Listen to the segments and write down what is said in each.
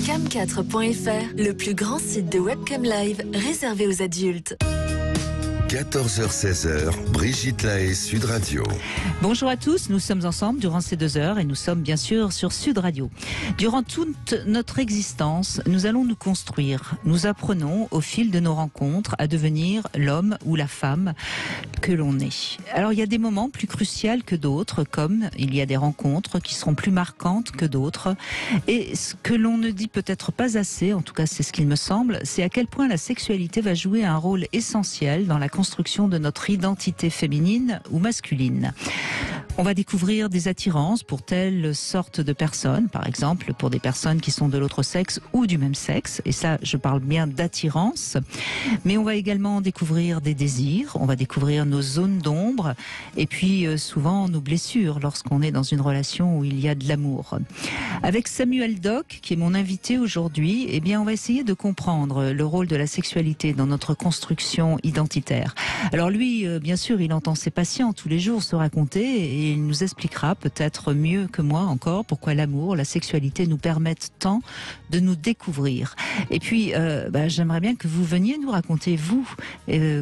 Cam4.fr, le plus grand site de webcam live réservé aux adultes. 14h-16h, Brigitte Lahaie, Sud Radio. Bonjour à tous, nous sommes ensemble durant ces 2 heures et nous sommes bien sûr sur Sud Radio. Durant toute notre existence, nous allons nous construire. Nous apprenons au fil de nos rencontres à devenir l'homme ou la femme que l'on est. Alors il y a des moments plus cruciaux que d'autres, comme il y a des rencontres qui seront plus marquantes que d'autres. Et ce que l'on ne dit peut-être pas assez, en tout cas c'est ce qu'il me semble, c'est à quel point la sexualité va jouer un rôle essentiel dans la construction de notre identité féminine ou masculine. On va découvrir des attirances pour telle sorte de personnes, par exemple pour des personnes qui sont de l'autre sexe ou du même sexe, et ça je parle bien d'attirance, mais on va également découvrir des désirs, on va découvrir nos zones d'ombre, et puis souvent nos blessures lorsqu'on est dans une relation où il y a de l'amour. Avec Samuel Doc, qui est mon invité aujourd'hui, eh bien on va essayer de comprendre le rôle de la sexualité dans notre construction identitaire. Alors lui, bien sûr, il entend ses patients tous les jours se raconter et il nous expliquera peut-être mieux que moi encore pourquoi l'amour, la sexualité nous permettent tant de nous découvrir. Et puis, j'aimerais bien que vous veniez nous raconter, vous,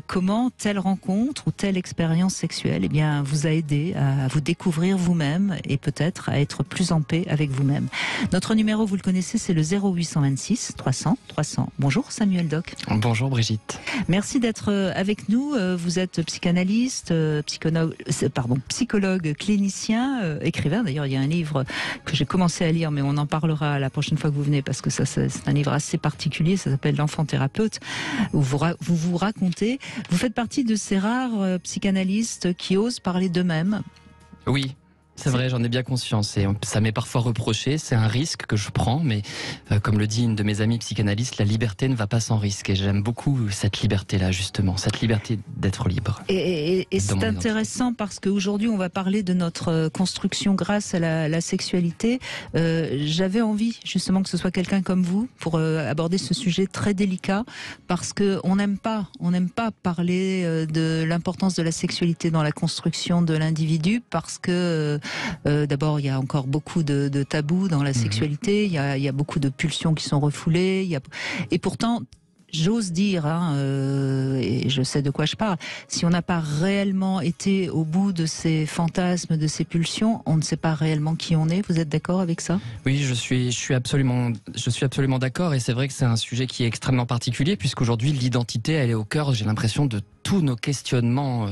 comment telle rencontre ou telle expérience sexuelle vous a aidé à vous découvrir vous-même et peut-être à être plus en paix avec vous-même. Notre numéro, vous le connaissez, c'est le 0826 300 300. Bonjour Samuel Doc. Bonjour Brigitte. Merci d'être avec nous. Vous êtes psychanalyste, psychologue clinicien, écrivain. D'ailleurs, il y a un livre que j'ai commencé à lire, mais on en parlera la prochaine fois que vous venez, parce que ça, c'est un livre assez particulier. Ça s'appelle L'enfant thérapeute, où vous racontez. Vous faites partie de ces rares psychanalystes qui osent parler d'eux-mêmes. Oui. C'est vrai, j'en ai bien conscience et ça m'est parfois reproché, c'est un risque que je prends, mais comme le dit une de mes amies psychanalystes, la liberté ne va pas sans risque et j'aime beaucoup cette liberté-là justement, cette liberté d'être libre. Et c'est intéressant parce qu'aujourd'hui on va parler de notre construction grâce à la sexualité. J'avais envie justement que ce soit quelqu'un comme vous pour aborder ce sujet très délicat parce que on n'aime pas parler de l'importance de la sexualité dans la construction de l'individu parce que d'abord, il y a encore beaucoup de tabous dans la sexualité. Il y a beaucoup de pulsions qui sont refoulées. Et pourtant, j'ose dire, et je sais de quoi je parle, si on n'a pas réellement été au bout de ces fantasmes, de ces pulsions, on ne sait pas réellement qui on est. Vous êtes d'accord avec ça ? Oui, je suis absolument d'accord et c'est vrai que c'est un sujet qui est extrêmement particulier puisqu'aujourd'hui l'identité, elle est au cœur, j'ai l'impression, de tous nos questionnements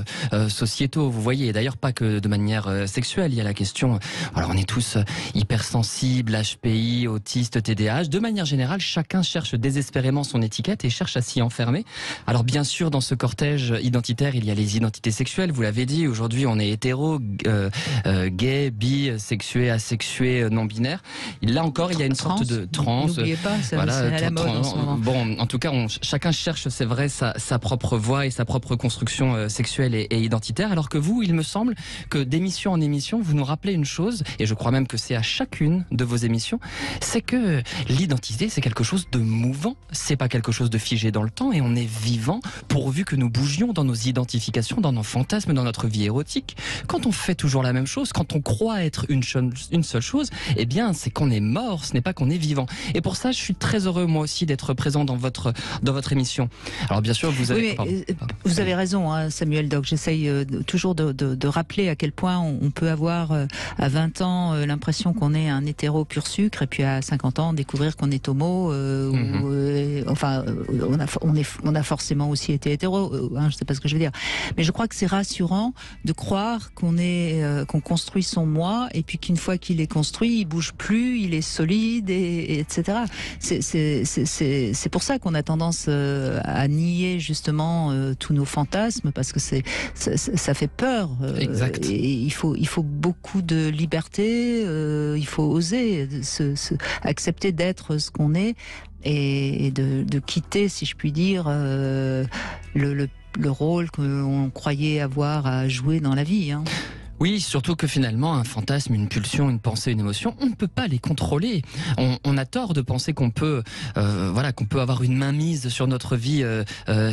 sociétaux, vous voyez, et d'ailleurs pas que de manière sexuelle, il y a la question, alors on est tous hypersensibles, HPI, autistes, TDAH, de manière générale, chacun cherche désespérément son étiquette et cherche à s'y enfermer. Alors bien sûr, dans ce cortège identitaire, il y a les identités sexuelles, vous l'avez dit, aujourd'hui on est hétéro, gay, bi, sexué, asexué, non-binaire. Là encore, il y a une sorte de trans. N'oubliez pas, c'est à la mode en ce moment. Bon, en tout cas, chacun cherche, c'est vrai, sa propre voie et sa propre construction sexuelle et identitaire, alors que vous, il me semble que d'émission en émission, vous nous rappelez une chose, et je crois même que c'est à chacune de vos émissions, c'est que l'identité, c'est quelque chose de mouvant, c'est pas quelque chose de figé dans le temps, et on est vivant pourvu que nous bougions dans nos identifications, dans nos fantasmes, dans notre vie érotique. Quand on fait toujours la même chose, quand on croit être une seule chose, eh bien, c'est qu'on est mort, ce n'est pas qu'on est vivant. Et pour ça, je suis très heureux, moi aussi, d'être présent dans votre émission. Alors, bien sûr, vous avez... Vous avez raison, hein, Samuel Doc. J'essaye toujours de rappeler à quel point on peut avoir à 20 ans l'impression qu'on est un hétéro pur sucre et puis à 50 ans découvrir qu'on est homo. On a forcément aussi été hétéro. Je sais pas ce que je veux dire. Mais je crois que c'est rassurant de croire qu'on construit son moi et puis qu'une fois qu'il est construit, il bouge plus, il est solide etc. C'est pour ça qu'on a tendance à nier justement tous nos fantasmes parce que ça fait peur. Exact. Et il faut beaucoup de liberté. Il faut oser accepter d'être ce qu'on est et de quitter, si je puis dire, le rôle qu'on croyait avoir à jouer dans la vie. Hein. Oui, surtout que finalement, un fantasme, une pulsion, une pensée, une émotion, on ne peut pas les contrôler. On a tort de penser qu'on peut, qu'on peut avoir une mainmise sur notre vie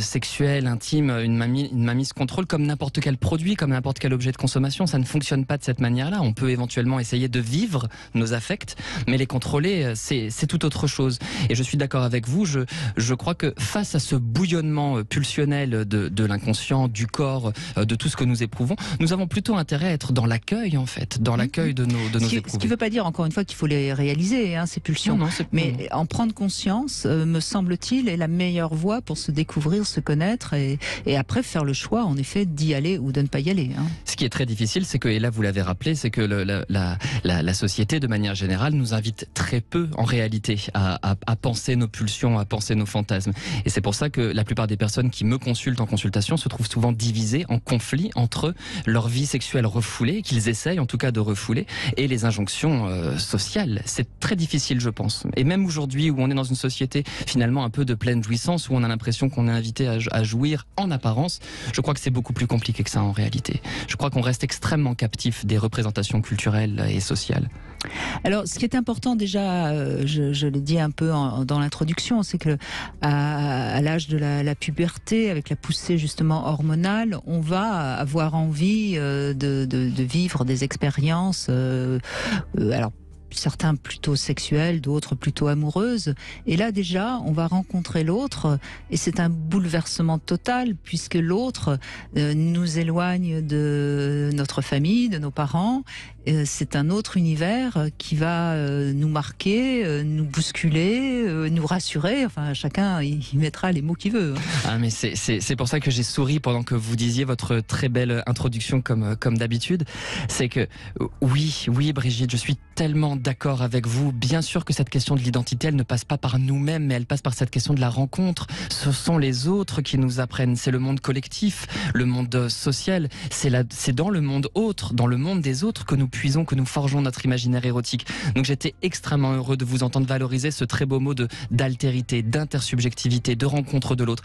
sexuelle, intime, une mainmise contrôle comme n'importe quel produit, comme n'importe quel objet de consommation. Ça ne fonctionne pas de cette manière-là. On peut éventuellement essayer de vivre nos affects, mais les contrôler, c'est tout autre chose. Et je suis d'accord avec vous. Je crois que face à ce bouillonnement pulsionnel de l'inconscient, du corps, de tout ce que nous éprouvons, nous avons plutôt intérêt à être dans l'accueil, en fait, dans l'accueil de nos éprouvés. Ce qui ne veut pas dire, encore une fois, qu'il faut les réaliser, ces pulsions. Non, mais en prendre conscience, me semble-t-il, est la meilleure voie pour se découvrir, se connaître et après faire le choix, en effet, d'y aller ou de ne pas y aller. Ce qui est très difficile, c'est que, et là vous l'avez rappelé, c'est que la société, de manière générale, nous invite très peu, en réalité, à penser nos pulsions, à penser nos fantasmes. Et c'est pour ça que la plupart des personnes qui me consultent en consultation se trouvent souvent divisées, en conflit entre leur vie sexuelle refoulée, qu'ils essayent en tout cas de refouler, et les injonctions sociales. C'est très difficile, je pense. Et même aujourd'hui, où on est dans une société finalement un peu de pleine jouissance, où on a l'impression qu'on est invité à jouir en apparence, je crois que c'est beaucoup plus compliqué que ça en réalité. Je crois qu'on reste extrêmement captif des représentations culturelles et sociales. Alors, ce qui est important déjà, je l'ai dit un peu dans l'introduction, c'est que à l'âge de la puberté, avec la poussée justement hormonale, on va avoir envie de vivre des expériences. Alors, certains plutôt sexuelles, d'autres plutôt amoureuses. Et là déjà, on va rencontrer l'autre et c'est un bouleversement total puisque l'autre nous éloigne de notre famille, de nos parents. C'est un autre univers qui va nous marquer, nous bousculer, nous rassurer. Enfin, chacun y mettra les mots qu'il veut. Ah, mais c'est pour ça que j'ai souri pendant que vous disiez votre très belle introduction comme d'habitude. C'est que oui, Brigitte, je suis tellement d'accord avec vous. Bien sûr que cette question de l'identité, elle ne passe pas par nous-mêmes, mais elle passe par cette question de la rencontre. Ce sont les autres qui nous apprennent. C'est le monde collectif, le monde social. C'est dans le monde autre, dans le monde des autres que nous puisons, que nous forgeons notre imaginaire érotique. Donc j'étais extrêmement heureux de vous entendre valoriser ce très beau mot d'altérité, d'intersubjectivité, de rencontre de l'autre.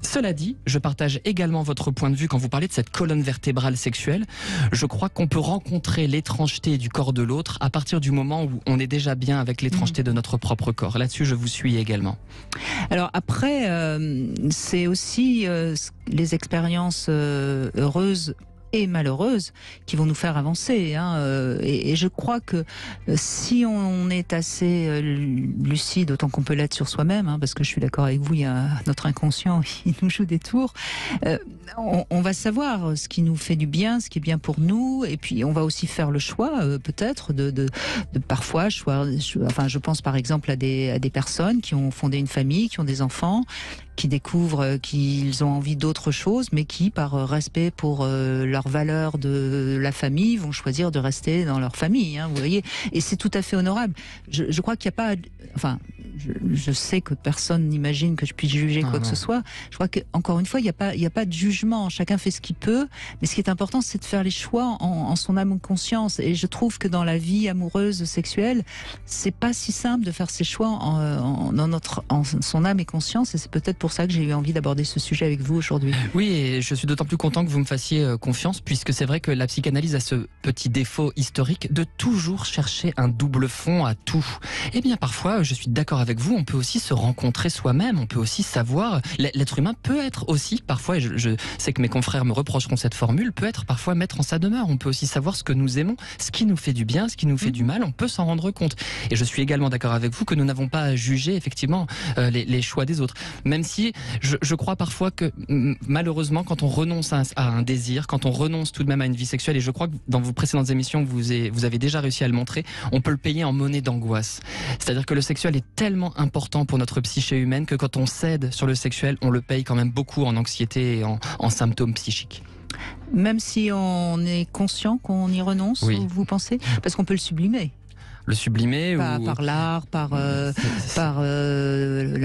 Cela dit, je partage également votre point de vue quand vous parlez de cette colonne vertébrale sexuelle. Je crois qu'on peut rencontrer l'étrangeté du corps de l'autre à partir du moment où on est déjà bien avec l'étrangeté de notre propre corps. Là-dessus, je vous suis également. Alors après, c'est aussi les expériences heureuses et malheureuses qui vont nous faire avancer. Et je crois que si on est assez lucide, autant qu'on peut l'être sur soi-même, parce que je suis d'accord avec vous, il y a notre inconscient, il nous joue des tours, on va savoir ce qui nous fait du bien, ce qui est bien pour nous, et puis on va aussi faire le choix, peut-être, de parfois, je pense par exemple à des personnes qui ont fondé une famille, qui ont des enfants, qui découvrent qu'ils ont envie d'autre chose, mais qui, par respect pour leurs valeurs de la famille, vont choisir de rester dans leur famille. Vous voyez, et c'est tout à fait honorable. Je crois qu'il n'y a pas, je sais que personne n'imagine que je puisse juger quoi que ce soit. Je crois que, encore une fois, il n'y a pas de jugement. Chacun fait ce qu'il peut, mais ce qui est important, c'est de faire les choix en son âme ou conscience. Et je trouve que dans la vie amoureuse, sexuelle, c'est pas si simple de faire ses choix en son âme et conscience. Et c'est peut-être pour ça que j'ai eu envie d'aborder ce sujet avec vous aujourd'hui. Oui, et je suis d'autant plus content que vous me fassiez confiance, puisque c'est vrai que la psychanalyse a ce petit défaut historique de toujours chercher un double fond à tout. Eh bien, parfois, je suis d'accord avec vous, on peut aussi se rencontrer soi-même, on peut aussi savoir, l'être humain peut être aussi, parfois, et je sais que mes confrères me reprocheront cette formule, peut être parfois maître en sa demeure, on peut aussi savoir ce que nous aimons, ce qui nous fait du bien, ce qui nous fait du mal, on peut s'en rendre compte. Et je suis également d'accord avec vous que nous n'avons pas à juger, effectivement, les choix des autres. Même si je crois parfois que, malheureusement, quand on renonce à un désir, quand on renonce tout de même à une vie sexuelle, et je crois que dans vos précédentes émissions, vous avez déjà réussi à le montrer, on peut le payer en monnaie d'angoisse. C'est-à-dire que le sexuel est tellement important pour notre psyché humaine que quand on cède sur le sexuel, on le paye quand même beaucoup en anxiété et en symptômes psychiques. Même si on est conscient qu'on y renonce, oui. Vous pensez ? Parce qu'on peut le sublimer. le sublimer Par l'art, par la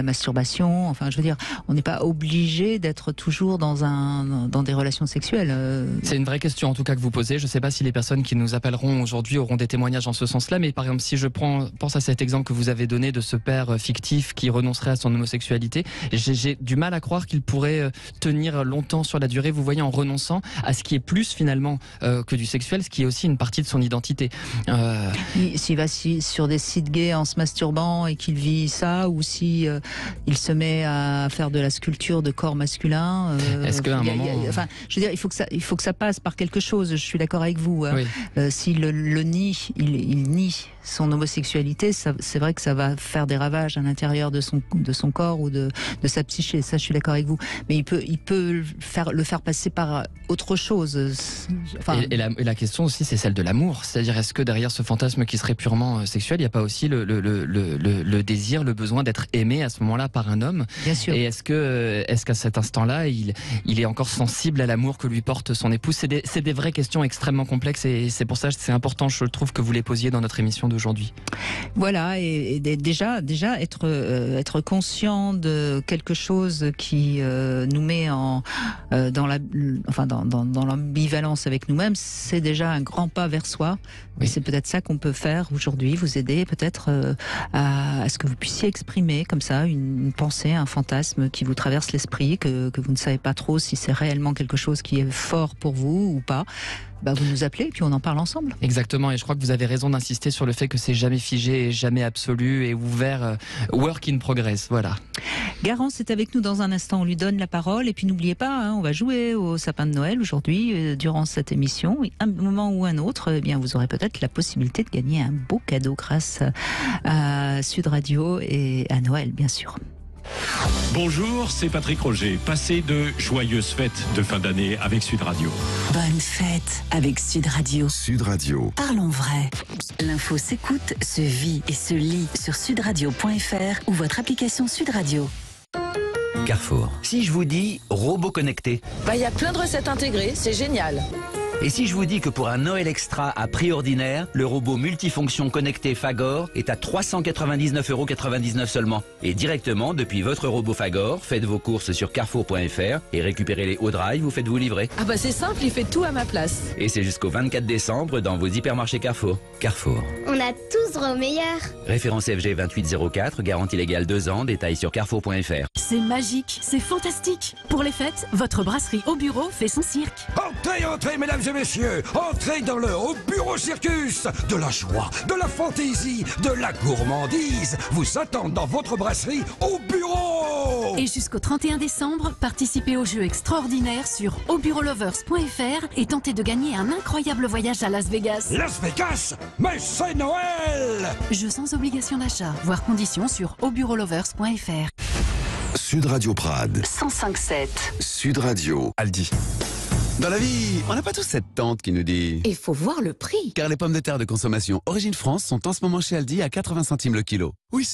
masturbation. Enfin, je veux dire, on n'est pas obligé d'être toujours dans des relations sexuelles. C'est une vraie question en tout cas que vous posez. Je ne sais pas si les personnes qui nous appelleront aujourd'hui auront des témoignages en ce sens-là, mais par exemple, si je pense à cet exemple que vous avez donné de ce père fictif qui renoncerait à son homosexualité, j'ai du mal à croire qu'il pourrait tenir longtemps sur la durée, vous voyez, en renonçant à ce qui est plus finalement que du sexuel, ce qui est aussi une partie de son identité. S'il va sur des sites gays en se masturbant et qu'il vit ça, ou si il se met à faire de la sculpture de corps masculin. Est-ce qu'à un moment... Enfin, je veux dire, il faut que ça passe par quelque chose. Je suis d'accord avec vous. Hein. Oui. S'il le nie, il nie son homosexualité, c'est vrai que ça va faire des ravages à l'intérieur de son corps ou de sa psyché. Ça, je suis d'accord avec vous. Mais il peut le faire passer par autre chose. Enfin... Et la question aussi, c'est celle de l'amour. C'est-à-dire, est-ce que derrière ce fantasme qui serait purement sexuel, il n'y a pas aussi le désir, le besoin d'être aimé à ce moment-là par un homme? Bien sûr. Et est-ce qu'à cet instant-là, il est encore sensible à l'amour que lui porte son épouse? C'est des vraies questions extrêmement complexes, et c'est pour ça que c'est important, je trouve, que vous les posiez dans notre émission d'aujourd'hui. Voilà, et déjà être conscient de quelque chose qui nous met dans l'ambivalence avec nous-mêmes, c'est déjà un grand pas vers soi. Oui. Et c'est peut-être ça qu'on peut faire aujourd'hui, vous aider peut-être à ce que vous puissiez exprimer comme ça une pensée, un fantasme qui vous traverse l'esprit, que vous ne savez pas trop si c'est réellement quelque chose qui est fort pour vous ou pas. Vous nous appelez et puis on en parle ensemble. Exactement, et je crois que vous avez raison d'insister sur le fait que c'est jamais figé, jamais absolu et ouvert, work in progress, voilà. Garance est avec nous dans un instant, on lui donne la parole, et puis n'oubliez pas, on va jouer au sapin de Noël aujourd'hui, durant cette émission, et un moment ou un autre, bien vous aurez peut-être la possibilité de gagner un beau cadeau grâce à Sud Radio et à Noël, bien sûr. Bonjour, c'est Patrick Roger. Passez de joyeuses fêtes de fin d'année avec Sud Radio. Bonne fête avec Sud Radio. Sud Radio. Parlons vrai. L'info s'écoute, se vit et se lit sur sudradio.fr ou votre application Sud Radio. Carrefour. Si je vous dis robot connecté. Il y a plein de recettes intégrées, c'est génial. Et si je vous dis que pour un Noël extra à prix ordinaire, le robot multifonction connecté Fagor est à 399,99 € seulement. Et directement, depuis votre robot Fagor, faites vos courses sur carrefour.fr et récupérez les hauts drive ou faites-vous livrer. C'est simple, il fait tout à ma place. Et c'est jusqu'au 24 décembre dans vos hypermarchés Carrefour. Carrefour. On a tous droit au meilleur. Référence FG 2804, garantie légale 2 ans, détails sur carrefour.fr. C'est magique, c'est fantastique. Pour les fêtes, votre brasserie au bureau fait son cirque. Entrez, entrez, mesdames et messieurs, entrez dans le Au Bureau Circus. De la joie, de la fantaisie, de la gourmandise vous attendent dans votre brasserie au bureau. Et jusqu'au 31 décembre, participez au jeu extraordinaire sur aubureaulovers.fr et tentez de gagner un incroyable voyage à Las Vegas. Las Vegas, mais c'est Noël. Jeu sans obligation d'achat, voire conditions sur aubureaulovers.fr. Sud Radio Prades. 105.7. Sud Radio. Aldi. Dans la vie, on n'a pas tous cette tante qui nous dit... Il faut voir le prix. Car les pommes de terre de consommation Origine France sont en ce moment chez Aldi à 80 centimes le kilo. Oui,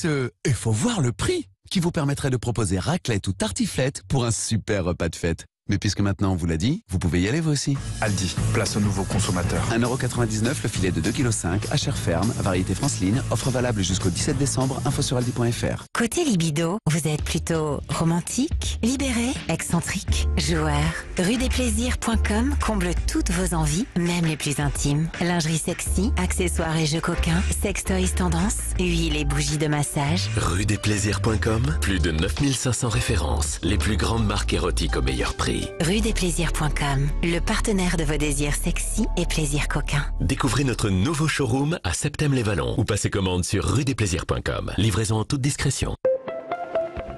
il faut voir le prix qui vous permettrait de proposer raclette ou tartiflette pour un super repas de fête. Mais puisque maintenant on vous l'a dit, vous pouvez y aller vous aussi. Aldi, place au nouveau consommateur. 1,99 € le filet de 2,5 kg à chair ferme, variété France-Line, offre valable jusqu'au 17 décembre, info sur aldi.fr. Côté libido, vous êtes plutôt romantique, libéré, excentrique, joueur. Rudesplaisirs.com comble toutes vos envies, même les plus intimes. Lingerie sexy, accessoires et jeux coquins, sextoys tendance, huile et bougies de massage. Rudesplaisirs.com, plus de 9500 références, les plus grandes marques érotiques au meilleur prix. Rudesplaisirs.com, le partenaire de vos désirs sexy et plaisirs coquins. Découvrez notre nouveau showroom à Septem-les-Vallons ou passez commande sur rudesplaisirs.com. Livraison en toute discrétion.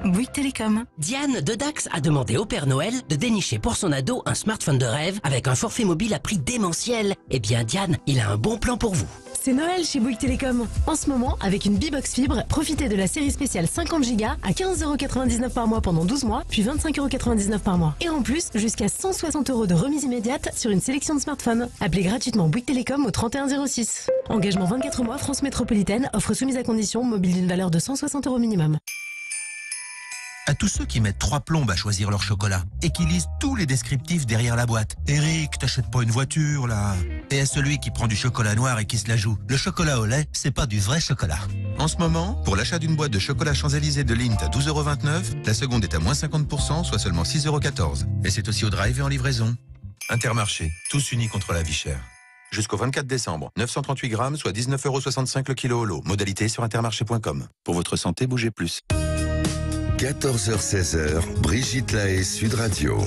Bouygues Télécom. Diane de Dax a demandé au Père Noël de dénicher pour son ado un smartphone de rêve avec un forfait mobile à prix démentiel. Eh bien Diane, il a un bon plan pour vous. C'est Noël chez Bouygues Télécom. En ce moment, avec une B-Box Fibre, profitez de la série spéciale 50 Go à 15,99 € par mois pendant 12 mois, puis 25,99 € par mois. Et en plus, jusqu'à 160 € de remise immédiate sur une sélection de smartphones. Appelez gratuitement Bouygues Télécom au 3106. Engagement 24 mois, France Métropolitaine, offre soumise à condition, mobile d'une valeur de 160 € minimum. À tous ceux qui mettent 3 plombes à choisir leur chocolat et qui lisent tous les descriptifs derrière la boîte. Eric, t'achètes pas une voiture, là. Et à celui qui prend du chocolat noir et qui se la joue. Le chocolat au lait, c'est pas du vrai chocolat. En ce moment, pour l'achat d'une boîte de chocolat Champs-Élysées de Lindt à 12,29 €, la seconde est à moins 50%, soit seulement 6,14 €. Et c'est aussi au drive et en livraison. Intermarché, tous unis contre la vie chère. Jusqu'au 24 décembre, 938 grammes, soit 19,65 € le kilo au lot. Modalité sur intermarché.com. Pour votre santé, bougez plus. 14h-16h, Brigitte Lahaie, Sud Radio.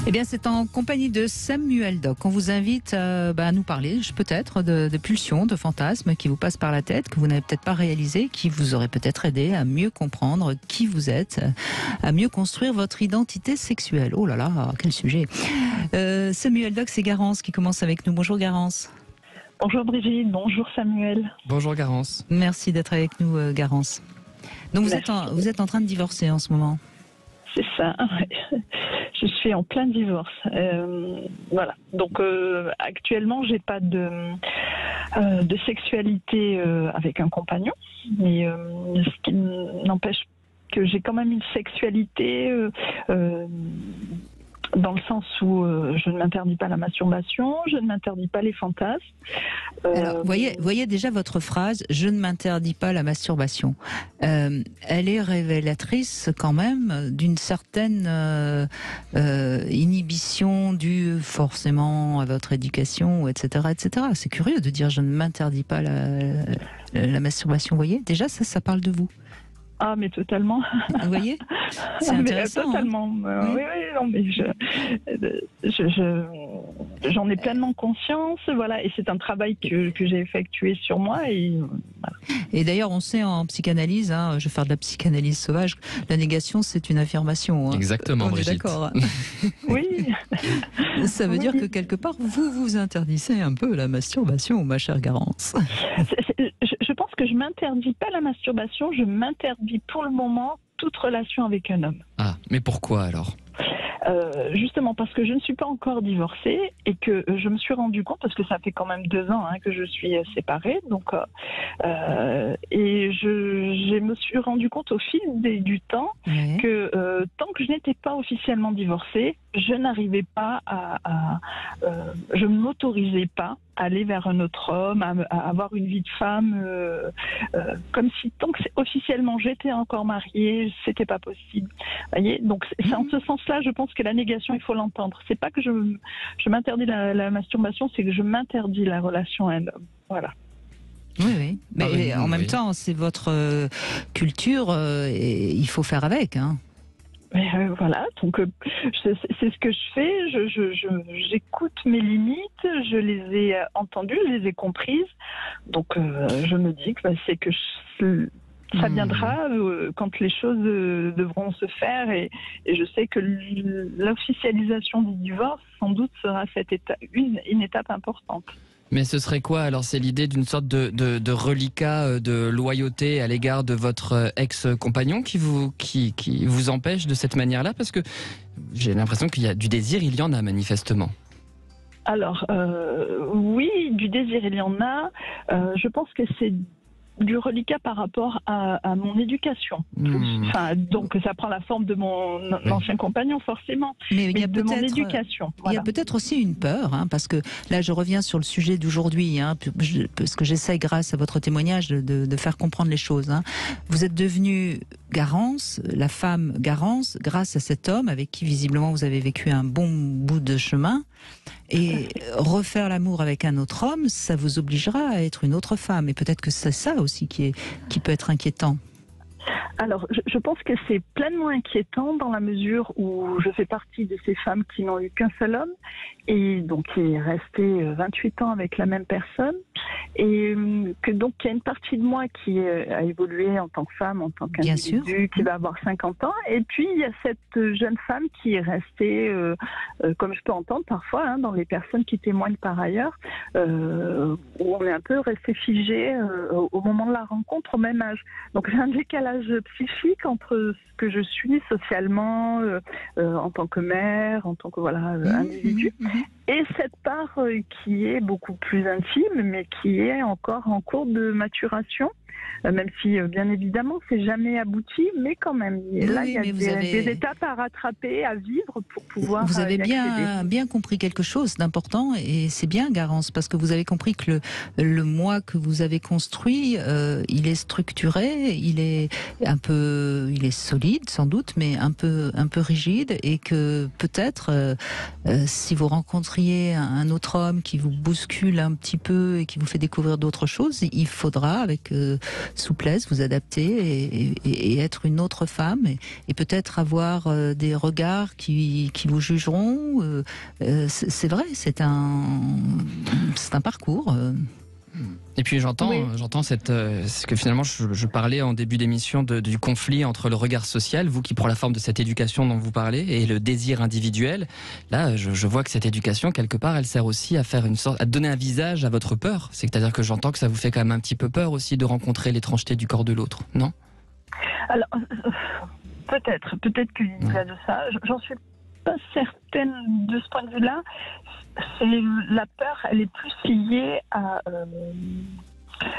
Eh bien, c'est en compagnie de Samuel Doc. On vous invite à nous parler peut-être de pulsions, de fantasmes qui vous passent par la tête, que vous n'avez peut-être pas réalisé, qui vous auraient peut-être aidé à mieux comprendre qui vous êtes, à mieux construire votre identité sexuelle. Oh là là, quel sujet. Samuel Doc, c'est Garance qui commence avec nous. Bonjour Garance. Bonjour Brigitte, bonjour Samuel. Bonjour Garance. Merci d'être avec nous Garance. Donc vous êtes en train de divorcer en ce moment. C'est ça, ouais. Je suis en plein divorce. Voilà. Donc actuellement, j'ai pas de sexualité avec un compagnon, mais ce qui n'empêche que j'ai quand même une sexualité dans le sens où je ne m'interdis pas la masturbation, je ne m'interdis pas les fantasmes. Alors, voyez déjà votre phrase « je ne m'interdis pas la masturbation ». Elle est révélatrice quand même d'une certaine inhibition due forcément à votre éducation, etc. etc. C'est curieux de dire « je ne m'interdis pas la masturbation ». Vous voyez, déjà ça parle de vous. Ah, mais totalement. Vous voyez, c'est intéressant. Totalement. Hein. Oui, non, mais j'en ai pleinement conscience, voilà, et c'est un travail que j'ai effectué sur moi. Et, voilà. Et d'ailleurs, on sait en psychanalyse, hein, je vais faire de la psychanalyse sauvage, la négation, c'est une affirmation. Hein. Exactement, on Brigitte. est d'accord. Oui. Ça veut dire que quelque part, vous vous interdisez un peu la masturbation, ma chère Garance. Je pense que je m'interdis pas la masturbation, je m'interdis pour le moment toute relation avec un homme. Ah, mais pourquoi alors ? Justement parce que je ne suis pas encore divorcée et que je me suis rendu compte, parce que ça fait quand même 2 ans que je suis séparée, donc et je me suis rendu compte au fil du temps que tant que je n'étais pas officiellement divorcée, je n'arrivais pas je ne m'autorisais pas à aller vers un autre homme, à avoir une vie de femme, comme si tant que officiellement j'étais encore mariée, c'était pas possible. Voyez, donc c'est en ce sens-là, je pense que la négation, il faut l'entendre. C'est pas que je m'interdis la masturbation, c'est que je m'interdis la relation à un homme. Voilà. Oui. Mais en même temps, c'est votre culture et il faut faire avec, hein. Voilà, donc c'est ce que je fais, j'écoute mes limites, je les ai entendues, je les ai comprises, donc je me dis que c'est que ça viendra quand les choses devront se faire et je sais que l'officialisation du divorce sans doute sera une étape importante. Mais ce serait quoi alors? C'est l'idée d'une sorte de reliquat de loyauté à l'égard de votre ex-compagnon qui vous empêche de cette manière-là? Parce que j'ai l'impression qu'il y a du désir, il y en a manifestement. Alors, oui, du désir, il y en a. Je pense que c'est du reliquat par rapport à mon éducation. Enfin, donc ça prend la forme de mon ancien compagnon forcément, mais il y a de mon éducation. Il y a peut-être aussi une peur, hein, parce que là je reviens sur le sujet d'aujourd'hui, hein, parce que j'essaie grâce à votre témoignage de faire comprendre les choses. Hein. Vous êtes devenue Garance, la femme Garance, grâce à cet homme avec qui visiblement vous avez vécu un bon bout de chemin. Et refaire l'amour avec un autre homme, ça vous obligera à être une autre femme. Et peut-être que c'est ça aussi qui peut être inquiétant. Alors, je pense que c'est pleinement inquiétant dans la mesure où je fais partie de ces femmes qui n'ont eu qu'un seul homme et donc qui est resté 28 ans avec la même personne et que donc il y a une partie de moi qui a évolué en tant que femme, en tant qu'individu, qui va avoir 50 ans et puis il y a cette jeune femme qui est restée, comme je peux entendre parfois dans les personnes qui témoignent par ailleurs, où on est un peu resté figé au moment de la rencontre au même âge. Donc j'ai un décalage psychique entre ce que je suis socialement en tant que mère, en tant que individu, et cette part qui est beaucoup plus intime, mais qui est encore en cours de maturation. Même si, bien évidemment, c'est jamais abouti, mais quand même, là, il y a des étapes à rattraper, à vivre pour pouvoir. Vous avez y accéder. bien compris quelque chose d'important, et c'est bien, Garance, parce que vous avez compris que le moi que vous avez construit, il est structuré, il est solide sans doute, mais un peu rigide, et que peut-être si vous rencontriez un autre homme qui vous bouscule un petit peu et qui vous fait découvrir d'autres choses, il faudra avec souplesse vous adapter et être une autre femme, et peut-être avoir des regards qui vous jugeront. C'est vrai, c'est un parcours. Et puis j'entends ce que finalement je parlais en début d'émission du conflit entre le regard social, vous qui prend la forme de cette éducation dont vous parlez, et le désir individuel. Là, je vois que cette éducation, quelque part, elle sert aussi à faire à donner un visage à votre peur. C'est-à-dire que j'entends que ça vous fait quand même un petit peu peur aussi de rencontrer l'étrangeté du corps de l'autre, non? Alors, peut-être qu'il y a de ça. J'en suis pas certaine de ce point de vue-là. La peur, elle est plus liée à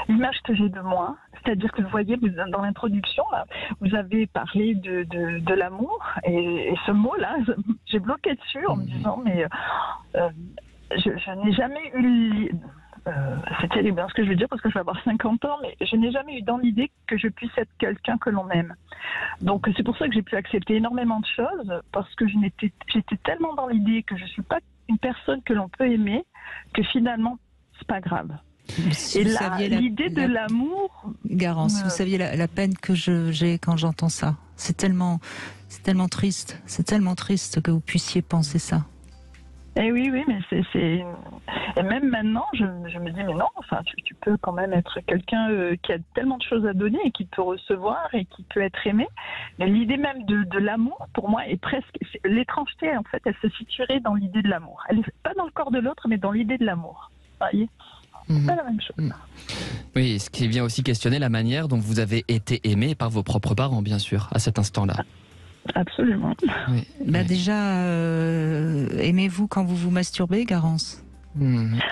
l'image que j'ai de moi. C'est-à-dire que vous voyez, dans l'introduction, là, vous avez parlé de l'amour, et ce mot-là, j'ai bloqué dessus en me disant, mais je n'ai jamais eu... c'est terrible ce que je veux dire, parce que je vais avoir 50 ans, mais je n'ai jamais eu dans l'idée que je puisse être quelqu'un que l'on aime. Donc c'est pour ça que j'ai pu accepter énormément de choses, parce que j'étais tellement dans l'idée que je ne suis pas une personne que l'on peut aimer, que finalement, c'est pas grave. Si et l'idée de l'amour... Garance, vous saviez la peine que j'ai quand j'entends ça. C'est tellement triste. C'est tellement triste que vous puissiez penser ça. Et oui, mais et même maintenant, je me dis, mais non, enfin, tu peux quand même être quelqu'un qui a tellement de choses à donner et qui peut recevoir et qui peut être aimé. Mais l'idée même de l'amour, pour moi, est presque... L'étrangeté, en fait, elle se situerait dans l'idée de l'amour. Elle n'est pas dans le corps de l'autre, mais dans l'idée de l'amour. Vous voyez ? C'est pas la même chose. Oui, ce qui vient aussi questionner la manière dont vous avez été aimé par vos propres parents, bien sûr, à cet instant-là. Absolument. Oui. Déjà, aimez-vous quand vous vous masturbez, Garance?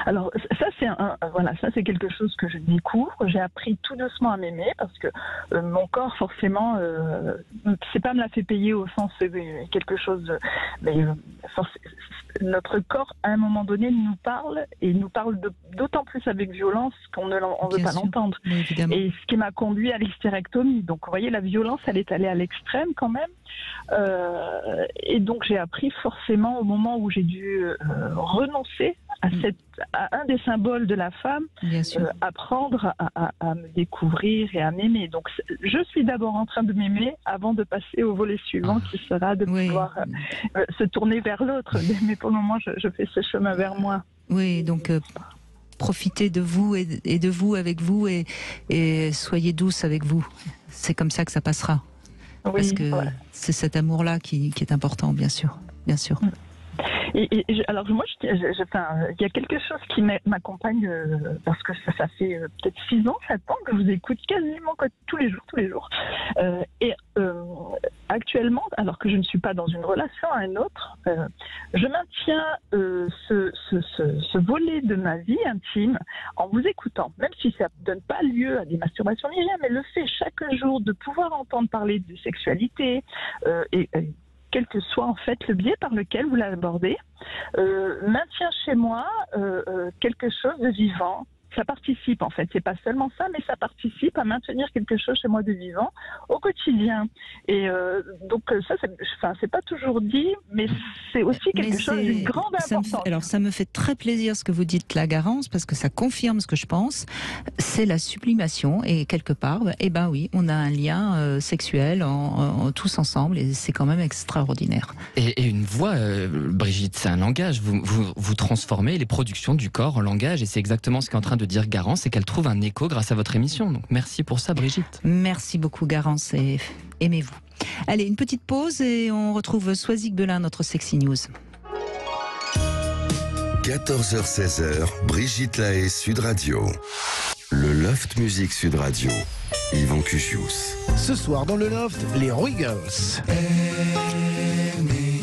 Alors ça c'est quelque chose que je découvre. J'ai appris tout doucement à m'aimer, parce que mon corps, forcément, c'est pas me l'a fait payer au sens quelque chose notre corps à un moment donné nous parle, et nous parle d'autant plus avec violence qu'on ne veut pas l'entendre. Et ce qui m'a conduit à l'hystérectomie. Donc vous voyez, la violence, elle est allée à l'extrême quand même. Et donc j'ai appris forcément au moment où j'ai dû renoncer à un des symboles de la femme, apprendre à me découvrir et à m'aimer. Donc je suis d'abord en train de m'aimer avant de passer au volet suivant, qui sera de pouvoir se tourner vers l'autre. Mais pour le moment, je fais ce chemin vers moi. Oui, donc profitez de vous et de vous avec vous, et soyez douce avec vous. C'est comme ça que ça passera. Parce que c'est cet amour-là qui est important, bien sûr. Bien sûr. Alors moi, il y a quelque chose qui m'accompagne, parce que ça fait peut-être 6 ans, 7 ans que je vous écoute quasiment tous les jours. Actuellement, alors que je ne suis pas dans une relation à un autre, je maintiens ce volet de ma vie intime en vous écoutant, même si ça ne donne pas lieu à des masturbations ni rien, mais le fait chaque jour de pouvoir entendre parler de sexualité quel que soit en fait le biais par lequel vous l'abordez, maintient chez moi quelque chose de vivant. Ça participe en fait, c'est pas seulement ça, mais ça participe à maintenir quelque chose chez moi de vivant au quotidien. Et donc ça, c'est pas toujours dit, mais c'est aussi quelque chose d'une grande importance. Alors ça me fait très plaisir ce que vous dites là, Garance, parce que ça confirme ce que je pense. C'est la sublimation, et quelque part, oui, on a un lien sexuel tous ensemble, et c'est quand même extraordinaire. Et une voix, Brigitte, c'est un langage. Vous transformez les productions du corps en langage, et c'est exactement ce qu'est en train de dire Garance, et qu'elle trouve un écho grâce à votre émission. Donc merci pour ça, Brigitte. Merci beaucoup, Garance, et aimez-vous. Allez, une petite pause et on retrouve Soisig Belin, notre Sexy News. 14h-16h, Brigitte Lahaie, Sud Radio. Le Loft Musique Sud Radio. Yvan Cugius. Ce soir dans le Loft, les Ruigos. Aimer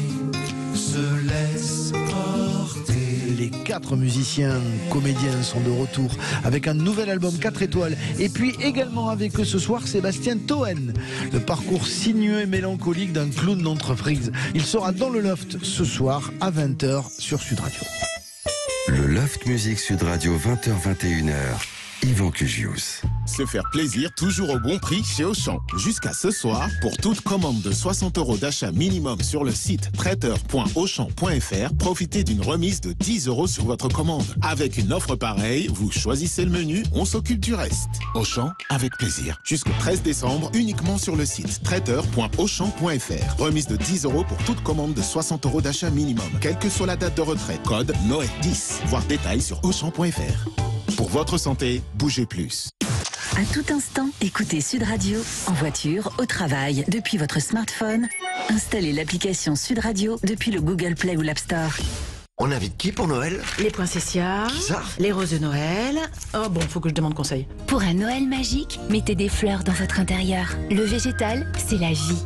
se laisse porter. Les 4 musiciens comédiens sont de retour avec un nouvel album 4 étoiles. Et puis également avec eux ce soir, Sébastien Toen. Le parcours sinueux et mélancolique d'un clown d'entreprise. Il sera dans le Loft ce soir à 20h sur Sud Radio. Le Loft Musique Sud Radio, 20h-21h. Yvan Cugius. Se faire plaisir toujours au bon prix chez Auchan. Jusqu'à ce soir, pour toute commande de 60 € d'achat minimum sur le site traiteur.auchan.fr, profitez d'une remise de 10 € sur votre commande. Avec une offre pareille, vous choisissez le menu, on s'occupe du reste. Auchan, avec plaisir. Jusqu'au 13 décembre, uniquement sur le site traiteur.auchan.fr. Remise de 10 € pour toute commande de 60 € d'achat minimum, quelle que soit la date de retrait. Code Noël 10. Voir détails sur auchan.fr. Pour votre santé, bougez plus. À tout instant, écoutez Sud Radio, en voiture, au travail, depuis votre smartphone. Installez l'application Sud Radio depuis le Google Play ou l'App Store. On invite qui pour Noël? Les Princessia, Qui ça? les roses de Noël. Oh bon, faut que je demande conseil. Pour un Noël magique, mettez des fleurs dans votre intérieur. Le végétal, c'est la vie.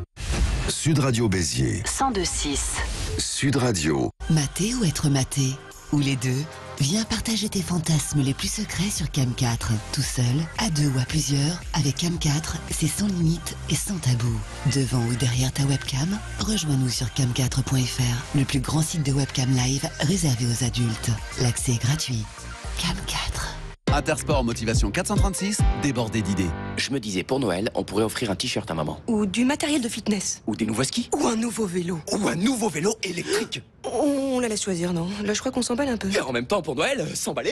Sud Radio Béziers. 102.6. Sud Radio. Mater ou être maté? Ou les deux? Viens partager tes fantasmes les plus secrets sur Cam 4. Tout seul, à deux ou à plusieurs, avec Cam 4, c'est sans limite et sans tabou. Devant ou derrière ta webcam, rejoins-nous sur cam4.fr, le plus grand site de webcam live réservé aux adultes. L'accès est gratuit. Cam 4. Intersport Motivation 436, débordé d'idées. Je me disais, pour Noël, on pourrait offrir un t-shirt à maman. Ou du matériel de fitness. Ou des nouveaux skis. Ou un nouveau vélo. Ou un nouveau vélo électrique. On la laisse choisir, non? Là, je crois qu'on s'emballe un peu. Et en même temps, pour Noël, s'emballer,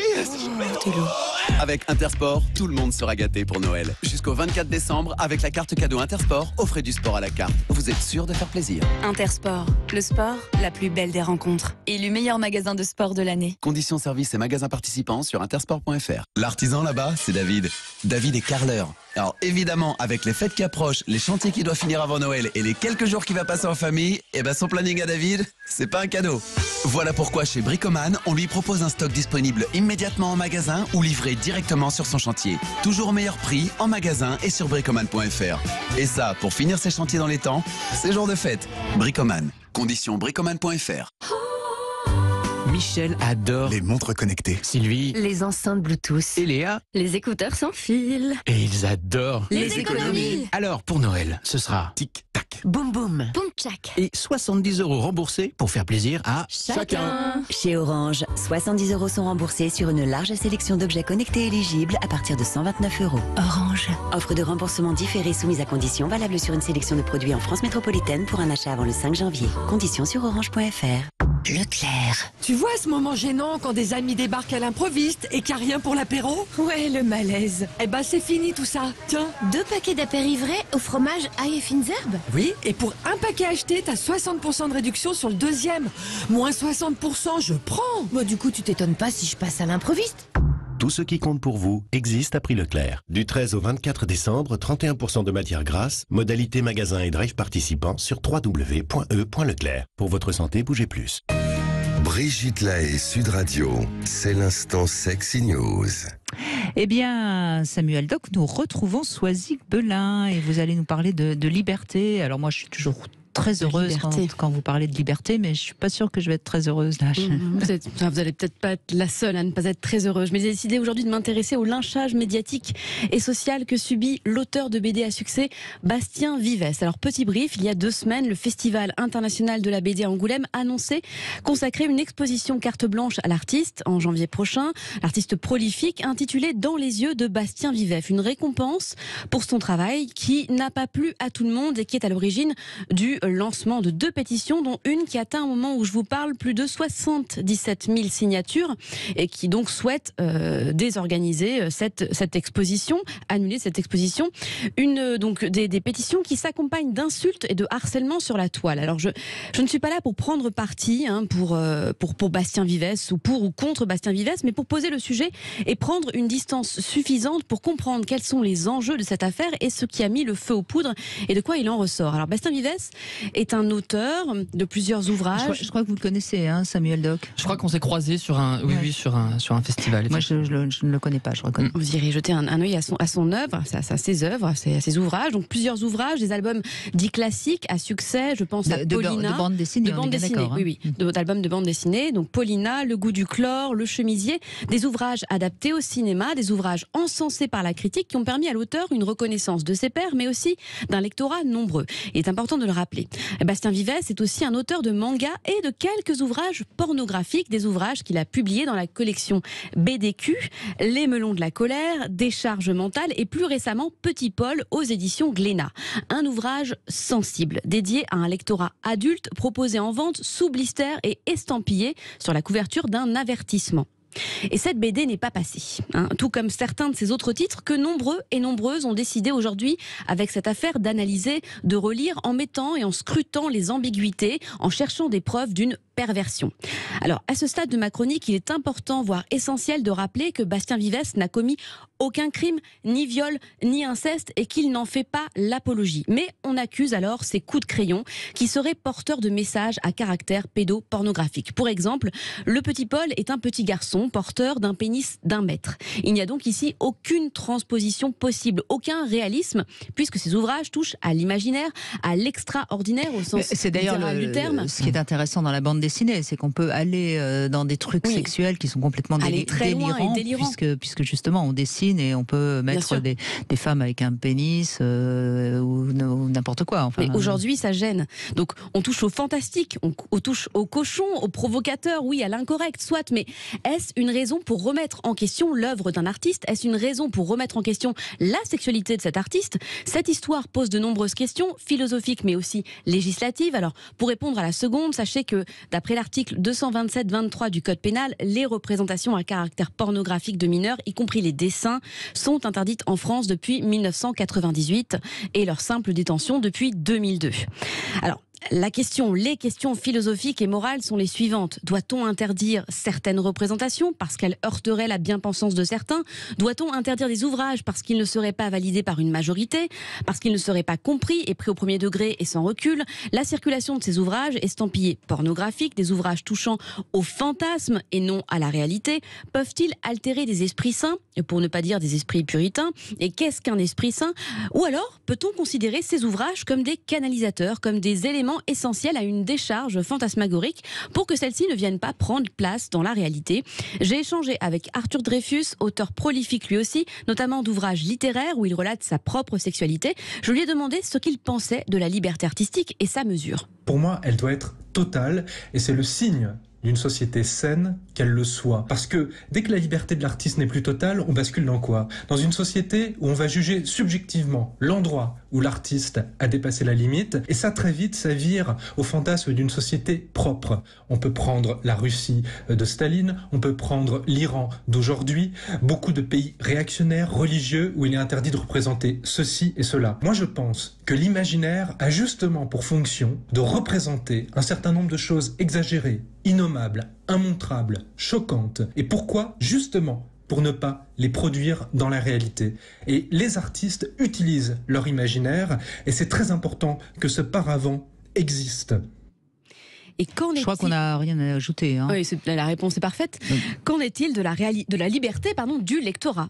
T'es lourd. Avec Intersport, tout le monde sera gâté pour Noël. Jusqu'au 24 décembre, avec la carte cadeau Intersport, offrez du sport à la carte. Vous êtes sûr de faire plaisir. Intersport, le sport, la plus belle des rencontres. Élu meilleur magasin de sport de l'année. Conditions services et magasins participants sur intersport.fr. L'artisan là-bas, c'est David. David est carreleur. Alors évidemment, avec les fêtes qui approchent, les chantiers qui doivent finir avant Noël et les quelques jours qu'il va passer en famille, eh ben son planning à David, c'est pas un cadeau. Voilà pourquoi chez Bricoman, on lui propose un stock disponible immédiatement en magasin ou livré directement sur son chantier. Toujours au meilleur prix, en magasin et sur bricoman.fr. Et ça, pour finir ses chantiers dans les temps, c'est jour de fête. Bricoman. Conditions bricoman.fr. Michel adore les montres connectées. Sylvie, Les enceintes Bluetooth. et Léa, Les écouteurs sans fil. et ils adorent Les économies. Alors, pour Noël, ce sera tic-tac Boum boum. Boum tchac. et 70 € remboursés pour faire plaisir à chacun. Chez Orange, 70 € sont remboursés sur une large sélection d'objets connectés éligibles à partir de 129 €. Orange. Offre de remboursement différé soumise à conditions, valable sur une sélection de produits en France métropolitaine pour un achat avant le 5 janvier. Conditions sur orange.fr. Leclerc. Tu vois ce moment gênant quand des amis débarquent à l'improviste et qu'il n'y a rien pour l'apéro? Ouais, le malaise. Eh ben c'est fini tout ça. Tiens. 2 paquets d'apérivrés au fromage ail et fines herbes. Oui, et pour un paquet acheté, t'as 60% de réduction sur le deuxième. Moins 60%, je prends. Bah, du coup, tu t'étonnes pas si je passe à l'improviste. Tout ce qui compte pour vous existe à prix Leclerc. Du 13 au 24 décembre, 31% de matière grasse, modalité magasin et drive participants sur www.e.leclerc. Pour votre santé, bougez plus. Brigitte Lahaie, Sud Radio, c'est l'instant Sexy News. Eh bien, Samuel Doc, nous retrouvons Soisy Belin et vous allez nous parler de liberté. Alors moi, je suis toujours très heureuse quand vous parlez de liberté, mais je suis pas sûre que je vais être très heureuse là. Vous allez peut-être pas être la seule à ne pas être très heureuse, mais j'ai décidé aujourd'hui de m'intéresser au lynchage médiatique et social que subit l'auteur de BD à succès Bastien Vivès. Alors petit brief, il y a 2 semaines, le Festival international de la BD à Angoulême annonçait consacrer une exposition carte blanche à l'artiste en janvier prochain, l'artiste prolifique intitulé Dans les yeux de Bastien Vivès, une récompense pour son travail qui n'a pas plu à tout le monde et qui est à l'origine du lancement de 2 pétitions, dont une qui atteint au moment où je vous parle plus de 77 000 signatures et qui donc souhaite désorganiser cette exposition, annuler cette exposition. Donc des pétitions qui s'accompagnent d'insultes et de harcèlement sur la toile. Alors je ne suis pas là pour prendre parti pour Bastien Vivès ou pour ou contre Bastien Vivès, mais pour poser le sujet et prendre une distance suffisante pour comprendre quels sont les enjeux de cette affaire et ce qui a mis le feu aux poudres et de quoi il en ressort. Alors Bastien Vivès, est un auteur de plusieurs ouvrages. Je crois que vous le connaissez, hein, Samuel Doc. Je crois qu'on s'est croisés sur un, sur un festival. Moi, je ne le connais pas, je reconnais. Vous irez jeter un œil à son œuvre, à ses œuvres, à ses ouvrages. Donc plusieurs ouvrages, des albums dits classiques à succès. Je pense à Paulina. De bande dessinée. Oui, d'albums de bande dessinée. Donc Paulina, Le goût du chlore, Le chemisier. Des ouvrages adaptés au cinéma, des ouvrages encensés par la critique qui ont permis à l'auteur une reconnaissance de ses pairs, mais aussi d'un lectorat nombreux. Il est important de le rappeler. Bastien Vives est aussi un auteur de manga et de quelques ouvrages pornographiques, des ouvrages qu'il a publiés dans la collection BDQ, Les melons de la colère, Décharge mentale et plus récemment Petit Paul aux éditions Glénat. Un ouvrage sensible, dédié à un lectorat adulte, proposé en vente sous blister et estampillé sur la couverture d'un avertissement. Et cette BD n'est pas passée, tout comme certains de ses autres titres que nombreux et nombreuses ont décidé aujourd'hui, avec cette affaire, d'analyser, de relire en mettant et en scrutant les ambiguïtés, en cherchant des preuves d'une perversion. Alors, à ce stade de ma chronique, il est important, voire essentiel, de rappeler que Bastien Vives n'a commis aucun crime, ni viol, ni inceste, et qu'il n'en fait pas l'apologie. Mais on accuse alors ses coups de crayon qui seraient porteurs de messages à caractère pédopornographique. Pour exemple, le petit Paul est un petit garçon porteur d'un pénis d'1 mètre. Il n'y a donc ici aucune transposition possible, aucun réalisme, puisque ces ouvrages touchent à l'imaginaire, à l'extraordinaire au sens littéral du terme. Ce qui est intéressant dans la bande dessinée, c'est qu'on peut aller dans des trucs sexuels qui sont complètement délirants, puisque justement on dessine et on peut mettre des femmes avec un pénis ou n'importe quoi. Enfin, mais aujourd'hui, ça gêne. Donc on touche au fantastique, on touche au cochon, au provocateur, oui, à l'incorrect, soit, mais est-ce une raison pour remettre en question l'œuvre d'un artiste? Est-ce une raison pour remettre en question la sexualité de cet artiste? Cette histoire pose de nombreuses questions, philosophiques mais aussi législatives. Alors, pour répondre à la seconde, sachez que d'après l'article 227-23 du Code pénal, les représentations à caractère pornographique de mineurs, y compris les dessins, sont interdites en France depuis 1998 et leur simple détention depuis 2002. Alors, les questions philosophiques et morales sont les suivantes. Doit-on interdire certaines représentations parce qu'elles heurteraient la bien-pensance de certains? Doit-on interdire des ouvrages parce qu'ils ne seraient pas validés par une majorité? Parce qu'ils ne seraient pas compris et pris au premier degré et sans recul? La circulation de ces ouvrages estampillés pornographiques, des ouvrages touchant au fantasme et non à la réalité, peuvent-ils altérer des esprits sains, pour ne pas dire des esprits puritains? Et qu'est-ce qu'un esprit sain? Ou alors, peut-on considérer ces ouvrages comme des canalisateurs, comme des éléments essentiel à une décharge fantasmagorique pour que celle-ci ne vienne pas prendre place dans la réalité? J'ai échangé avec Arthur Dreyfus, auteur prolifique lui aussi, notamment d'ouvrages littéraires où il relate sa propre sexualité. Je lui ai demandé ce qu'il pensait de la liberté artistique et sa mesure. Pour moi, elle doit être totale et c'est le signe d'une société saine qu'elle le soit. Parce que dès que la liberté de l'artiste n'est plus totale, on bascule dans quoi? Dans une société où on va juger subjectivement l'endroit où l'artiste a dépassé la limite, et ça très vite, ça vire au fantasme d'une société propre. On peut prendre la Russie de Staline, on peut prendre l'Iran d'aujourd'hui, beaucoup de pays réactionnaires, religieux, où il est interdit de représenter ceci et cela. Moi je pense que l'imaginaire a justement pour fonction de représenter un certain nombre de choses exagérées, innommables, immontrables, choquantes. Et pourquoi? Justement pour ne pas les produire dans la réalité. Et les artistes utilisent leur imaginaire et c'est très important que ce paravent existe. Et je crois qu'on n'a rien à ajouter. Hein. Oui, la réponse est parfaite. Qu'en est-il de la liberté du lectorat?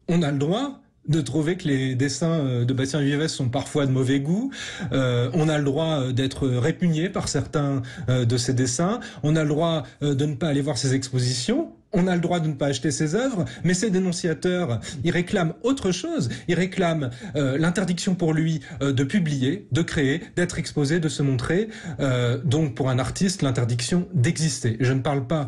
On a le droit de trouver que les dessins de Bastien Vives sont parfois de mauvais goût. On a le droit d'être répugné par certains de ses dessins. On a le droit de ne pas aller voir ses expositions. On a le droit de ne pas acheter ses œuvres, mais ces dénonciateurs, ils réclament autre chose. Ils réclament l'interdiction pour lui de publier, de créer, d'être exposé, de se montrer. Donc pour un artiste, l'interdiction d'exister. Je ne parle pas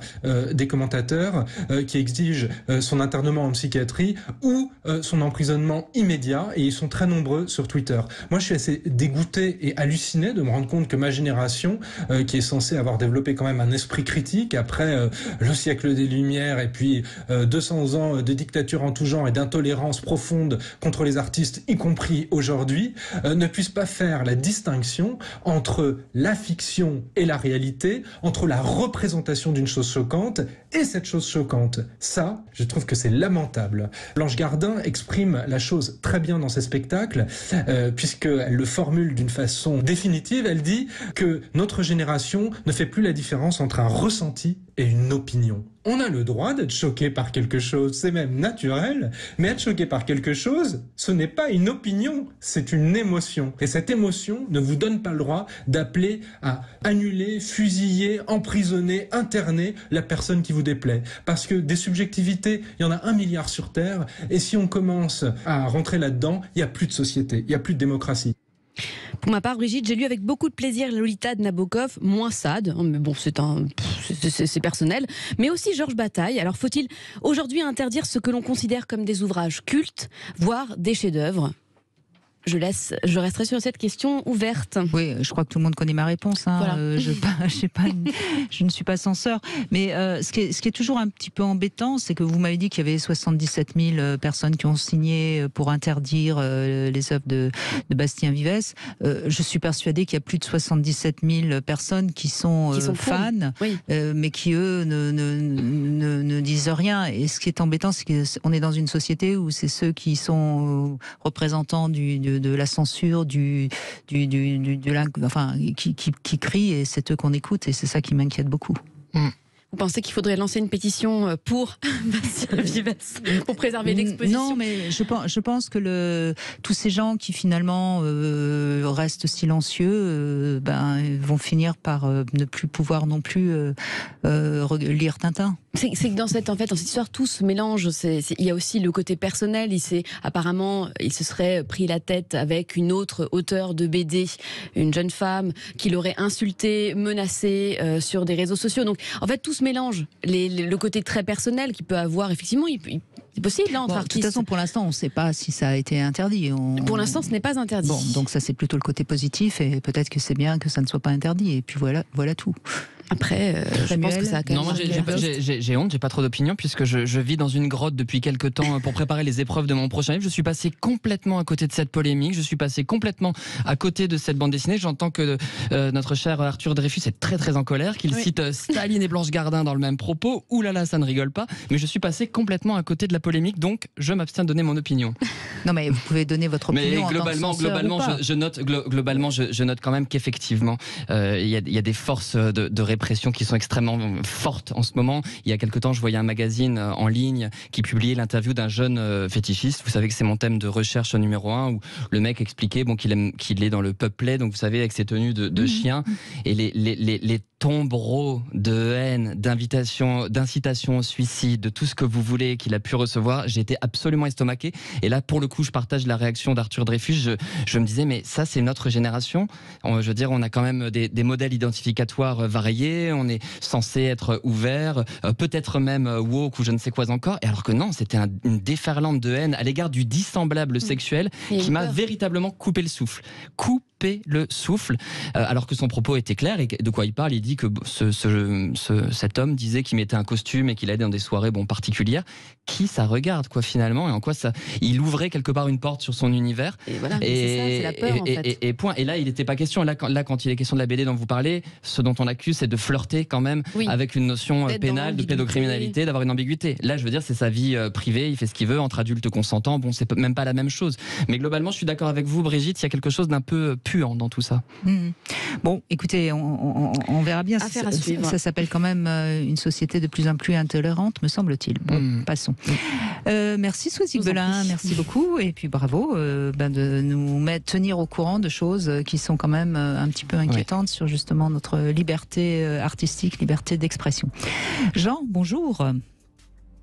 des commentateurs qui exigent son internement en psychiatrie ou son emprisonnement immédiat, et ils sont très nombreux sur Twitter. Moi, je suis assez dégoûté et halluciné de me rendre compte que ma génération, qui est censée avoir développé quand même un esprit critique après le siècle des Lumières, Lumière et puis 200 ans de dictature en tout genre et d'intolérance profonde contre les artistes, y compris aujourd'hui, ne puissent pas faire la distinction entre la fiction et la réalité, entre la représentation d'une chose choquante et cette chose choquante. Ça, je trouve que c'est lamentable. Blanche Gardin exprime la chose très bien dans ses spectacles, puisqu'elle le formule d'une façon définitive. Elle dit que notre génération ne fait plus la différence entre un ressenti et une opinion. On a le droit d'être choqué par quelque chose, c'est même naturel, mais être choqué par quelque chose, ce n'est pas une opinion, c'est une émotion. Et cette émotion ne vous donne pas le droit d'appeler à annuler, fusiller, emprisonner, interner la personne qui vous déplaît. Parce que des subjectivités, il y en a 1 milliard sur Terre, et si on commence à rentrer là-dedans, il n'y a plus de société, il n'y a plus de démocratie. Pour ma part, Brigitte, j'ai lu avec beaucoup de plaisir Lolita de Nabokov, moins Sade, mais bon, c'est personnel, mais aussi Georges Bataille. Alors faut-il aujourd'hui interdire ce que l'on considère comme des ouvrages cultes, voire des chefs-d'œuvre ? Je resterai sur cette question ouverte. Oui, je crois que tout le monde connaît ma réponse. Hein. Voilà. Je ne suis pas censeur. Mais ce qui est toujours un petit peu embêtant, c'est que vous m'avez dit qu'il y avait 77 000 personnes qui ont signé pour interdire les œuvres de Bastien Vivès. Je suis persuadée qu'il y a plus de 77 000 personnes qui sont fans, oui. Mais qui, eux, ne disent rien. Et ce qui est embêtant, c'est qu'on est dans une société où c'est ceux qui sont représentants de la censure, qui crient, et c'est eux qu'on écoute, et c'est ça qui m'inquiète beaucoup. Vous pensez qu'il faudrait lancer une pétition pour Bastien Vivès pour préserver l'exposition ? Non, mais je pense que tous ces gens qui finalement restent silencieux, vont finir par ne plus pouvoir non plus lire Tintin. C'est que dans cette histoire, tout se mélange. Il y a aussi le côté personnel. Apparemment, il se serait pris la tête avec une autre auteure de BD, une jeune femme, qui l'aurait insultée, menacée sur des réseaux sociaux. Donc, en fait, tout se mélange. Le côté très personnel qu'il peut avoir, effectivement, c'est possible entre artistes. De toute façon, pour l'instant, on ne sait pas si ça a été interdit. Pour l'instant, ce n'est pas interdit. Bon, donc ça, c'est plutôt le côté positif, et peut-être que c'est bien que ça ne soit pas interdit. Et puis voilà tout. Après, je pense que ça a quand même... Non, moi j'ai honte, j'ai pas trop d'opinion, puisque je vis dans une grotte depuis quelques temps pour préparer les épreuves de mon prochain livre. Je suis passé complètement à côté de cette polémique, je suis passé complètement à côté de cette bande dessinée. J'entends que notre cher Arthur Dreyfus est très très en colère, qu'il cite Staline et Blanche Gardin dans le même propos. Ouh là là, ça ne rigole pas. Mais je suis passé complètement à côté de la polémique, donc je m'abstiens de donner mon opinion. Non, mais vous pouvez donner votre opinion. Mais globalement, je note quand même qu'effectivement, il y a des forces de répression qui sont extrêmement fortes en ce moment. Il y a quelque temps, je voyais un magazine en ligne qui publiait l'interview d'un jeune fétichiste. Vous savez que c'est mon thème de recherche numéro 1, où le mec expliquait qu'il est dans le pub play, donc vous savez, avec ses tenues de chien, et les tombereaux de haine, d'incitation au suicide, de tout ce que vous voulez qu'il a pu recevoir. J'ai été absolument estomaqué. Et là, pour le coup, je partage la réaction d'Arthur Dreyfus. Je me disais, mais ça, c'est notre génération. Je veux dire, on a quand même des modèles identificatoires variés. On est censé être ouvert, peut-être même woke ou je ne sais quoi encore. Et alors que non, c'était une déferlante de haine à l'égard du dissemblable sexuel qui m'a véritablement coupé le souffle. Alors que son propos était clair. Et de quoi il parle? Il dit que cet homme disait qu'il mettait un costume et qu'il allait dans des soirées particulières. Qui ça regarde, quoi, finalement, et en quoi ça... Il ouvrait quelque part une porte sur son univers. Et voilà, c'est la peur, en fait. Et point. Et là, il n'était pas question. Là, quand il est question de la BD dont vous parlez, ce dont on accuse, c'est de flirter quand même avec une notion pénale, de pédocriminalité, d'avoir une ambiguïté. Là, je veux dire, c'est sa vie privée, il fait ce qu'il veut, entre adultes consentants. Bon, c'est même pas la même chose. Mais globalement, je suis d'accord avec vous, Brigitte, il y a quelque chose d'un peu puant dans tout ça. Bon, écoutez, on verra bien. Ça s'appelle quand même une société de plus en plus intolérante, me semble-t-il. Bon, passons. Merci Swazik Belin, merci beaucoup, et puis bravo de nous tenir au courant de choses qui sont quand même un petit peu inquiétantes sur justement notre liberté artistique, liberté d'expression. Jean, bonjour.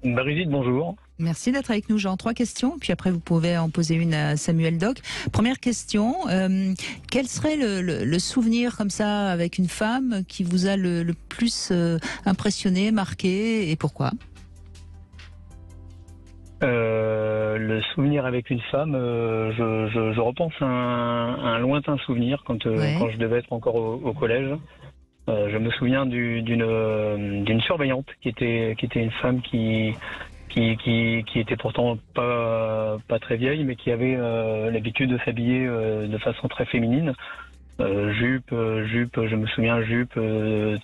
Brigitte, bonjour. Merci d'être avec nous, Jean. 3 questions, puis après vous pouvez en poser une à Samuel Doc. Première question, quel serait le souvenir comme ça avec une femme qui vous a le plus impressionné, marqué, et pourquoi ? Le souvenir avec une femme, je repense à un lointain souvenir quand je devais être encore au collège. Je me souviens d'une surveillante qui était une femme qui était pourtant pas très vieille, mais qui avait l'habitude de s'habiller de façon très féminine. Jupe, je me souviens, jupe,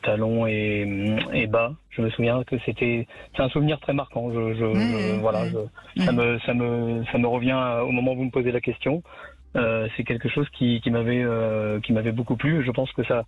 talons et bas. Je me souviens que c'est un souvenir très marquant. Ça me revient au moment où vous me posez la question. C'est quelque chose qui m'avait beaucoup plu. Je pense que ça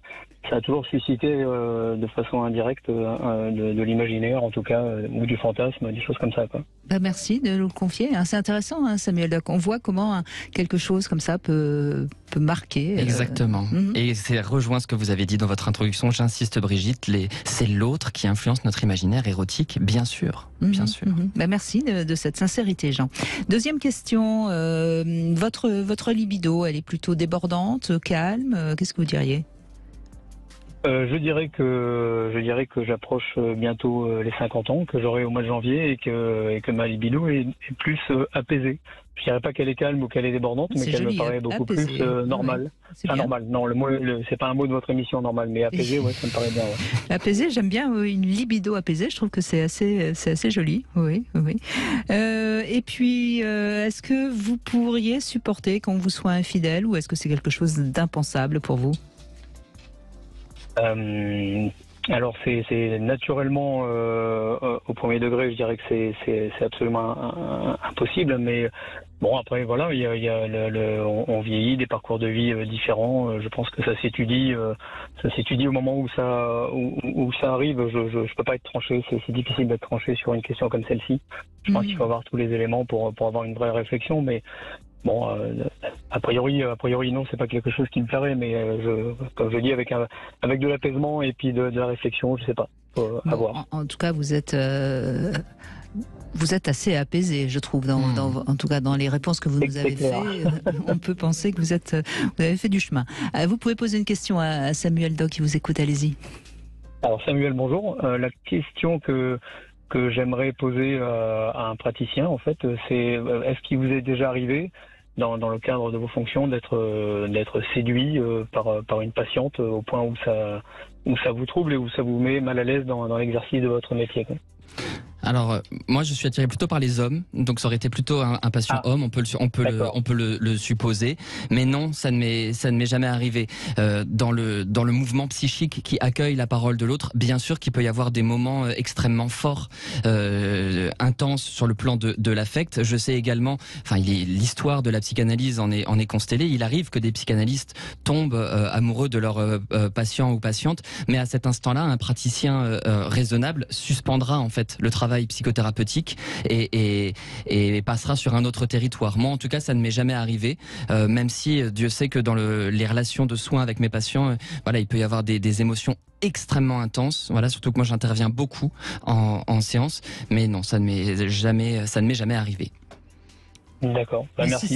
a toujours suscité de façon indirecte de l'imaginaire, en tout cas, ou du fantasme, des choses comme ça, quoi. Merci de nous le confier. C'est intéressant, hein, Samuel. On voit comment quelque chose comme ça peut marquer. Exactement. Et c'est rejoint ce que vous avez dit dans votre introduction. J'insiste, Brigitte, c'est l'autre qui influence notre imaginaire érotique, bien sûr. Bien sûr. Merci de cette sincérité, Jean. Deuxième question. Votre libido, elle est plutôt débordante, calme. Qu'est-ce que vous diriez ? Je dirais que j'approche bientôt les 50 ans, que j'aurai au mois de janvier, et que ma libido est plus apaisée. Je dirais pas qu'elle est calme ou qu'elle est débordante, mais qu'elle me paraît beaucoup plus normale. Enfin, normal. Non, le mot, c'est pas un mot de votre émission, normal, mais apaisée, ouais, ça me paraît bien. Ouais. Apaisée, j'aime bien une libido apaisée. Je trouve que c'est assez joli. Oui. Et puis, est-ce que vous pourriez supporter qu'on vous soit infidèle, ou est-ce que c'est quelque chose d'impensable pour vous ? Alors c'est naturellement au premier degré, je dirais que c'est absolument impossible, mais bon, après voilà, on vieillit, des parcours de vie différents. Je pense que ça s'étudie au moment où ça arrive. Je peux pas être tranché, c'est difficile d'être tranché sur une question comme celle-ci. Je pense qu'il faut avoir tous les éléments pour avoir une vraie réflexion, mais bon, a priori non, c'est pas quelque chose qui me plairait, mais comme je dis, avec de l'apaisement et puis de la réflexion, je sais pas, à voir. En tout cas, vous êtes assez apaisé, je trouve, en tout cas dans les réponses que vous nous avez faites. On peut penser que vous avez fait du chemin. Vous pouvez poser une question à Samuel Doc qui vous écoute, allez-y. Alors Samuel, bonjour. La question que j'aimerais poser à un praticien, en fait, c'est est-ce qu'il vous est déjà arrivé, dans le cadre de vos fonctions, d'être séduit par une patiente au point où ça vous trouble et où ça vous met mal à l'aise dans l'exercice de votre métier, quoi? Alors, moi, je suis attiré plutôt par les hommes, donc ça aurait été plutôt un patient homme, on peut le supposer, mais non, ça ne m'est jamais arrivé. Dans le mouvement psychique qui accueille la parole de l'autre, bien sûr qu'il peut y avoir des moments extrêmement forts, intenses sur le plan de l'affect. Je sais également, l'histoire de la psychanalyse en est constellée. Il arrive que des psychanalystes tombent amoureux de leurs patients ou patientes, mais à cet instant-là, un praticien raisonnable suspendra en fait le travail psychothérapeutique et passera sur un autre territoire. Moi, en tout cas, ça ne m'est jamais arrivé, même si Dieu sait que dans les relations de soins avec mes patients, il peut y avoir des émotions extrêmement intenses. Voilà, surtout que moi, j'interviens beaucoup en séance, mais non, ça ne m'est jamais arrivé. D'accord. Merci si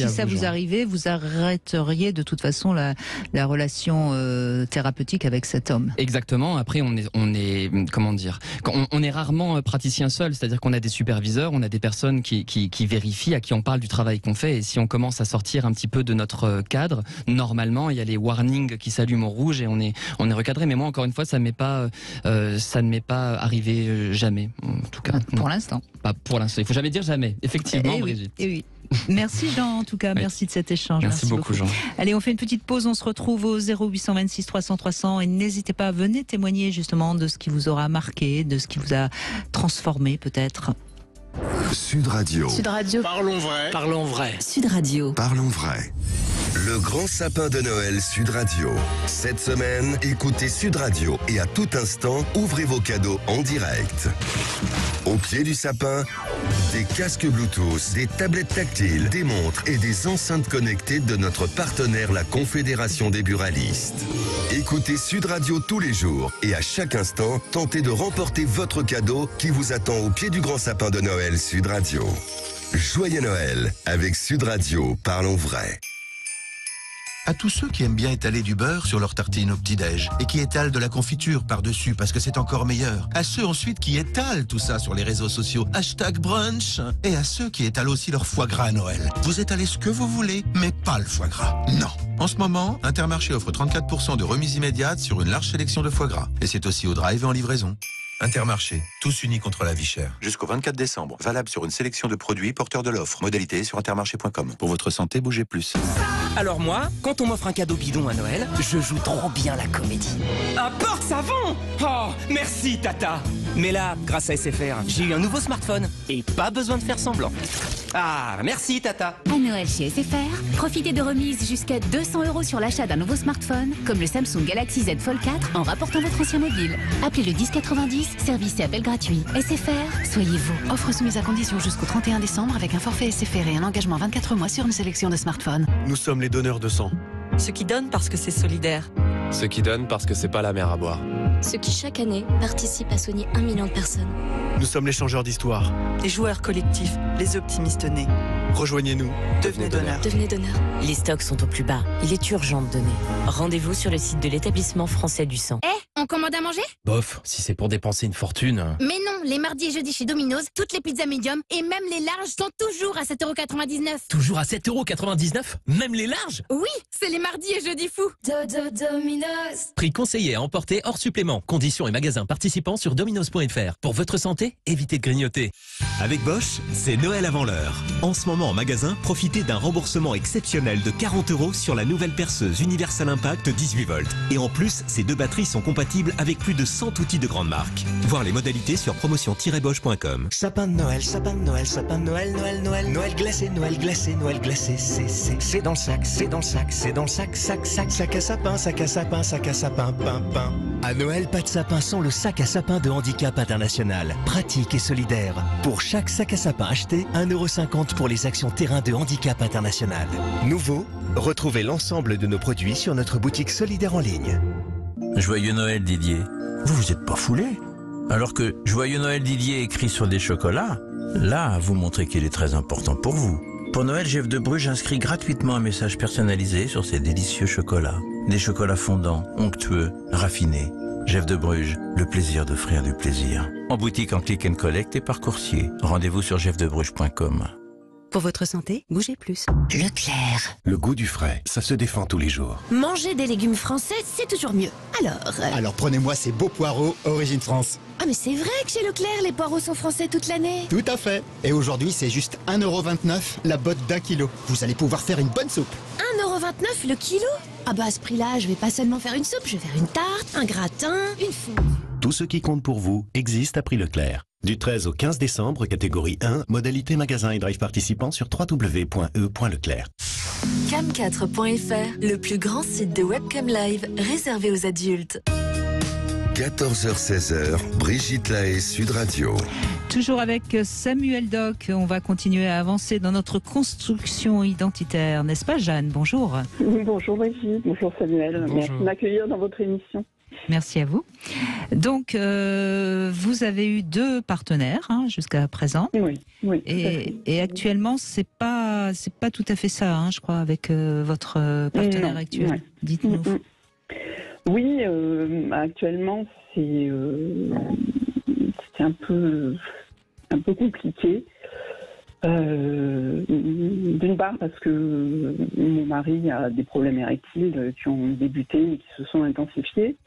ça vous arrivait, vous arrêteriez de toute façon la relation thérapeutique avec cet homme. Exactement. Après, on est comment dire, on est rarement praticien seul, c'est-à-dire qu'on a des superviseurs, on a des personnes qui vérifient, à qui on parle du travail qu'on fait, et si on commence à sortir un petit peu de notre cadre, normalement, il y a les warnings qui s'allument au rouge et on est recadré. Mais moi, encore une fois, ça ne m'est pas arrivé jamais, en tout cas. Pour l'instant. Pas pour l'instant. Il faut jamais dire jamais. Effectivement, Brigitte. Oui. Merci Jean, en tout cas, merci de cet échange. Merci beaucoup Jean. Allez, on fait une petite pause, on se retrouve au 0826 300 300 et n'hésitez pas, venez témoigner justement de ce qui vous aura marqué, de ce qui vous a transformé peut-être. Sud Radio. Sud Radio. Parlons vrai. Parlons vrai. Sud Radio. Parlons vrai. Le grand sapin de Noël Sud Radio. Cette semaine, écoutez Sud Radio et à tout instant, ouvrez vos cadeaux en direct. Au pied du sapin, des casques Bluetooth, des tablettes tactiles, des montres et des enceintes connectées de notre partenaire, la Confédération des buralistes. Écoutez Sud Radio tous les jours et à chaque instant, tentez de remporter votre cadeau qui vous attend au pied du grand sapin de Noël Sud Radio. Joyeux Noël avec Sud Radio, parlons vrai. À tous ceux qui aiment bien étaler du beurre sur leur tartine au petit-déj et qui étalent de la confiture par-dessus parce que c'est encore meilleur. À ceux ensuite qui étalent tout ça sur les réseaux sociaux, #brunch. Et à ceux qui étalent aussi leur foie gras à Noël. Vous étalez ce que vous voulez, mais pas le foie gras. Non. En ce moment, Intermarché offre 34% de remise immédiate sur une large sélection de foie gras. Et c'est aussi au drive et en livraison. Intermarché, tous unis contre la vie chère. Jusqu'au 24 décembre, valable sur une sélection de produits porteurs de l'offre. Modalité sur intermarché.com. Pour votre santé, bougez plus. Alors moi, quand on m'offre un cadeau bidon à Noël, je joue trop bien la comédie. Un porte-savon! Oh, merci Tata! Mais là, grâce à SFR, j'ai eu un nouveau smartphone et pas besoin de faire semblant. Ah, merci Tata! À Noël chez SFR, profitez de remises jusqu'à 200 € sur l'achat d'un nouveau smartphone, comme le Samsung Galaxy Z Fold 4 en rapportant votre ancien mobile. Appelez le 1090, service et appel gratuit. SFR, soyez vous. Offre soumise à condition jusqu'au 31 décembre avec un forfait SFR et un engagement 24 mois sur une sélection de smartphones. Nous sommes les donneurs de sang. Ceux qui donnent parce que c'est solidaire. Ceux qui donnent parce que c'est pas la mer à boire. Ceux qui chaque année participent à soigner 1 million de personnes. Nous sommes les changeurs d'histoire. Les joueurs collectifs, les optimistes nés. Rejoignez-nous. Devenez donneur. Devenez donneur. Les stocks sont au plus bas. Il est urgent de donner. Rendez-vous sur le site de l'établissement français du sang. On commande à manger? Bof, si c'est pour dépenser une fortune. Mais non, les mardis et jeudis chez Domino's, toutes les pizzas médium et même les larges sont toujours à 7,99 €. Toujours à 7,99 €? Même les larges? Oui, c'est les mardis et jeudis fous. Domino's. Prix conseillé à emporter hors supplément. Conditions et magasins participants sur dominos.fr. Pour votre santé, évitez de grignoter. Avec Bosch, c'est Noël avant l'heure. En ce moment en magasin, profitez d'un remboursement exceptionnel de 40 € sur la nouvelle perceuse Universal Impact 18 volts. Et en plus, ces deux batteries sont compatibles avec plus de 100 outils de grande marque. Voir les modalités sur promotion-bosch.com. Sapin de Noël, sapin de Noël, sapin de Noël, Noël, Noël, Noël glacé, Noël glacé, Noël glacé, c'est dans le sac, c'est dans le sac, c'est dans le sac, sac à sapin, sac à sapin, sac à sapin, pain. À Noël, pas de sapin sans le sac à sapin de Handicap International. Pratique et solidaire. Pour chaque sac à sapin acheté, 1,50 € pour les actions terrain de Handicap International. Nouveau, retrouvez l'ensemble de nos produits sur notre boutique solidaire en ligne. Joyeux Noël Didier. Vous êtes pas foulé? Alors que Joyeux Noël Didier écrit sur des chocolats, là, vous montrez qu'il est très important pour vous. Pour Noël, Jeff de Bruges inscrit gratuitement un message personnalisé sur ces délicieux chocolats. Des chocolats fondants, onctueux, raffinés. Jeff de Bruges, le plaisir d'offrir du plaisir. En boutique, en click and collect et par coursier. Rendez-vous sur jeffdebruges.com. Pour votre santé, bougez plus. Leclerc. Le goût du frais, ça se défend tous les jours. Manger des légumes français, c'est toujours mieux. Alors prenez-moi ces beaux poireaux Origine France. Ah mais c'est vrai que chez Leclerc, les poireaux sont français toute l'année. Tout à fait. Et aujourd'hui, c'est juste 1,29 € la botte d'1 kilo. Vous allez pouvoir faire une bonne soupe. 1,29 € le kilo? Ah bah à ce prix-là, je vais pas seulement faire une soupe, je vais faire une tarte, un gratin, une fondue. Tout ce qui compte pour vous existe à prix Leclerc. Du 13 au 15 décembre, catégorie 1, modalité magasin et drive participants sur www.e.leclerc. Cam4.fr, le plus grand site de webcam live réservé aux adultes. 14h-16h, Brigitte Lahaie, Sud Radio. Toujours avec Samuel Doc, on va continuer à avancer dans notre construction identitaire, n'est-ce pas Jeanne? Bonjour. Bonjour Brigitte, bonjour Samuel, Bonjour. Merci de m'accueillir dans votre émission. Merci à vous. Donc, vous avez eu 2 partenaires jusqu'à présent. Oui. Et actuellement, c'est pas tout à fait ça, je crois, avec votre partenaire actuel. Ouais. Dites-nous. Oui, actuellement, c'est un peu compliqué. D'une part parce que mon mari a des problèmes érectiles qui ont débuté et qui se sont intensifiés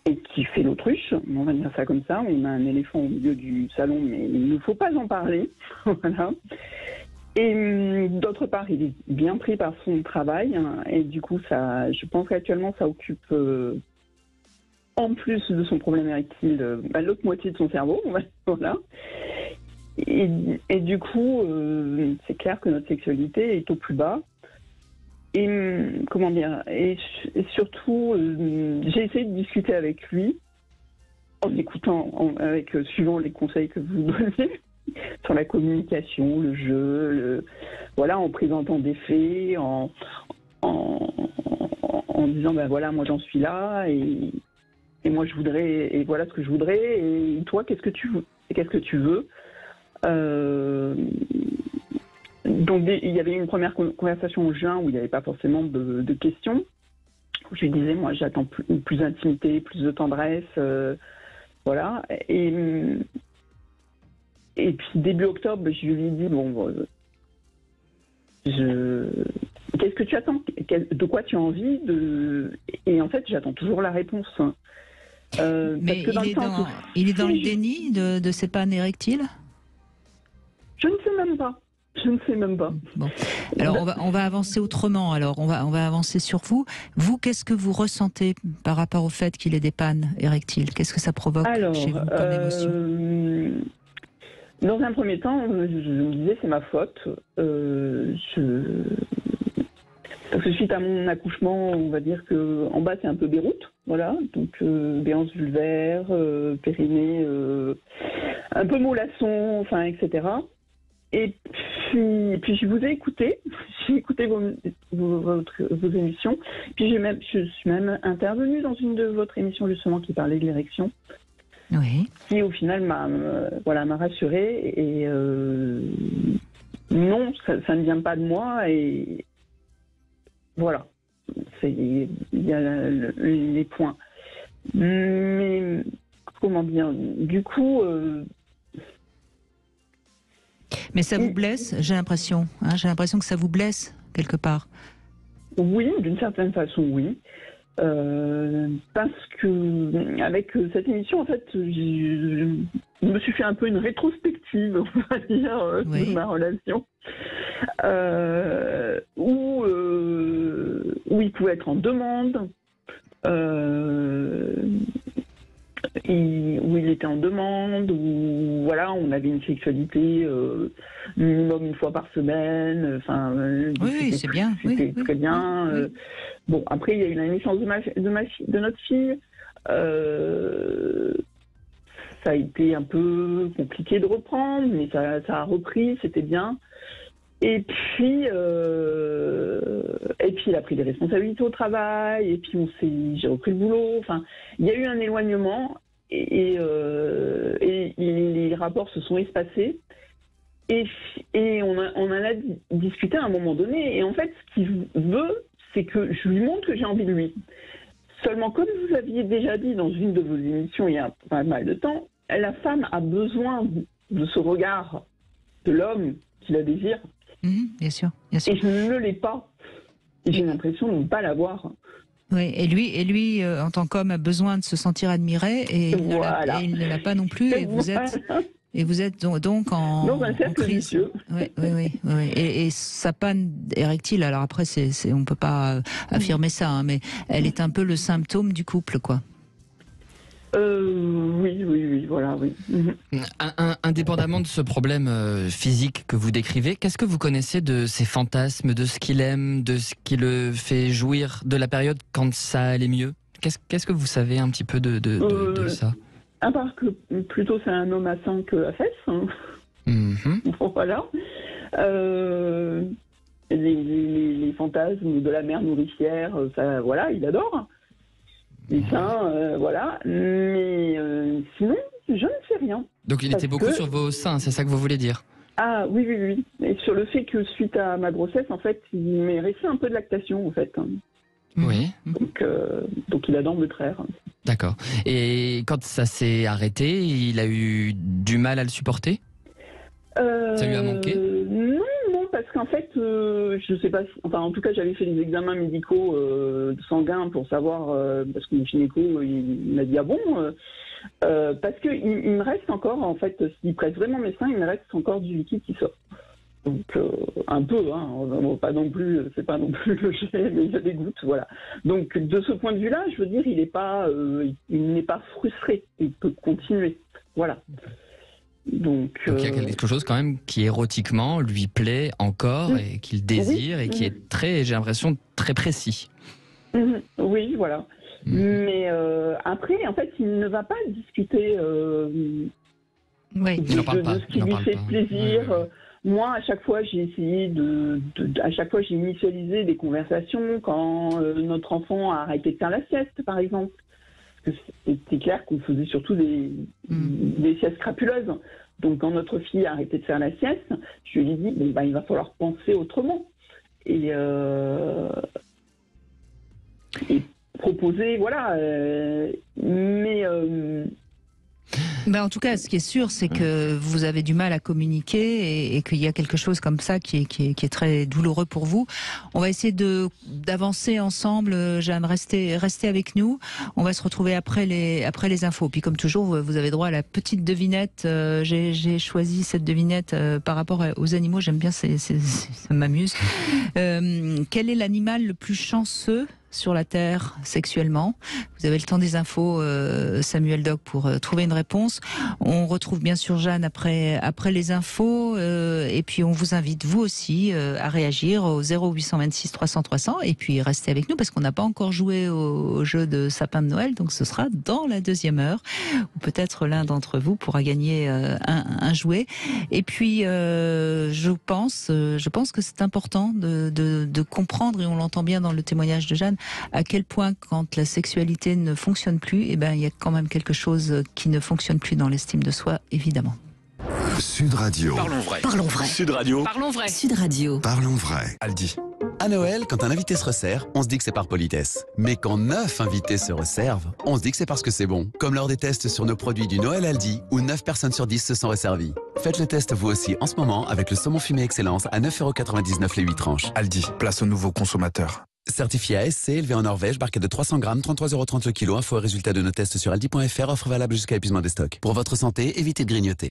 et qui fait l'autruche, on va dire ça comme ça. On a un éléphant au milieu du salon, mais il ne faut pas en parler. Voilà. Et d'autre part, il est bien pris par son travail et du coup, je pense qu'actuellement, ça occupe en plus de son problème érectile l'autre moitié de son cerveau. Voilà. Et du coup, c'est clair que notre sexualité est au plus bas. Et comment dire, et surtout, j'ai essayé de discuter avec lui en écoutant, suivant les conseils que vous donnez sur la communication, le jeu, voilà, en présentant des faits, en disant voilà, moi j'en suis là et moi je voudrais, et voilà ce que je voudrais, et toi qu'est-ce que tu veux. Donc il y avait une première conversation en juin où il n'y avait pas forcément de questions. Je lui disais, moi j'attends plus d'intimité, plus de tendresse, voilà. Et puis début octobre, je lui ai dit, bon, qu'est-ce que tu attends? De quoi tu as envie Et en fait, j'attends toujours la réponse. Mais il est dans le déni de ses pannes érectiles? Je ne sais même pas. Je ne sais même pas. Bon. Alors on va avancer autrement. Alors on va avancer sur vous. Vous, qu'est-ce que vous ressentez par rapport au fait qu'il ait des pannes érectiles? Qu'est-ce que ça provoque chez vous comme émotion? Dans un premier temps, je me disais c'est ma faute. Parce que suite à mon accouchement, on va dire que en bas c'est un peu Beyrouth, voilà. Donc béance vulvaire, périnée, un peu mollasson, enfin etc. Et puis je vous ai écouté, j'ai écouté vos émissions, puis je suis même intervenue dans une de votre émission justement qui parlait de l'érection, qui au final m'a rassurée et non, ça ne vient pas de moi et voilà, il y a les points. Mais comment dire, du coup. Mais ça vous blesse, j'ai l'impression. J'ai l'impression que ça vous blesse, quelque part. Oui, d'une certaine façon, oui. Parce que, avec cette émission, en fait, je me suis fait un peu une rétrospective, on va dire, de ma relation. Où il pouvait être en demande. Où il était en demande, où voilà, on avait une sexualité minimum une fois par semaine. Enfin, oui, c'est bien. C'était très bien. Bon, après, il y a eu la naissance de notre fille. Ça a été un peu compliqué de reprendre, mais ça a repris, c'était bien. Et puis il a pris des responsabilités au travail, et puis j'ai repris le boulot. Enfin, il y a eu un éloignement et les rapports se sont espacés. Et on en a discuté à un moment donné. Et en fait, ce qu'il veut, c'est que je lui montre que j'ai envie de lui. Seulement, comme vous aviez déjà dit dans une de vos émissions il y a pas mal de temps, la femme a besoin de ce regard de l'homme qui la désire. Bien sûr, bien sûr. Et je ne l'ai pas. Et j'ai l'impression de ne pas l'avoir. Oui, et lui, en tant qu'homme, a besoin de se sentir admiré et il ne l'a pas non plus. Et vous êtes donc en crise. Oui. Et sa panne érectile, alors après, on ne peut pas affirmer ça, mais elle est un peu le symptôme du couple, quoi. Oui, voilà, oui. Indépendamment de ce problème physique que vous décrivez, qu'est-ce que vous connaissez de ses fantasmes, de ce qu'il aime, de ce qui le fait jouir, de la période quand ça allait mieux? Qu'est-ce que vous savez un petit peu de ça? À part que plutôt c'est un homme à 5 à fesses. Hein. Bon, voilà. Les fantasmes de la mère nourricière, ça, voilà, il adore. Les seins, voilà. Mais sinon, je ne sais rien. Donc il était beaucoup sur vos seins, c'est ça que vous voulez dire? Ah oui. Et sur le fait que suite à ma grossesse, en fait, il m'est resté un peu de lactation, en fait. Oui. Donc il adore me traire. D'accord. Et quand ça s'est arrêté, il a eu du mal à le supporter? Ça lui a manqué? Non, parce qu'en fait, je sais pas. Enfin, en tout cas, j'avais fait des examens médicaux sanguins pour savoir, parce que mon gynéco, il m'a dit ah bon, parce que il me reste encore, en fait, s'il presse vraiment mes seins, il me reste encore du liquide qui sort. Donc un peu, hein, pas non plus, c'est pas non plus le jet, mais il y a des gouttes, voilà. Donc de ce point de vue-là, je veux dire, il n'est pas frustré, il peut continuer, voilà. Donc il y a quelque chose quand même qui érotiquement lui plaît encore et qu'il désire et qui est très, j'ai l'impression, très précis. Oui, voilà. Mais après, en fait, il ne va pas discuter de ce qui lui fait plaisir. Moi, à chaque fois, j'ai essayé à chaque fois, j'ai initialisé des conversations quand notre enfant a arrêté de faire la sieste, par exemple. Parce que c'était clair qu'on faisait surtout des siestes crapuleuses. Donc quand notre fille a arrêté de faire la sieste, je lui ai dit, bon, il va falloir penser autrement. Et proposer, voilà. En tout cas, ce qui est sûr, c'est que vous avez du mal à communiquer et qu'il y a quelque chose comme ça qui est très douloureux pour vous. On va essayer d'avancer ensemble. Jeanne, restez avec nous. On va se retrouver après les infos. Puis comme toujours, vous avez droit à la petite devinette. J'ai choisi cette devinette par rapport aux animaux. J'aime bien, ça m'amuse. Quel est l'animal le plus chanceux sur la Terre sexuellement? Vous avez le temps des infos, Samuel Doc, pour trouver une réponse. On retrouve bien sûr Jeanne après les infos, et puis on vous invite vous aussi à réagir au 0826 300 300, et puis restez avec nous parce qu'on n'a pas encore joué au jeu de sapin de Noël, donc ce sera dans la deuxième heure, ou peut-être l'un d'entre vous pourra gagner un jouet. Et puis je pense que c'est important de comprendre, et on l'entend bien dans le témoignage de Jeanne, à quel point quand la sexualité ne fonctionne plus, il y a quand même quelque chose qui ne fonctionne plus dans l'estime de soi, évidemment. Sud Radio. Parlons vrai. Parlons vrai. Sud Radio. Parlons vrai. Sud Radio. Parlons vrai. Aldi. À Noël, quand un invité se resserre, on se dit que c'est par politesse. Mais quand 9 invités se resservent, on se dit que c'est parce que c'est bon. Comme lors des tests sur nos produits du Noël Aldi, où 9 personnes sur 10 se sont resservies. Faites le test vous aussi en ce moment avec le saumon fumé Excellence à 9,99€ les 8 tranches. Aldi, place aux nouveaux consommateurs. Certifié ASC, élevé en Norvège, barquette de 300 grammes, 33,30€ le kilo. Info et résultat de nos tests sur aldi.fr, offre valable jusqu'à épuisement des stocks. Pour votre santé, évitez de grignoter.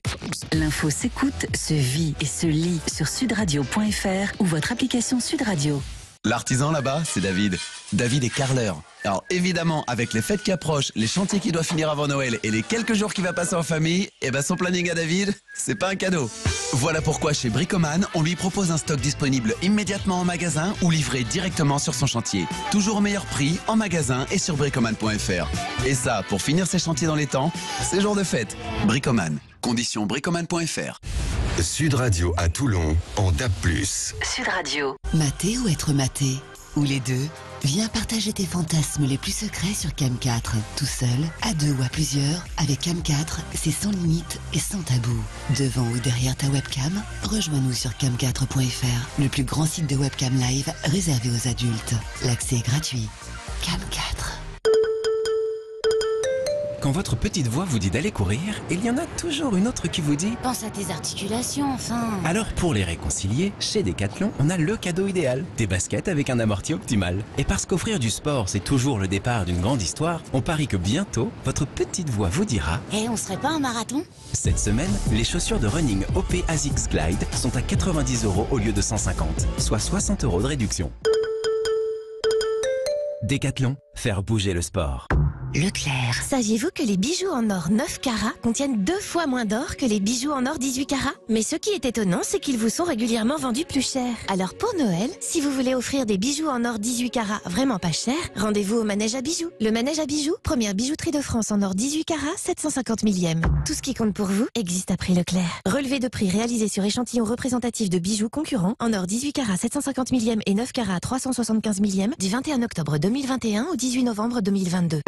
L'info s'écoute, se vit et se lit sur sudradio.fr ou votre application Sud Radio. L'artisan là-bas, c'est David. David est carreleur. Alors évidemment, avec les fêtes qui approchent, les chantiers qui doivent finir avant Noël et les quelques jours qu'il va passer en famille, son planning à David, c'est pas un cadeau. Voilà pourquoi chez Bricoman, on lui propose un stock disponible immédiatement en magasin ou livré directement sur son chantier. Toujours au meilleur prix, en magasin et sur bricoman.fr. Et ça, pour finir ses chantiers dans les temps, c'est jour de fête. Bricoman. Conditions bricoman.fr. Sud Radio à Toulon, en DAB+. Sud Radio. Mater ou être maté, ou les deux? Viens partager tes fantasmes les plus secrets sur Cam 4. Tout seul, à deux ou à plusieurs, avec Cam 4, c'est sans limite et sans tabou. Devant ou derrière ta webcam, rejoins-nous sur cam4.fr, le plus grand site de webcam live réservé aux adultes. L'accès est gratuit. Cam 4. Quand votre petite voix vous dit d'aller courir, il y en a toujours une autre qui vous dit « Pense à tes articulations, enfin !» Alors pour les réconcilier, chez Decathlon, on a le cadeau idéal, des baskets avec un amorti optimal. Et parce qu'offrir du sport, c'est toujours le départ d'une grande histoire, on parie que bientôt, votre petite voix vous dira « Et on serait pas un marathon ?» Cette semaine, les chaussures de running OP ASICS Glide sont à 90€ au lieu de 150, soit 60€ de réduction. Decathlon, faire bouger le sport. Leclerc. Saviez-vous que les bijoux en or 9 carats contiennent 2 fois moins d'or que les bijoux en or 18 carats? Mais ce qui est étonnant, c'est qu'ils vous sont régulièrement vendus plus cher. Alors pour Noël, si vous voulez offrir des bijoux en or 18 carats vraiment pas cher, rendez-vous au Manège à bijoux. Le Manège à bijoux, première bijouterie de France en or 18 carats, 750 millième. Tout ce qui compte pour vous existe à prix Leclerc. Relevé de prix réalisé sur échantillons représentatifs de bijoux concurrents en or 18 carats, 750 millième et 9 carats, 375 millième du 21 octobre 2021 au 18 novembre 2022.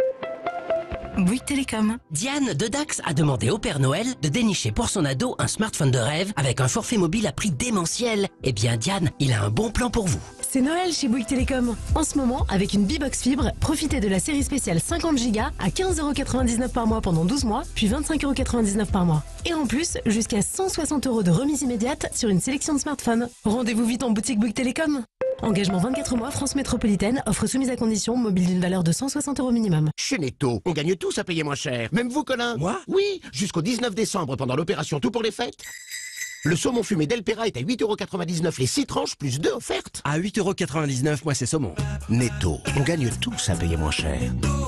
Bouygues Télécom. Diane de Dax a demandé au Père Noël de dénicher pour son ado un smartphone de rêve avec un forfait mobile à prix démentiel. Eh bien Diane, il a un bon plan pour vous. C'est Noël chez Bouygues Télécom. En ce moment, avec une B-Box Fibre, profitez de la série spéciale 50 Go à 15,99€ par mois pendant 12 mois, puis 25,99€ par mois. Et en plus, jusqu'à 160€ de remise immédiate sur une sélection de smartphones. Rendez-vous vite en boutique Bouygues Télécom. Engagement 24 mois, France métropolitaine, offre soumise à condition, mobile d'une valeur de 160€ minimum. Chez Netto, on gagne tous à payer moins cher. Même vous, Colin. Moi? Oui, jusqu'au 19 décembre, pendant l'opération Tout pour les fêtes. Le saumon fumé Delpera est à 8,99€ les 6 tranches, plus 2 offertes. À 8,99€, moi c'est saumon. Netto, on gagne tous à payer moins cher.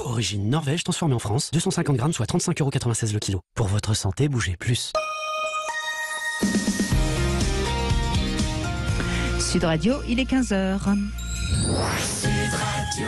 Origine Norvège, transformée en France, 250 grammes, soit 35,96€ le kilo. Pour votre santé, bougez plus. Sud Radio, il est 15h. Sud Radio.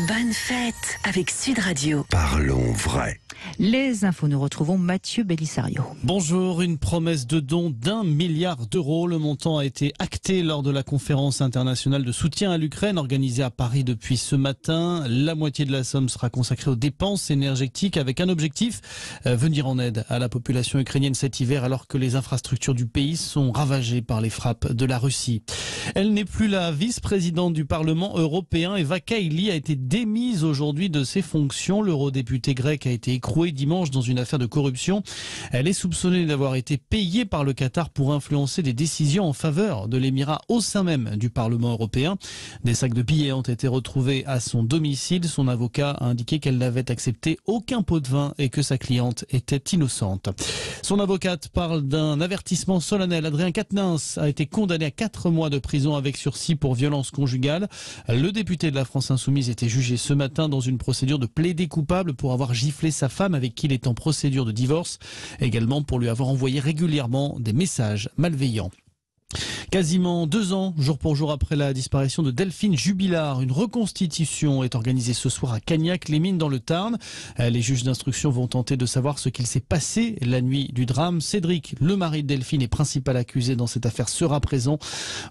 Bonne fête avec Sud Radio. Parlons vrai. Les infos, nous retrouvons Mathieu Bellisario. Bonjour, une promesse de don d'1 milliard d'euros. Le montant a été acté lors de la conférence internationale de soutien à l'Ukraine organisée à Paris depuis ce matin. La moitié de la somme sera consacrée aux dépenses énergétiques avec un objectif, venir en aide à la population ukrainienne cet hiver alors que les infrastructures du pays sont ravagées par les frappes de la Russie. Elle n'est plus la vice-présidente du Parlement européen. Eva Kaili a été démise aujourd'hui de ses fonctions. L'eurodéputé grec a été écroué dimanche dans une affaire de corruption. Elle est soupçonnée d'avoir été payée par le Qatar pour influencer des décisions en faveur de l'Émirat au sein même du Parlement européen. Des sacs de billets ont été retrouvés à son domicile. Son avocat a indiqué qu'elle n'avait accepté aucun pot de vin et que sa cliente était innocente. Son avocate parle d'un avertissement solennel. Adrien Quatennens a été condamné à 4 mois de prison avec sursis pour violence conjugale. Le député de la France Insoumise était jugé ce matin dans une procédure de plaidé coupable pour avoir giflé sa femme avec qui il est en procédure de divorce, également pour lui avoir envoyé régulièrement des messages malveillants. Quasiment 2 ans, jour pour jour après la disparition de Delphine Jubilard, une reconstitution est organisée ce soir à Cagnac-les-Mines dans le Tarn. Les juges d'instruction vont tenter de savoir ce qu'il s'est passé la nuit du drame. Cédric, le mari de Delphine et principal accusé dans cette affaire, sera présent.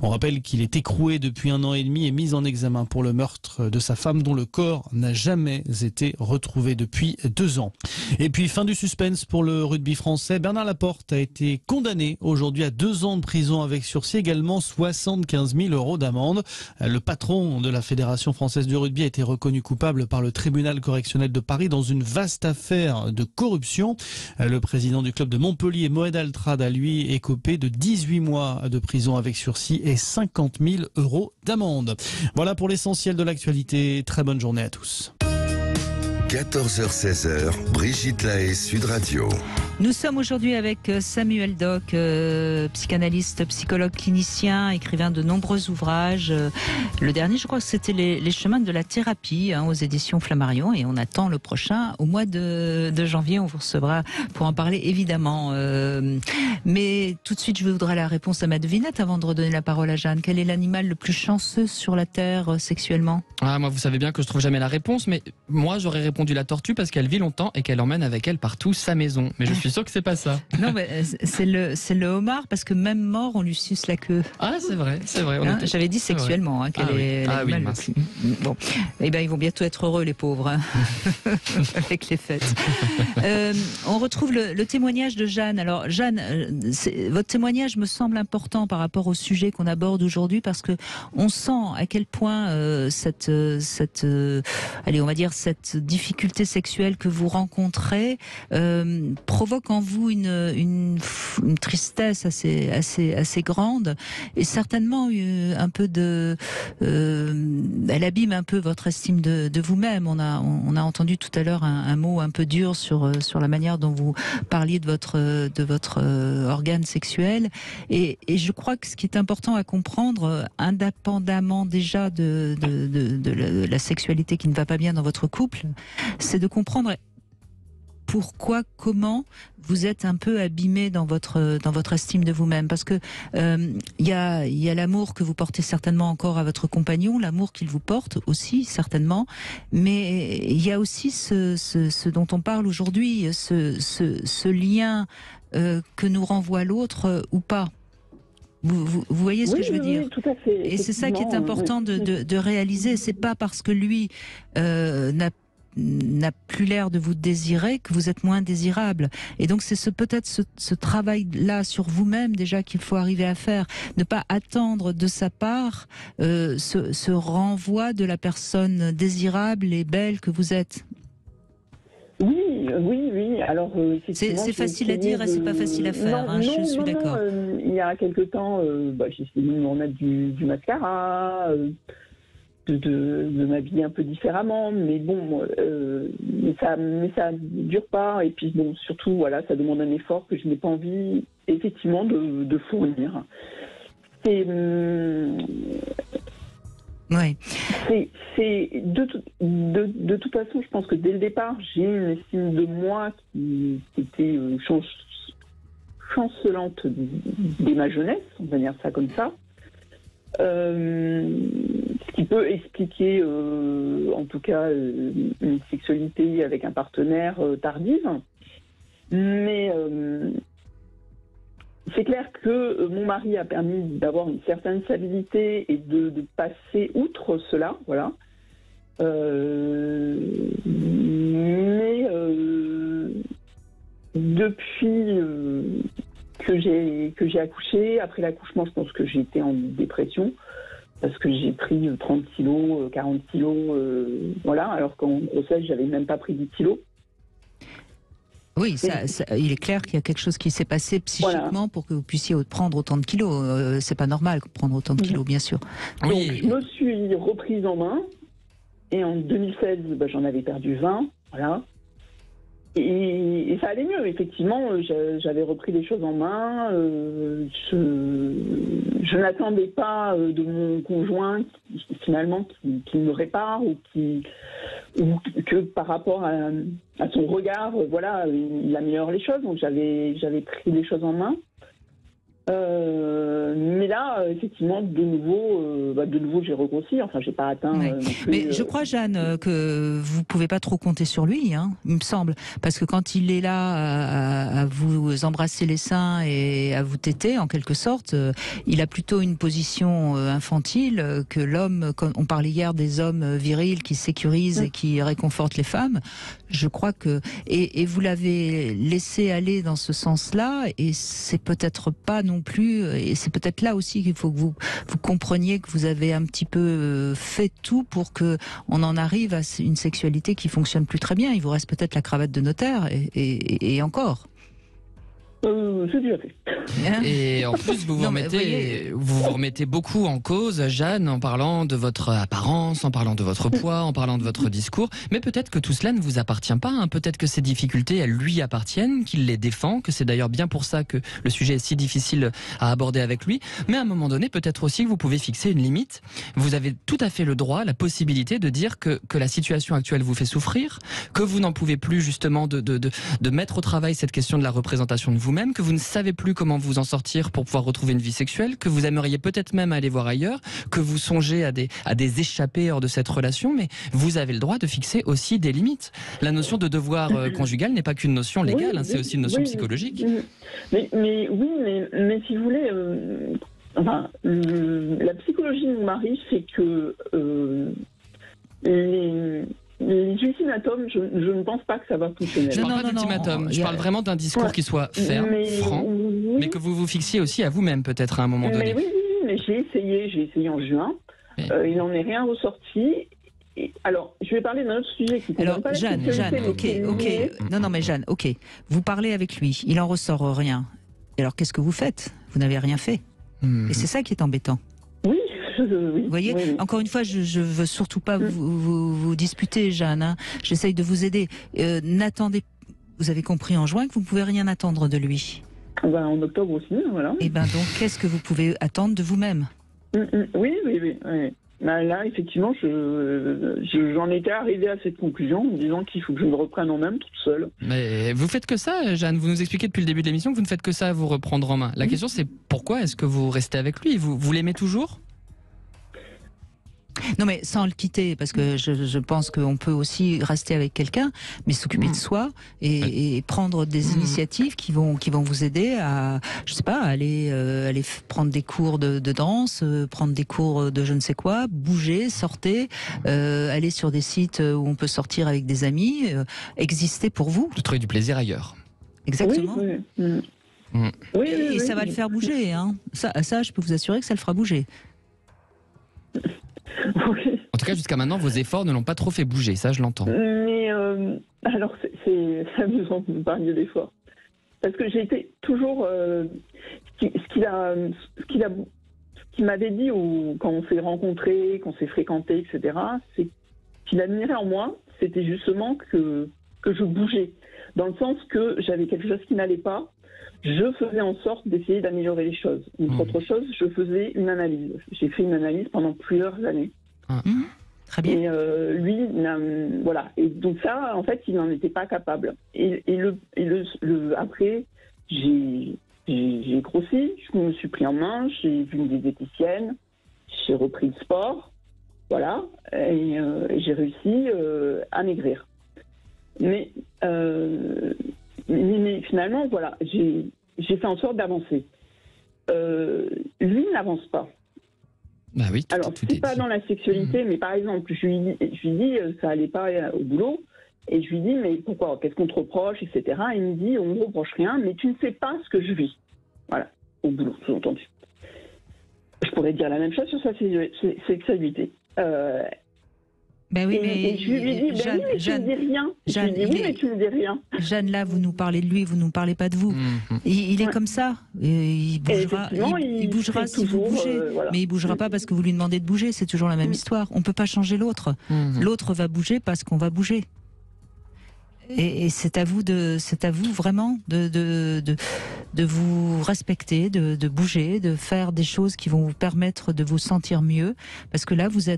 On rappelle qu'il est écroué depuis 1 an et demi et mis en examen pour le meurtre de sa femme dont le corps n'a jamais été retrouvé depuis 2 ans. Et puis fin du suspense pour le rugby français. Bernard Laporte a été condamné aujourd'hui à 2 ans de prison avec sursis, également 75 000 € d'amende. Le patron de la Fédération française du rugby a été reconnu coupable par le tribunal correctionnel de Paris dans une vaste affaire de corruption. Le président du club de Montpellier, Moed Altrad, a lui écopé de 18 mois de prison avec sursis et 50 000 € d'amende. Voilà pour l'essentiel de l'actualité. Très bonne journée à tous. 14h-16h, Brigitte Lahaie, Sud Radio. Nous sommes aujourd'hui avec Samuel Doc, psychanalyste, psychologue clinicien, écrivain de nombreux ouvrages. Le dernier, je crois que c'était les chemins de la thérapie, aux éditions Flammarion, et on attend le prochain au mois de janvier. On vous recevra pour en parler évidemment. Mais tout de suite, je voudrais la réponse à ma devinette avant de redonner la parole à Jeanne. Quel est l'animal le plus chanceux sur la Terre sexuellement ? Moi, vous savez bien que je trouve jamais la réponse, mais moi, j'aurais répondu la tortue parce qu'elle vit longtemps et qu'elle emmène avec elle partout sa maison. Mais je suis sûr que c'est pas ça. Non, mais c'est le homard parce que même mort, on lui suce la queue. Ah, c'est vrai. J'avais dit sexuellement quel est l'animal le plus... Bon, eh ben ils vont bientôt être heureux les pauvres avec les fêtes. On retrouve le témoignage de Jeanne. Alors Jeanne, votre témoignage me semble important par rapport au sujet qu'on aborde aujourd'hui parce que on sent à quel point cette difficulté sexuelle que vous rencontrez provoque en vous une tristesse assez grande et certainement un peu elle abîme un peu votre estime de vous-même. On a entendu tout à l'heure un mot un peu dur sur la manière dont vous parliez de votre organe sexuel et je crois que ce qui est important à comprendre, indépendamment déjà de la sexualité qui ne va pas bien dans votre couple, c'est de comprendre pourquoi, comment vous êtes un peu abîmé dans votre estime de vous-même, parce que y a l'amour que vous portez certainement encore à votre compagnon, l'amour qu'il vous porte aussi certainement, mais il y a aussi ce dont on parle aujourd'hui, ce lien que nous renvoie l'autre ou pas. Vous voyez ce que je veux dire ? Oui, tout à fait. Et c'est ça qui est important de réaliser. C'est pas parce que lui n'a plus l'air de vous désirer que vous êtes moins désirable. Et donc c'est peut-être ce travail-là sur vous-même déjà qu'il faut arriver à faire. Ne pas attendre de sa part ce renvoi de la personne désirable et belle que vous êtes. Oui. Alors, c'est facile à dire et c'est pas facile à faire. Je suis d'accord. Il y a quelque temps, j'ai essayé de me remettre du mascara, de m'habiller un peu différemment, mais bon, ça dure pas. Et puis bon, surtout, voilà, ça demande un effort que je n'ai pas envie, effectivement, de fournir. Ouais. C'est de toute façon, je pense que dès le départ, j'ai une estime de moi qui était chancelante dès ma jeunesse, on va dire ça comme ça. Ce qui peut expliquer en en tout cas une sexualité avec un partenaire tardive. Mais c'est clair que mon mari a permis d'avoir une certaine stabilité et de passer outre cela, voilà. Mais depuis que j'ai accouché, après l'accouchement, je pense que j'ai été en dépression parce que j'ai pris 30 kilos, 40 kilos, voilà, alors qu'en grossesse, j'avais même pas pris 10 kilos. Oui, il est clair qu'il y a quelque chose qui s'est passé psychiquement pour que vous puissiez prendre autant de kilos. C'est pas normal de prendre autant de kilos, bien sûr. Donc, je me suis reprise en main et en 2016, j'en avais perdu 20, voilà. Et ça allait mieux, effectivement, j'avais repris les choses en main, je n'attendais pas de mon conjoint finalement qui me répare ou que par rapport à son regard, voilà, il améliore les choses, donc j'avais pris les choses en main. Mais là, effectivement, de nouveau, j'ai regrossi. Enfin, j'ai pas atteint. Mais je crois, Jeanne, que vous pouvez pas trop compter sur lui, hein, il me semble, parce que quand il est là à vous embrasser les seins et à vous téter, en quelque sorte, il a plutôt une position infantile que l'homme. On parlait hier des hommes virils qui sécurisent et qui réconfortent les femmes. Je crois que et vous l'avez laissé aller dans ce sens-là, et c'est peut-être pas non plus, et c'est peut-être là aussi qu'il faut que vous compreniez que vous avez un petit peu fait tout pour que on en arrive à une sexualité qui fonctionne plus très bien. Il vous reste peut-être la cravate de notaire et encore. C'est déjà fait. Et en plus, vous vous remettez beaucoup en cause, Jeanne, en parlant de votre apparence, en parlant de votre poids, en parlant de votre discours. Mais peut-être que tout cela ne vous appartient pas. Hein. Peut-être que ces difficultés, elles lui appartiennent, qu'il les défend, que c'est d'ailleurs bien pour ça que le sujet est si difficile à aborder avec lui. Mais à un moment donné, peut-être aussi que vous pouvez fixer une limite. Vous avez tout à fait le droit, la possibilité de dire que la situation actuelle vous fait souffrir, que vous n'en pouvez plus justement de mettre au travail cette question de la représentation de vous-même, que vous ne savez plus comment vous en sortir pour pouvoir retrouver une vie sexuelle, que vous aimeriez peut-être même aller voir ailleurs, que vous songez à des échappées hors de cette relation, mais vous avez le droit de fixer aussi des limites. La notion de devoir conjugal n'est pas qu'une notion légale, c'est aussi une notion psychologique. Mais si vous voulez, la psychologie de mon mari fait que les ultimatums, je ne pense pas que ça va fonctionner. Je ne parle pas d'ultimatum, je parle vraiment d'un discours qui soit ferme, franc, mais que vous vous fixiez aussi à vous-même peut-être à un moment donné. Mais j'ai essayé en juin, il n'en est rien ressorti. Alors, je vais parler d'un autre sujet qui concerne pas la sexualité. Jeanne, ok. Non, mais Jeanne, ok. Vous parlez avec lui, il en ressort rien. Alors, qu'est-ce que vous faites ? Vous n'avez rien fait. Et c'est ça qui est embêtant. Oui. Vous voyez, encore une fois, je veux surtout pas vous disputer, Jeanne. Hein. J'essaye de vous aider. N'attendez. Vous avez compris en juin que vous ne pouvez rien attendre de lui. En octobre aussi, voilà. Et donc, qu'est-ce que vous pouvez attendre de vous-même ? Oui. Là, effectivement, j'en étais arrivé à cette conclusion en me disant qu'il faut que je me reprenne en main toute seule. Mais vous faites que ça, Jeanne. Vous nous expliquez depuis le début de l'émission que vous ne faites que ça à vous reprendre en main. La question, c'est pourquoi est-ce que vous restez avec lui ? Vous l'aimez toujours ? Non, mais sans le quitter, parce que je pense qu'on peut aussi rester avec quelqu'un, mais s'occuper de soi et prendre des initiatives qui vont vous aider à, je sais pas, aller prendre des cours de danse, prendre des cours de je ne sais quoi, bouger, sortir, aller sur des sites où on peut sortir avec des amis, exister pour vous. De trouver du plaisir ailleurs. Exactement. Oui. Et ça va le faire bouger, hein. Ça, je peux vous assurer que ça le fera bouger. En tout cas, jusqu'à maintenant, vos efforts ne l'ont pas trop fait bouger, ça je l'entends. Mais alors, c'est amusant que vous parliez d'efforts. Parce que j'ai été toujours... ce qu'il m'avait dit quand on s'est rencontrés, qu'on s'est fréquentés, etc., c'est qu'il admirait en moi, c'était justement que je bougeais. Dans le sens que j'avais quelque chose qui n'allait pas, je faisais en sorte d'essayer d'améliorer les choses. Autre chose, je faisais une analyse. J'ai fait une analyse pendant plusieurs années. Très bien. Et lui, voilà. Et donc ça, en fait, il n'en était pas capable. Et après, j'ai grossi, je me suis pris en main, j'ai vu une diététicienne, j'ai repris le sport. Voilà, et j'ai réussi à maigrir. Mais finalement, voilà, j'ai fait en sorte d'avancer. Lui n'avance pas. Bah oui, alors, c'est pas dans la sexualité, mais par exemple, je lui dis ça allait pas au boulot, et je lui dis mais pourquoi, qu'est-ce qu'on te reproche, etc. Et il me dit on ne me reproche rien, mais tu ne sais pas ce que je vis. Voilà, au boulot, sous-entendu. Je pourrais dire la même chose sur sa sexualité. Ben oui, et je lui dis, Jeanne, oui, mais tu ne dis rien. Jeanne, je lui dis, oui, mais tu ne dis rien. Jeanne, là, vous nous parlez de lui, vous ne nous parlez pas de vous. Il est comme ça. Il bougera si vous bougez. Voilà. Mais il bougera pas parce que vous lui demandez de bouger. C'est toujours la même histoire. On ne peut pas changer l'autre. L'autre va bouger parce qu'on va bouger. Et c'est à vous vraiment de vous respecter, de bouger, de faire des choses qui vont vous permettre de vous sentir mieux, parce que là vous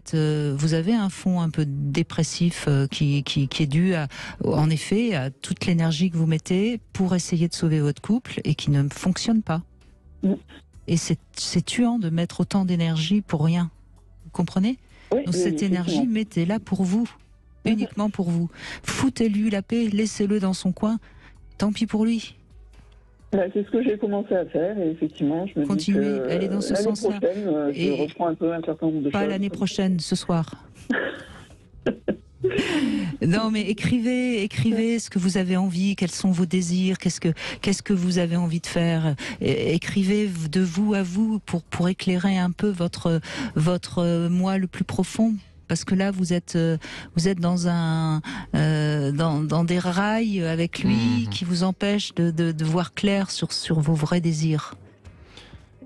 avez un fond un peu dépressif qui est dû en effet à toute l'énergie que vous mettez pour essayer de sauver votre couple et qui ne fonctionne pas. Et c'est tuant de mettre autant d'énergie pour rien. Vous comprenez ? Donc cette énergie, mettez-la pour vous. Uniquement pour vous. Foutez-lui la paix, laissez-le dans son coin. Tant pis pour lui. C'est ce que j'ai commencé à faire et effectivement, je me dis que allez dans ce sens-là. L'année prochaine, je reprends un peu un certain nombre de choses. Pas l'année prochaine, ce soir. Non, mais écrivez ce que vous avez envie, quels sont vos désirs, qu'est-ce que vous avez envie de faire. Écrivez de vous à vous pour éclairer un peu votre moi le plus profond. Parce que là, vous êtes dans dans des rails avec lui qui vous empêchent de voir clair sur vos vrais désirs.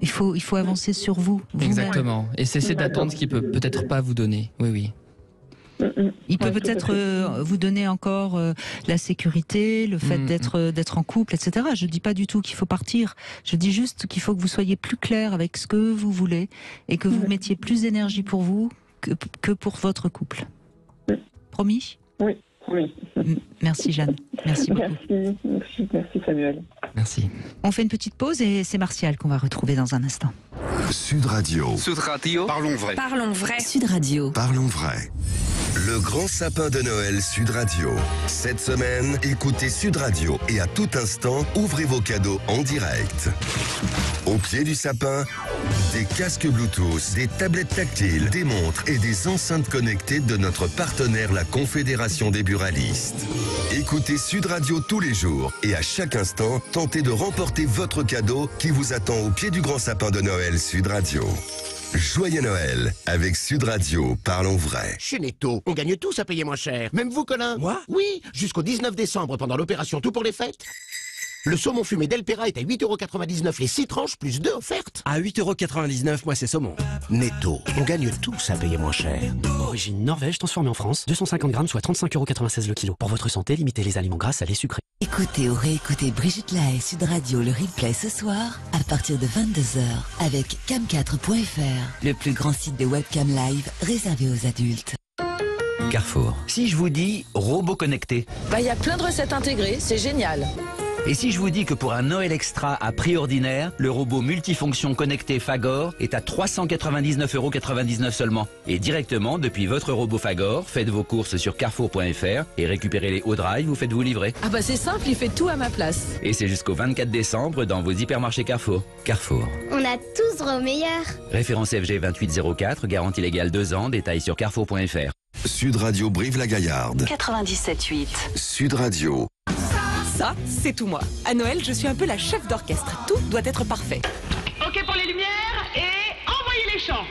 Il faut avancer sur vous. Exactement. Et cesser d'attendre ce qu'il peut-être pas vous donner. Oui. Il peut peut-être vous donner encore la sécurité, le fait d'être en couple, etc. Je dis pas du tout qu'il faut partir. Je dis juste qu'il faut que vous soyez plus clair avec ce que vous voulez et que vous mettiez plus d'énergie pour vous que pour votre couple. Promis ? Oui. Merci Jeanne. Merci beaucoup. Merci Samuel. Merci. On fait une petite pause et c'est Martial qu'on va retrouver dans un instant. Sud Radio. Sud Radio. Parlons vrai. Parlons vrai. Sud Radio. Parlons vrai. Le grand sapin de Noël Sud Radio. Cette semaine, écoutez Sud Radio et à tout instant, ouvrez vos cadeaux en direct. Au pied du sapin, des casques Bluetooth, des tablettes tactiles, des montres et des enceintes connectées de notre partenaire, la Confédération des buralistes. Écoutez Sud Radio tous les jours et à chaque instant, tentez de remporter votre cadeau qui vous attend au pied du grand sapin de Noël Sud Radio. Joyeux Noël avec Sud Radio, parlons vrai. Chez Netto, on gagne tous à payer moins cher. Même vous, Colin. Moi ? Oui, jusqu'au 19 décembre pendant l'opération Tout pour les fêtes. Le saumon fumé d'Elpera est à 8,99 € les 6 tranches plus 2 offertes. À 8,99 €, moi c'est saumon. Netto, on gagne tous à payer moins cher. Origine Norvège, transformée en France, 250 grammes, soit 35,96 € le kilo. Pour votre santé, limitez les aliments gras, salés, sucrés. Écoutez ou réécoutez Brigitte Lahaie et Sud Radio le replay ce soir à partir de 22 h avec cam4.fr, le plus grand site de webcam live réservé aux adultes. Carrefour. Si je vous dis robot connecté. Il y a plein de recettes intégrées, c'est génial. Et si je vous dis que pour un Noël extra à prix ordinaire, le robot multifonction connecté Fagor est à 399,99 € seulement. Et directement, depuis votre robot Fagor, faites vos courses sur carrefour.fr et récupérez-les au drive ou faites-vous livrer. C'est simple, il fait tout à ma place. Et c'est jusqu'au 24 décembre dans vos hypermarchés Carrefour. Carrefour. On a tous droit au meilleur. Référence FG 2804, garantie légale 2 ans, détails sur carrefour.fr. Sud Radio Brive-la-Gaillarde. 97.8. Sud Radio. Ça, c'est tout moi. À Noël, je suis un peu la chef d'orchestre. Tout doit être parfait. Ok pour les lumières et envoyez les chants.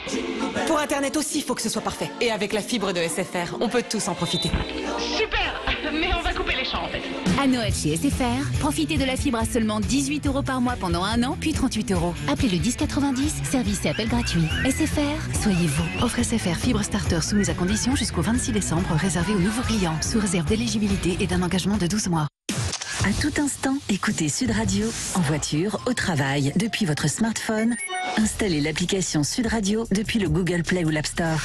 Pour Internet aussi, il faut que ce soit parfait. Et avec la fibre de SFR, on peut tous en profiter. Super, mais on va couper les chants en fait. À Noël chez SFR, profitez de la fibre à seulement 18 € par mois pendant 1 an, puis 38 €. Appelez le 1090, service et appel gratuit. SFR, soyez vous. Offre SFR fibre starter soumise à conditions jusqu'au 26 décembre, réservée aux nouveaux clients, sous réserve d'éligibilité et d'un engagement de 12 mois. À tout instant, écoutez Sud Radio, en voiture, au travail, depuis votre smartphone. Installez l'application Sud Radio depuis le Google Play ou l'App Store.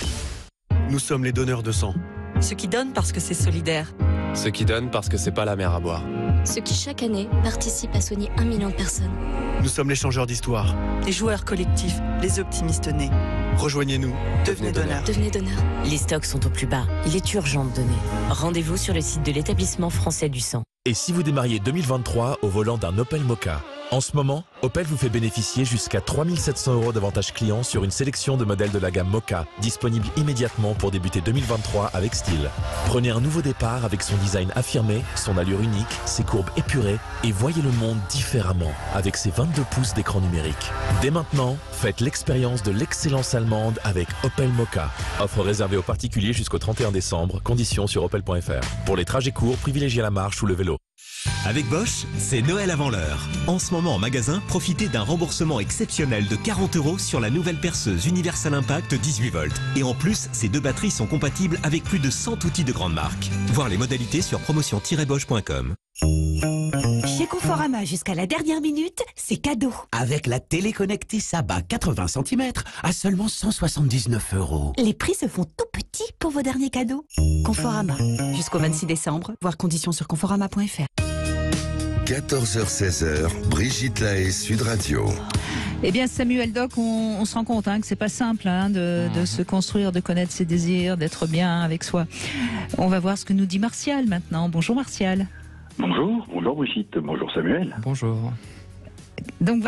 Nous sommes les donneurs de sang. Ceux qui donnent parce que c'est solidaire. Ceux qui donnent parce que c'est pas la mer à boire. Ceux qui chaque année participent à soigner 1 million de personnes. Nous sommes les changeurs d'histoire. Les joueurs collectifs, les optimistes nés. Rejoignez-nous, devenez donneur. Devenez donneur. Les stocks sont au plus bas. Il est urgent de donner. Rendez-vous sur le site de l'établissement français du sang. Et si vous démarriez 2023 au volant d'un Opel Mokka? En ce moment, Opel vous fait bénéficier jusqu'à 3 700 € d'avantages clients sur une sélection de modèles de la gamme Mokka, disponible immédiatement pour débuter 2023 avec style. Prenez un nouveau départ avec son design affirmé, son allure unique, ses courbes épurées et voyez le monde différemment avec ses 22 pouces d'écran numérique. Dès maintenant, faites l'expérience de l'excellence allemande avec Opel Mokka. Offre réservée aux particuliers jusqu'au 31 décembre, conditions sur opel.fr. Pour les trajets courts, privilégiez la marche ou le vélo. Avec Bosch, c'est Noël avant l'heure. En ce moment en magasin, profitez d'un remboursement exceptionnel de 40 € sur la nouvelle perceuse Universal Impact 18 volts. Et en plus, ces 2 batteries sont compatibles avec plus de 100 outils de grande marque. Voir les modalités sur promotion-bosch.com. Chez Conforama, jusqu'à la dernière minute, c'est cadeau. Avec la télé connectée Saba 80 cm à seulement 179 €. Les prix se font tout petits pour vos derniers cadeaux. Conforama, jusqu'au 26 décembre, voir conditions sur conforama.fr. 14h-16h, Brigitte Lahaie, Sud Radio. Eh bien, Samuel Doc, on se rend compte que c'est pas simple de se construire, de connaître ses désirs, d'être bien avec soi. On va voir ce que nous dit Martial maintenant. Bonjour Martial. Bonjour Brigitte, bonjour Samuel. Bonjour. Donc,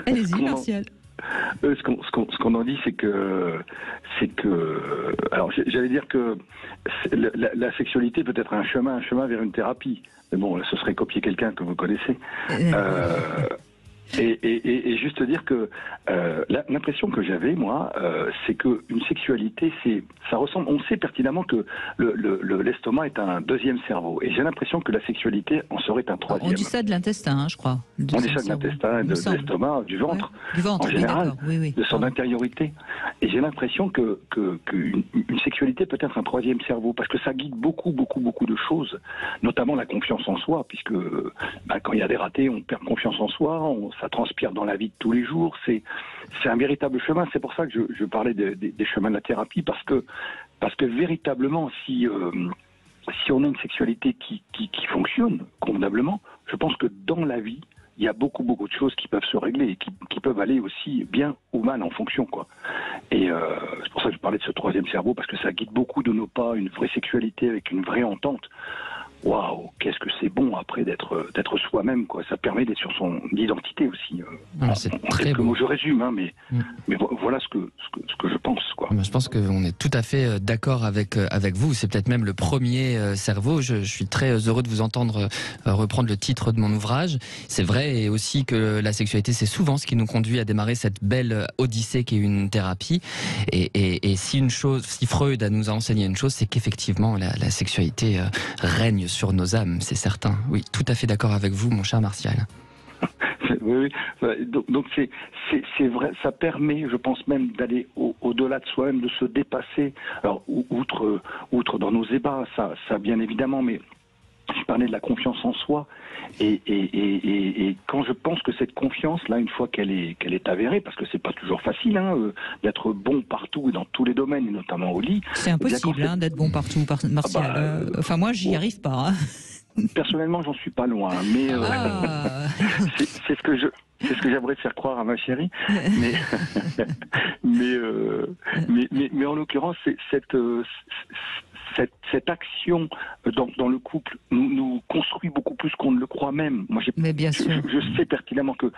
allez-y Martial. Ce qu'on en dit, c'est que, alors j'allais dire que la sexualité peut être un chemin vers une thérapie. Mais bon, ce serait copier quelqu'un que vous connaissez. Et juste dire que l'impression que j'avais, moi, c'est que une sexualité, ça ressemble. On sait pertinemment que l'estomac est un deuxième cerveau, et j'ai l'impression que la sexualité en serait un troisième. On dit ça de l'intestin, je crois. On dit ça de l'intestin, de l'estomac, du ventre, en général, de son intériorité. Et j'ai l'impression qu'une sexualité peut être un troisième cerveau, parce que ça guide beaucoup de choses, notamment la confiance en soi, puisque quand il y a des ratés, on perd confiance en soi, ça transpire dans la vie de tous les jours. C'est un véritable chemin. C'est pour ça que je parlais des chemins de la thérapie, parce que véritablement, si on a une sexualité qui fonctionne convenablement, je pense que dans la vie, il y a beaucoup de choses qui peuvent se régler et qui peuvent aller aussi bien ou mal en fonction, quoi. Et c'est pour ça que je parlais de ce troisième cerveau, parce que ça guide beaucoup de nos pas, une vraie sexualité avec une vraie entente. Waouh, qu'est-ce que c'est bon après d'être soi-même, quoi. Ça permet d'être sur son identité aussi. C'est très beau. Je résume, mais voilà ce que je pense, quoi. Je pense qu'on est tout à fait d'accord avec vous. C'est peut-être même le premier cerveau. Je suis très heureux de vous entendre reprendre le titre de mon ouvrage. C'est vrai, et aussi que la sexualité, c'est souvent ce qui nous conduit à démarrer cette belle odyssée qui est une thérapie. Et si Freud nous a enseigné une chose, c'est qu'effectivement la sexualité règne sur nos âmes, c'est certain. Oui, tout à fait d'accord avec vous, mon cher Martial. Oui. Donc c'est vrai, ça permet, je pense même, d'aller au-delà de soi-même, de se dépasser. Alors, outre dans nos ébats, ça bien évidemment, mais je parlais de la confiance en soi, et quand je pense que cette confiance, là, une fois qu'elle est avérée, parce que c'est pas toujours facile d'être bon partout et dans tous les domaines, et notamment au lit. C'est impossible d'être bon partout, Martial. Enfin, moi, j'y arrive pas. Personnellement, j'en suis pas loin, mais c'est ce que j'aimerais faire croire à ma chérie, mais en l'occurrence, cette action dans le couple nous construit beaucoup plus qu'on ne le croit même. Moi, je sais pertinemment que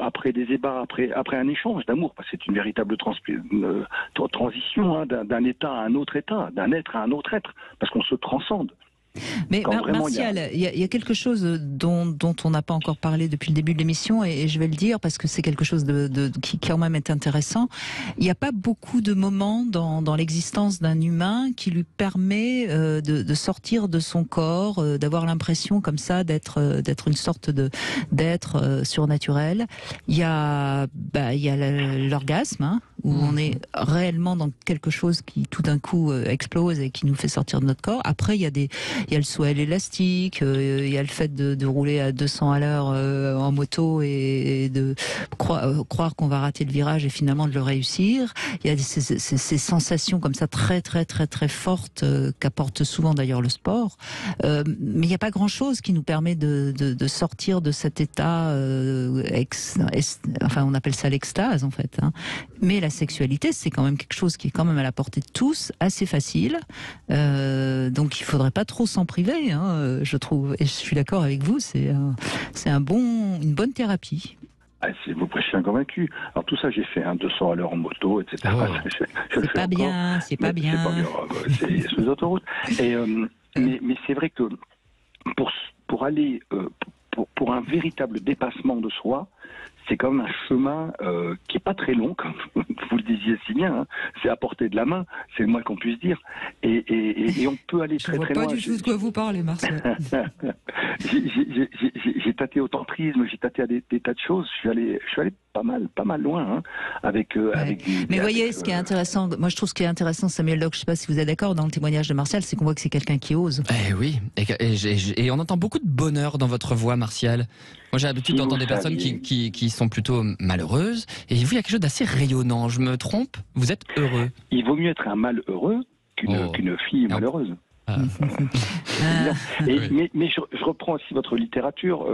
après des ébats, après un échange d'amour, parce que c'est une véritable transition d'un état à un autre état, d'un être à un autre être, parce qu'on se transcende. Mais Martial, il y a quelque chose dont on n'a pas encore parlé depuis le début de l'émission, et je vais le dire parce que c'est quelque chose qui quand même est intéressant. Il n'y a pas beaucoup de moments dans l'existence d'un humain qui lui permet de sortir de son corps, d'avoir l'impression comme ça d'être une sorte d'être surnaturel. Il y a l'orgasme, où on est réellement dans quelque chose qui tout d'un coup explose et qui nous fait sortir de notre corps. Après, il y a le saut à l'élastique, il y a le fait de rouler à 200 à l'heure en moto et de croire qu'on va rater le virage et finalement de le réussir. Il y a ces sensations comme ça très très très très fortes qu'apporte souvent d'ailleurs le sport. Mais il n'y a pas grand-chose qui nous permet de sortir de cet état, enfin on appelle ça l'extase en fait. Mais la sexualité, c'est quand même quelque chose qui est quand même à la portée de tous, assez facile. Donc il faudrait pas trop s'en priver, hein, je trouve. Et je suis d'accord avec vous, c'est une bonne thérapie. Vous prêchez un convaincu. Alors tout ça, j'ai fait 200 à l'heure en moto, etc. C'est pas bien, c'est pas bien. C'est sur les autoroutes. Mais c'est vrai que pour aller pour un véritable dépassement de soi, c'est quand même un chemin qui est pas très long, comme vous le disiez si bien. Hein. C'est à portée de la main, c'est le moins qu'on puisse dire. Et on peut aller très très loin. Je vois pas du tout de quoi vous parlez, Marcel. J'ai tâté au tantrisme, j'ai tâté à des tas de choses. Je suis allé pas mal loin, hein, avec Mais voyez, ce qui est intéressant, moi je trouve ce qui est intéressant, Samuel Doc, je sais pas si vous êtes d'accord, dans le témoignage de Martial, c'est qu'on voit que c'est quelqu'un qui ose. Oui, et on entend beaucoup de bonheur dans votre voix, Martial. Moi j'ai l'habitude d'entendre des personnes qui sont plutôt malheureuses, et vous, il y a quelque chose d'assez rayonnant. Je me trompe? Vous êtes heureux? Il vaut mieux être un malheureux qu'une fille malheureuse. Mais je reprends aussi votre littérature.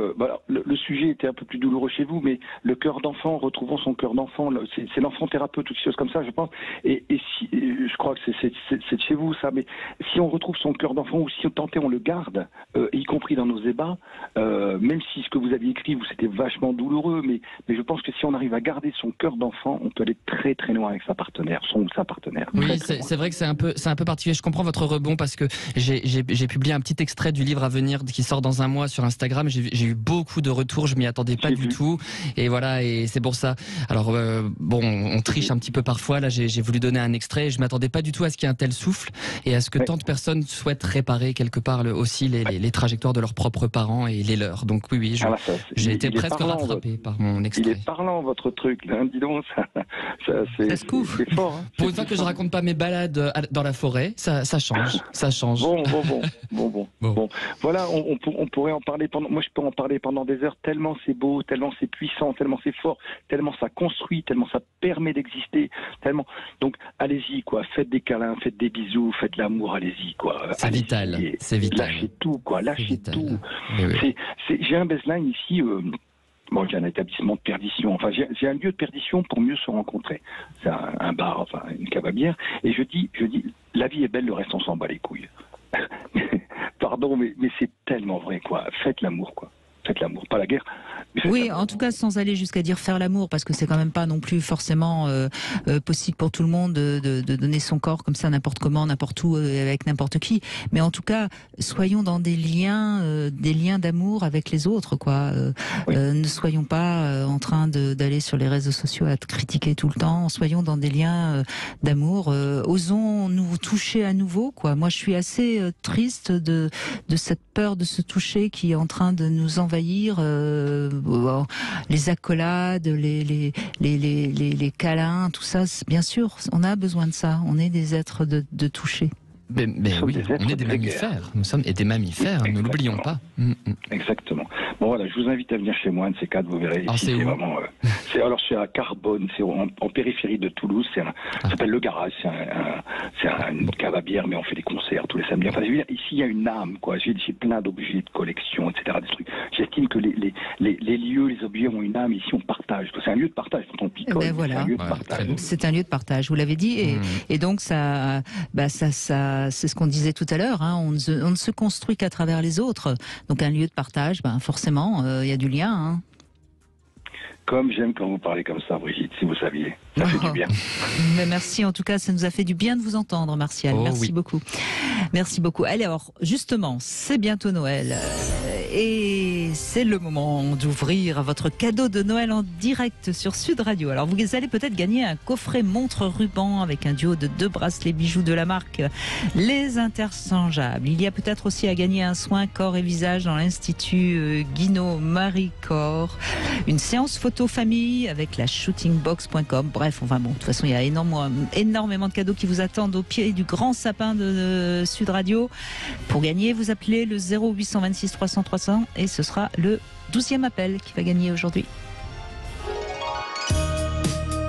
Le sujet était un peu plus douloureux chez vous, mais le cœur d'enfant, retrouvons son cœur d'enfant, c'est l'enfant thérapeute ou quelque chose comme ça, je pense. Et si, je crois que c'est de chez vous ça, mais si on retrouve son cœur d'enfant ou si on le garde, y compris dans nos ébats, même si ce que vous aviez écrit, c'était vachement douloureux, mais je pense que si on arrive à garder son cœur d'enfant, on peut aller très très loin avec sa partenaire, son ou sa partenaire. Oui, c'est vrai que c'est un peu particulier. Je comprends votre rebond parce que j'ai publié un petit extrait du livre à venir qui sort dans un mois sur Instagram. J'ai eu beaucoup de retours, je m'y attendais pas du tout. Et voilà, et c'est pour ça. Alors on triche un petit peu parfois. Là, j'ai voulu donner un extrait. Je m'attendais pas du tout à ce qu'il y ait un tel souffle et à ce que tant de personnes souhaitent réparer quelque part aussi les trajectoires de leurs propres parents et les leurs. Donc oui, j'ai été presque rattrapé par mon extrait. Il est parlant votre truc, là, dis donc. Ça se couvre. C'est fort. Hein. Pour une fois que je raconte pas mes balades dans la forêt, ça change. Ça change. Bon. Voilà, on pourrait en parler moi je peux en parler pendant des heures, tellement c'est beau, tellement c'est puissant, tellement c'est fort, tellement ça construit, tellement ça permet d'exister, tellement. Donc, allez-y, quoi. Faites des câlins, faites des bisous, faites l'amour, allez-y, quoi. C'est vital. C'est vital. Lâchez tout, quoi. Lâchez tout. Oui. J'ai un baseline ici, j'ai un établissement de perdition. Enfin, j'ai un lieu de perdition pour mieux se rencontrer. C'est un bar, enfin, une cave à bière. Et je dis, la vie est belle, le reste, on s'en bat les couilles. Pardon, mais c'est tellement vrai, quoi. Faites l'amour, quoi. Faites l'amour, pas la guerre. Oui, en tout cas, sans aller jusqu'à dire faire l'amour, parce que c'est quand même pas non plus forcément possible pour tout le monde de donner son corps comme ça n'importe comment, n'importe où, avec n'importe qui. Mais en tout cas, soyons dans des liens d'amour avec les autres, quoi. Ne soyons pas en train d'aller sur les réseaux sociaux à critiquer tout le temps. Soyons dans des liens d'amour. Osons nous toucher à nouveau, quoi. Moi, je suis assez triste de cette peur de se toucher qui est en train de nous envahir. Les accolades, les câlins, tout ça, bien sûr, on a besoin de ça. On est des êtres de toucher. Mais oui, on est des mammifères. Nous sommes des mammifères, ne l'oublions pas. Exactement. Bon voilà, je vous invite à venir chez moi, un de ces quatre, vous verrez. C'est vraiment. Alors c'est à Carbone, c'est en périphérie de Toulouse. Ça s'appelle Le Garage. C'est une cave à bière, mais on fait des concerts tous les samedis. Enfin, ici il y a une âme, quoi. J'ai plein d'objets de collection, etc. Des trucs. J'estime que les lieux, les objets ont une âme. Ici on partage. C'est un lieu de partage. Quand on picole, voilà. C'est un lieu de partage. C'est un lieu de partage. Vous l'avez dit, et donc ça, c'est ce qu'on disait tout à l'heure. Hein, on ne se construit qu'à travers les autres. Donc un lieu de partage, forcément, il y a du lien. Hein. Comme j'aime quand vous parlez comme ça, Brigitte, si vous saviez. Ça fait du bien. Mais merci, en tout cas, ça nous a fait du bien de vous entendre, Martial. Merci beaucoup. Merci beaucoup. Allez, alors, justement, c'est bientôt Noël. Et c'est le moment d'ouvrir votre cadeau de Noël en direct sur Sud Radio. Alors, vous allez peut-être gagner un coffret montre-ruban avec un duo de 2 bracelets bijoux de la marque Les Interchangeables. Il y a peut-être aussi à gagner un soin corps et visage dans l'Institut Guinaud Marie Corps. Une séance photo famille avec la shootingbox.com. Bref, de toute façon, il y a énormément de cadeaux qui vous attendent au pied du grand sapin de Sud Radio. Pour gagner, vous appelez le 0826 300 300 et ce sera le 12e appel qui va gagner aujourd'hui.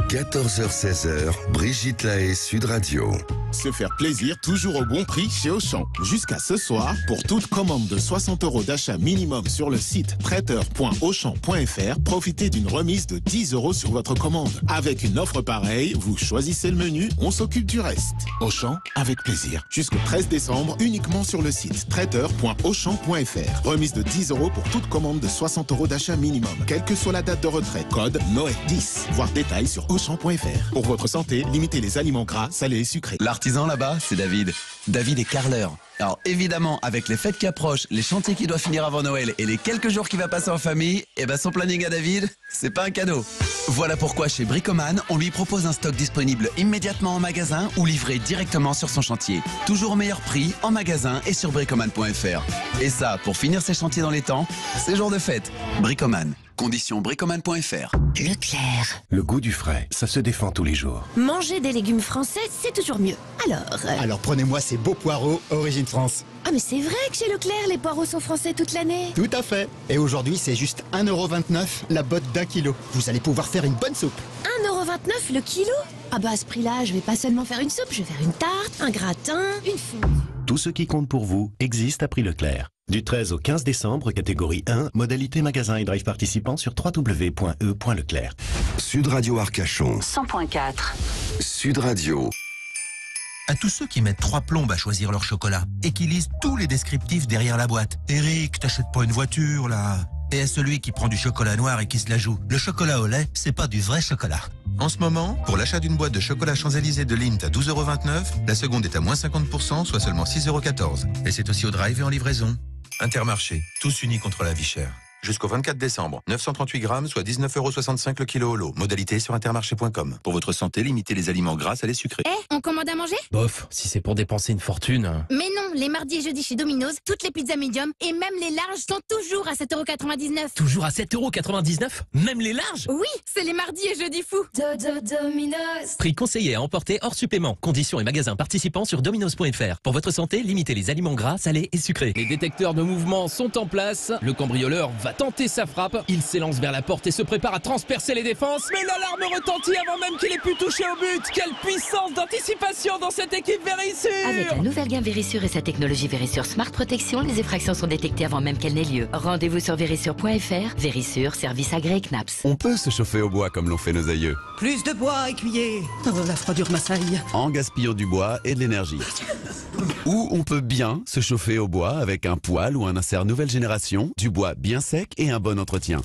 14h-16h, Brigitte Lahaie, Sud Radio. se faire plaisir toujours au bon prix chez Auchan. Jusqu'à ce soir, pour toute commande de 60 € d'achat minimum sur le site traiteur.auchan.fr, profitez d'une remise de 10 € sur votre commande. Avec une offre pareille, vous choisissez le menu, on s'occupe du reste. Auchan, avec plaisir. Jusqu'au 13 décembre, uniquement sur le site traiteur.auchan.fr. Remise de 10 € pour toute commande de 60 € d'achat minimum. Quelle que soit la date de retrait. Code Noël10. Voir détails sur auchan.fr. Pour votre santé, limitez les aliments gras, salés et sucrés. L'artisan là-bas, c'est David. David est carreleur. Alors évidemment, avec les fêtes qui approchent, les chantiers qui doivent finir avant Noël et les quelques jours qu'il va passer en famille, son planning à David, c'est pas un cadeau. Voilà pourquoi chez Bricoman, on lui propose un stock disponible immédiatement en magasin ou livré directement sur son chantier. Toujours au meilleur prix, en magasin et sur bricoman.fr. Et ça, pour finir ses chantiers dans les temps, c'est jour de fête. Bricoman. Conditions bricoman.fr. Leclerc. Le goût du frais, ça se défend tous les jours. Manger des légumes français, c'est toujours mieux. Alors prenez-moi ces beaux poireaux Origine France. Ah mais c'est vrai que chez Leclerc, les poireaux sont français toute l'année. Tout à fait. Et aujourd'hui, c'est juste 1,29 € la botte d'1 kilo. Vous allez pouvoir faire une bonne soupe. 1,29 € le kilo? Ah bah à ce prix-là, je vais pas seulement faire une soupe, je vais faire une tarte, un gratin, une fondue. Tout ce qui compte pour vous existe à prix Leclerc. Du 13 au 15 décembre, catégorie 1, modalité magasin et drive participant sur www.e.leclerc. Sud Radio Arcachon. 100.4. Sud Radio. À tous ceux qui mettent 3 plombes à choisir leur chocolat et qui lisent tous les descriptifs derrière la boîte. Eric, t'achètes pas une voiture, là. Et à celui qui prend du chocolat noir et qui se la joue. Le chocolat au lait, c'est pas du vrai chocolat. En ce moment, pour l'achat d'une boîte de chocolat Champs-Élysées de Lindt à 12,29 €, la seconde est à moins 50%, soit seulement 6,14 €. Et c'est aussi au drive et en livraison. Intermarché, tous unis contre la vie chère. Jusqu'au 24 décembre, 938 grammes, soit 19,65 € le kilo au lot. Modalité sur intermarché.com. Pour votre santé, limitez les aliments gras, salés, sucrés. On commande à manger? Bof, si c'est pour dépenser une fortune. Mais non, les mardis et jeudis chez Domino's, toutes les pizzas médium et même les larges sont toujours à 7,99 €. Toujours à 7,99 €? Même les larges? Oui, c'est les mardis et jeudis fous. Domino's. Prix conseillé à emporter hors supplément. Conditions et magasins participants sur dominos.fr. Pour votre santé, limitez les aliments gras, salés et sucrés. Les détecteurs de mouvement sont en place. Le cambrioleur va tenter sa frappe. Il s'élance vers la porte et se prépare à transpercer les défenses. Mais l'alarme retentit avant même qu'il ait pu toucher au but. Quelle puissance d'anticipation dans cette équipe Vérissure! Avec la nouvelle gamme Vérissure et sa technologie Vérissure Smart Protection, les effractions sont détectées avant même qu'elles n'aient lieu. Rendez-vous sur vérissure.fr. Vérissure, service agréé CNAPS. On peut se chauffer au bois comme l'ont fait nos aïeux. Plus de bois, écuyer. Oh, la froidure m'assaille. En gaspillant du bois et de l'énergie. Ou on peut bien se chauffer au bois avec un poêle ou un insert nouvelle génération, du bois bien sec et un bon entretien.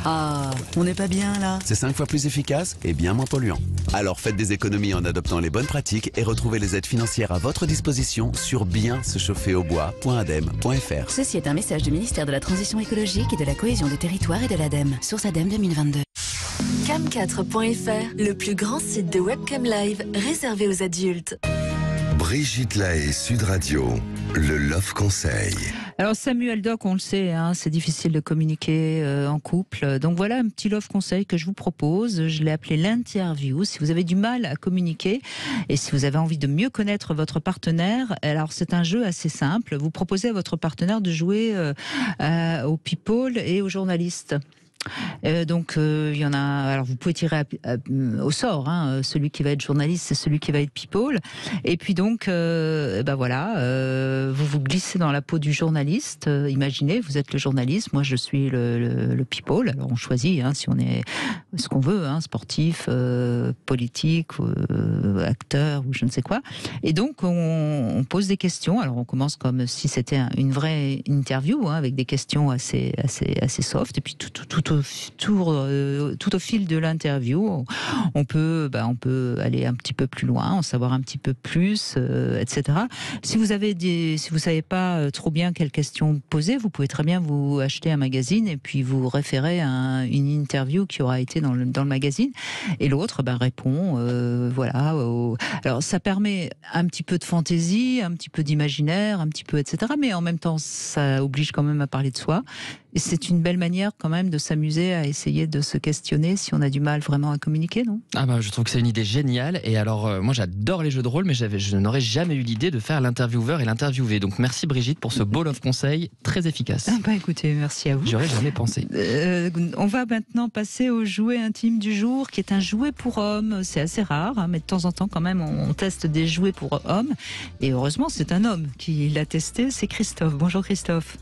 Ah, on n'est pas bien là. C'est 5 fois plus efficace et bien moins polluant. Alors faites des économies en adoptant les bonnes pratiques et retrouvez les aides financières à votre disposition sur bien-se-chauffer-au-bois.adem.fr. Ceci est un message du ministère de la Transition écologique et de la cohésion des territoires et de l'ADEME. Source ADEME 2022. Cam4.fr, le plus grand site de webcam live réservé aux adultes. Brigitte Lahaye, Sud Radio, le Love Conseil. Alors Samuel Doc, on le sait, hein, c'est difficile de communiquer en couple. Donc voilà un petit Love Conseil que je vous propose. Je l'ai appelé l'interview. Si vous avez du mal à communiquer et si vous avez envie de mieux connaître votre partenaire, alors c'est un jeu assez simple. Vous proposez à votre partenaire de jouer aux people et aux journalistes. Donc il y en a. Alors vous pouvez tirer au sort. Hein, celui qui va être journaliste, c'est celui qui va être people. Et puis donc, vous vous glissez dans la peau du journaliste. Imaginez, vous êtes le journaliste, moi je suis le people. Alors on choisit si on est ce qu'on veut, sportif, politique, acteur ou je ne sais quoi. Et donc on pose des questions. Alors on commence comme si c'était une vraie interview, avec des questions assez soft. Et puis tout au fil de l'interview, on peut aller un petit peu plus loin, en savoir un petit peu plus, etc. Si vous savez pas trop bien quelles questions poser, vous pouvez très bien vous acheter un magazine et puis vous référer à une interview qui aura été dans le magazine. Et l'autre répond, Alors ça permet un petit peu de fantaisie, un petit peu d'imaginaire, un petit peu etc. Mais en même temps, ça oblige quand même à parler de soi. Et c'est une belle manière quand même de s'amuser à essayer de se questionner si on a du mal vraiment à communiquer, non? Ah bah, je trouve que c'est une idée géniale. Et alors, moi j'adore les jeux de rôle, mais je n'aurais jamais eu l'idée de faire l'intervieweur et l'interviewé. Donc merci Brigitte pour ce ball of conseils très efficace. Ah bah écoutez, merci à vous. J'aurais jamais pensé. On va maintenant passer au jouet intime du jour, qui est un jouet pour hommes. C'est assez rare, hein, mais de temps en temps quand même on teste des jouets pour hommes. Et heureusement c'est un homme qui l'a testé, c'est Christophe. Bonjour Christophe.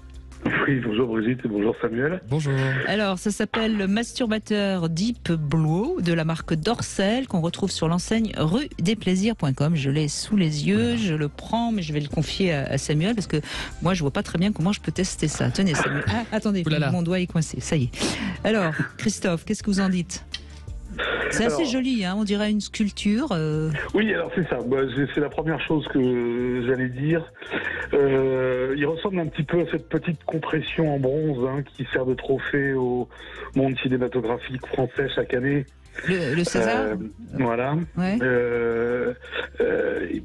Oui, bonjour Brigitte et bonjour Samuel. Bonjour. Alors, ça s'appelle le masturbateur Deep Blue de la marque Dorcel qu'on retrouve sur l'enseigne ruedesplaisirs.com. Je l'ai sous les yeux, je le prends, mais je vais le confier à Samuel parce que moi, je vois pas très bien comment je peux tester ça. Tenez, Samuel. Ah, attendez, mon doigt est coincé. Ça y est. Alors, Christophe, qu'est-ce que vous en dites ? C'est assez joli, hein, on dirait une sculpture. Oui, alors c'est ça. Bah, c'est la première chose que j'allais dire. Il ressemble un petit peu à cette petite compression en bronze qui sert de trophée au monde cinématographique français chaque année. Le César. Voilà. Ouais.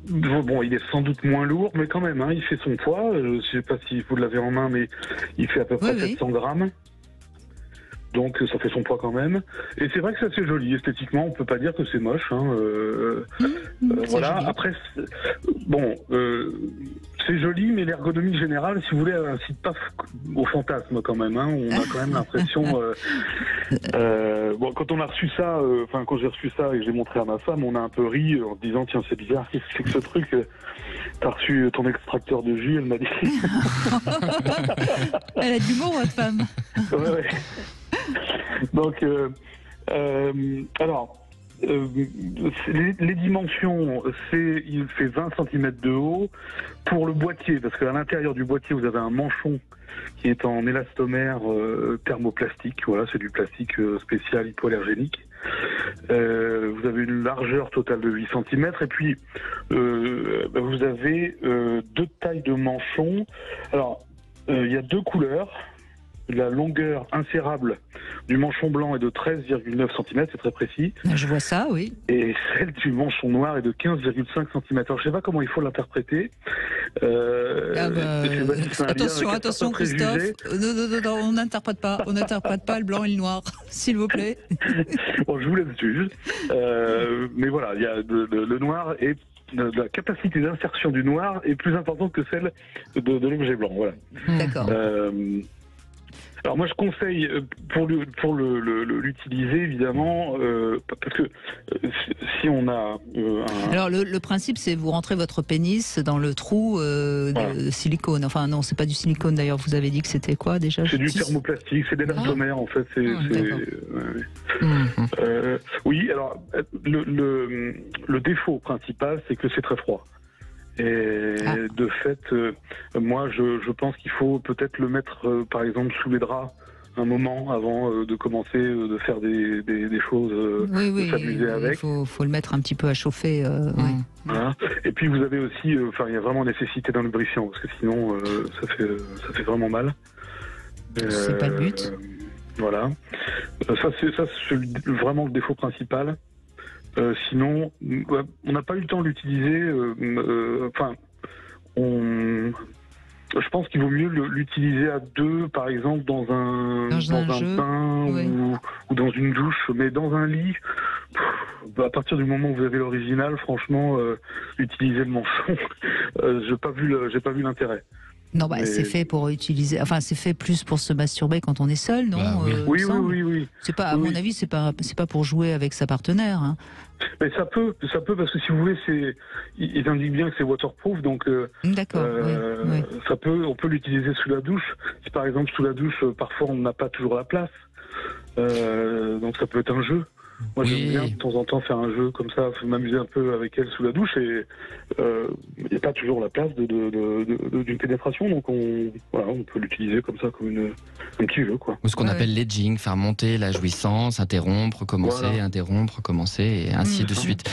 Bon, il est sans doute moins lourd, mais quand même, il fait son poids. Je ne sais pas si vous l'avez en main, mais il fait à peu près 700 grammes. Donc ça fait son poids quand même. Et c'est vrai que c'est assez joli. Esthétiquement, on peut pas dire que c'est moche. Voilà. Joli. Après, c'est joli, mais l'ergonomie générale, si vous voulez, elle incite pas au fantasme quand même. On a quand même l'impression... quand on a reçu ça, quand j'ai reçu ça et que j'ai montré à ma femme, on a un peu ri en se disant, tiens, c'est bizarre, qu'est-ce que c'est que ce truc ? T'as reçu ton extracteur de jus, elle m'a dit. Elle a de l'humour, votre femme. Ouais. Donc, les dimensions, il fait 20 cm de haut. Pour le boîtier, parce qu'à l'intérieur du boîtier, vous avez un manchon qui est en élastomère thermoplastique. Voilà, c'est du plastique spécial hypoallergénique. Vous avez une largeur totale de 8 cm. Et puis, vous avez 2 tailles de manchon. Alors, il y a 2 couleurs. La longueur insérable du manchon blanc est de 13,9 cm, c'est très précis. Je vois ça, oui. Et celle du manchon noir est de 15,5 cm. Alors, je ne sais pas comment il faut l'interpréter. Attention Christophe. Non, on n'interprète pas. On n'interprète pas le blanc et le noir, s'il vous plaît. Bon, je vous laisse juger. Mais voilà, il y a le noir et la capacité d'insertion du noir est plus importante que celle de l'objet blanc. Voilà. D'accord. Alors moi je conseille pour l'utiliser évidemment parce que si on a Alors le principe c'est vous rentrez votre pénis dans le trou de silicone. Enfin non, c'est pas du silicone d'ailleurs, vous avez dit que c'était quoi déjà? C'est du thermoplastique, c'est d'élastomère en fait. Oui, alors le défaut principal c'est que c'est très froid. Et de fait, moi, je pense qu'il faut peut-être le mettre, par exemple, sous les draps un moment avant de commencer de faire des choses, de s'amuser avec. Il faut le mettre un petit peu à chauffer. Voilà. Et puis vous avez aussi, il y a vraiment nécessité d'un lubrifiant parce que sinon, ça fait vraiment mal. C'est pas le but. Voilà. Ça c'est vraiment le défaut principal. Sinon, on n'a pas eu le temps de l'utiliser. Je pense qu'il vaut mieux l'utiliser à 2, par exemple, dans un bain ou dans une douche. Mais dans un lit, à partir du moment où vous avez l'original, franchement, utiliser le manchon, j'ai pas vu l'intérêt. Non, c'est fait pour utiliser. Enfin, c'est fait plus pour se masturber quand on est seul, non? Oui. C'est pas, à mon avis, c'est pas pour jouer avec sa partenaire. Hein. Mais ça peut parce que si vous voulez, ils indiquent bien que c'est waterproof, donc. D'accord. Ça on peut l'utiliser sous la douche. Si par exemple sous la douche, parfois on n'a pas toujours la place, donc ça peut être un jeu. Moi j'aime bien de temps en temps faire un jeu comme ça, m'amuser un peu avec elle sous la douche et il n'y a pas toujours la place d'une pénétration, donc on peut l'utiliser comme ça, comme un petit jeu quoi. Ou ce qu'on appelle l'edging, faire monter la jouissance, interrompre, recommencer et ainsi de suite.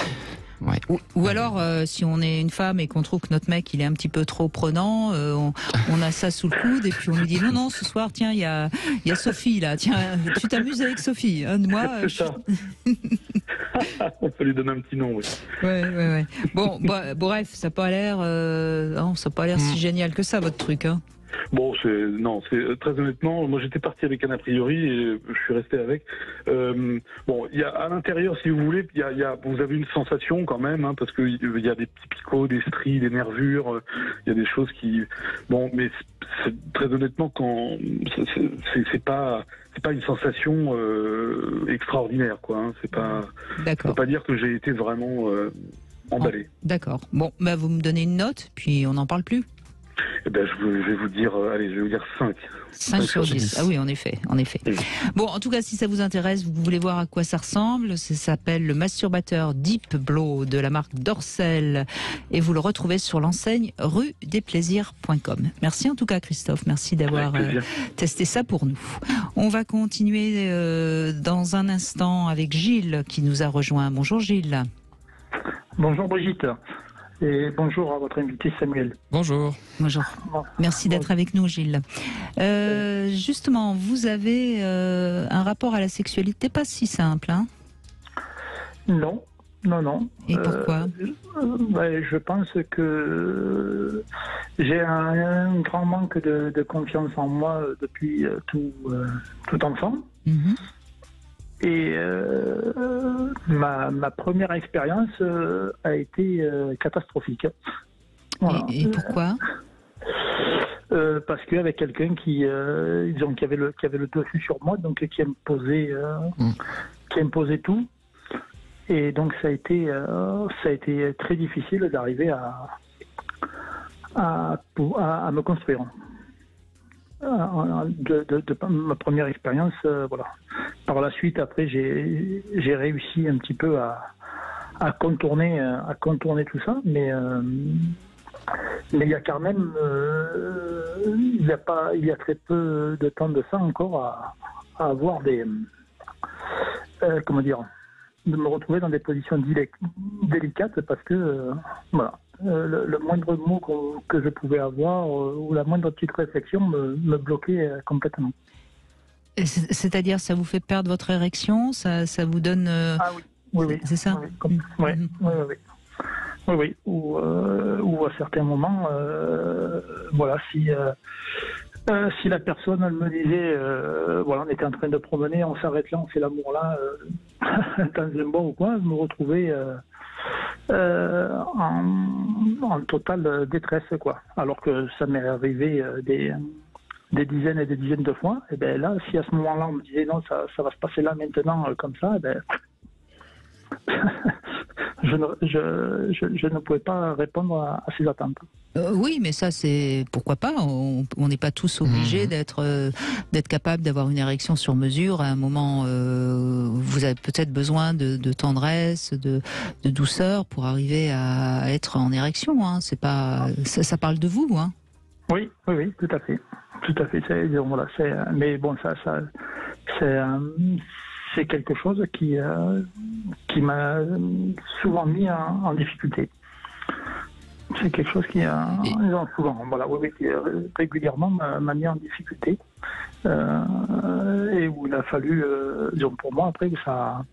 Ouais. Ou alors, si on est une femme et qu'on trouve que notre mec il est un petit peu trop prenant, on a ça sous le coude et puis on lui dit non, ce soir, tiens, il y a Sophie là, tiens, tu t'amuses avec Sophie. Moi, on peut lui donner un petit nom. Oui. Ouais. Bon, bref, ça n'a pas l'air, si génial que ça votre truc. Hein. Bon, c'est très honnêtement, moi j'étais parti avec un a priori et je suis resté avec. Bon, il y a à l'intérieur, si vous voulez, vous avez une sensation quand même, hein, parce que il y a des petits picots, des stries, des nervures, il y a des choses qui, bon, mais très honnêtement, quand c'est pas une sensation extraordinaire, quoi. Hein, c'est pas. D'accord. Je peux pas dire que j'ai été vraiment emballé. D'accord. Bon, bah vous me donnez une note, puis on n'en parle plus. Eh ben, je vais vous dire 5. 5 sur 10. Ah oui, en effet. Bon, en tout cas, si ça vous intéresse, vous voulez voir à quoi ça ressemble, ça s'appelle le masturbateur Deep Blow de la marque Dorcel et vous le retrouvez sur l'enseigne ruedesplaisirs.com. Merci en tout cas, Christophe. Merci d'avoir testé ça pour nous. On va continuer dans un instant avec Gilles qui nous a rejoint. Bonjour Gilles. Bonjour Brigitte. Et bonjour à votre invité Samuel. Bonjour. Bonjour. Merci d'être avec nous, Gilles. Justement, vous avez un rapport à la sexualité pas si simple, hein? Non. Et pourquoi? Je pense que j'ai un grand manque de confiance en moi depuis tout enfant. Mm-hmm. Et ma première expérience a été catastrophique. Voilà. Et pourquoi? Parce qu'avec quelqu'un qui avait le dessus sur moi, donc qui imposait tout. Et donc ça a été très difficile d'arriver à me construire. De ma première expérience, voilà. Par la suite, après, j'ai réussi un petit peu à contourner tout ça, mais il y a quand même, il y a très peu de temps de ça encore à avoir des, de me retrouver dans des positions délicates parce que, voilà. Le moindre mot que je pouvais avoir ou la moindre petite réflexion me bloquait complètement. C'est-à-dire, ça vous fait perdre votre érection, ça vous donne... Ah oui. C'est ça? Oui. Ou à certains moments, voilà, si la personne elle me disait, voilà, on était en train de promener, on s'arrête là, on fait l'amour là, dans un bois ou quoi, je me retrouvais... en totale détresse, quoi. Alors que ça m'est arrivé des dizaines et des dizaines de fois. Et bien là, si à ce moment-là on me disait non, ça va se passer là maintenant comme ça, et ben je ne pouvais pas répondre à ces attentes. Oui, mais ça, c'est pourquoi pas. On n'est pas tous obligés d'être capable d'avoir une érection sur mesure. À un moment, vous avez peut-être besoin de tendresse, de douceur pour arriver à être en érection. Hein. C'est pas, ça parle de vous, hein. Oui, tout à fait. Voilà, mais bon, c'est quelque chose qui m'a souvent mis en difficulté. C'est quelque chose qui souvent, voilà, qui régulièrement m'a mis en difficulté et où il a fallu, disons pour moi après, ça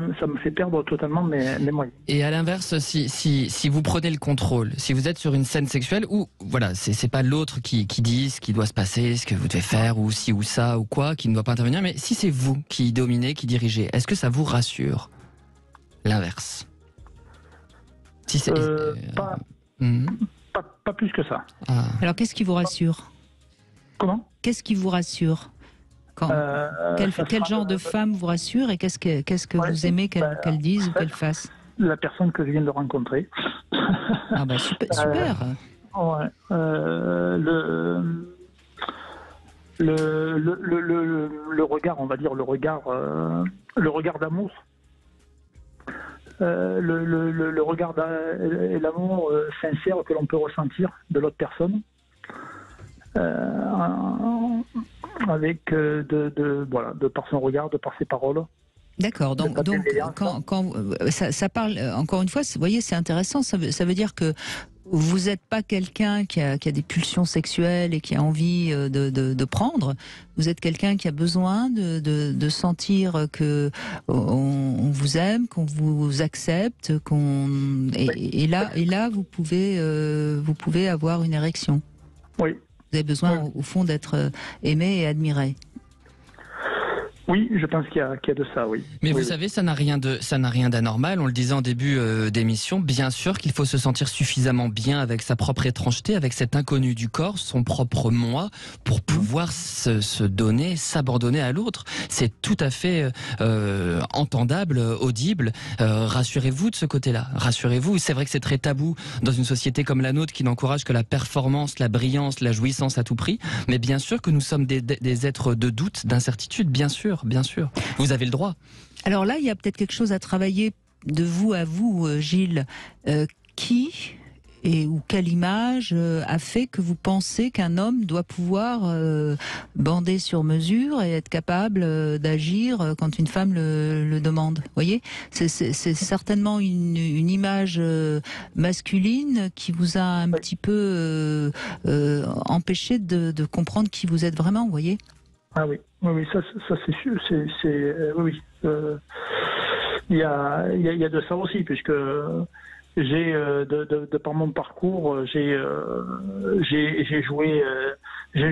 me fait perdre totalement mes moyens. Et à l'inverse, si vous prenez le contrôle, si vous êtes sur une scène sexuelle où, voilà, c'est pas l'autre qui dit ce qui doit se passer, ce que vous devez faire, ou ci ou ça, ou quoi, qui ne doit pas intervenir, mais si c'est vous qui dominez, qui dirigez, est-ce que ça vous rassure? L'inverse. Si c'est... pas plus que ça. Ah. Alors qu'est-ce qui vous rassure? Comment? Qu'est-ce qui vous rassure? Quel genre de femme vous rassure et qu'est-ce que vous aimez qu'elle dise ou qu'elle fasse? La personne que je viens de rencontrer. Ah bah super. Ouais. Le regard, on va dire le regard d'amour. Le regard et l'amour sincère que l'on peut ressentir de l'autre personne. Avec de par son regard, de par ses paroles. D'accord. Donc quand ça parle, encore une fois, vous voyez, c'est intéressant. Ça veut dire que vous n'êtes pas quelqu'un qui a des pulsions sexuelles et qui a envie de prendre. Vous êtes quelqu'un qui a besoin de sentir que on vous aime, qu'on vous accepte, et là vous pouvez avoir une érection. Oui. Vous avez besoin, au fond, d'être aimé et admiré. Oui, je pense qu'il y a de ça, oui. Mais vous savez, ça n'a rien d'anormal. On le disait en début d'émission. Bien sûr qu'il faut se sentir suffisamment bien avec sa propre étrangeté, avec cet inconnu du corps, son propre moi, pour pouvoir se donner, s'abandonner à l'autre. C'est tout à fait entendable, audible. Rassurez-vous de ce côté-là. Rassurez-vous. C'est vrai que c'est très tabou dans une société comme la nôtre qui n'encourage que la performance, la brillance, la jouissance à tout prix. Mais bien sûr que nous sommes des êtres de doute, d'incertitude, bien sûr. Bien sûr, vous avez le droit. Alors là, il y a peut-être quelque chose à travailler de vous à vous, Gilles. Qui ou quelle image a fait que vous pensez qu'un homme doit pouvoir bander sur mesure et être capable d'agir quand une femme le demande? Vous voyez, c'est certainement une image masculine qui vous a un petit peu empêché de comprendre qui vous êtes vraiment, vous voyez? Ah oui, ça c'est sûr, oui. Il y a de ça aussi, puisque j'ai de par mon parcours, j'ai joué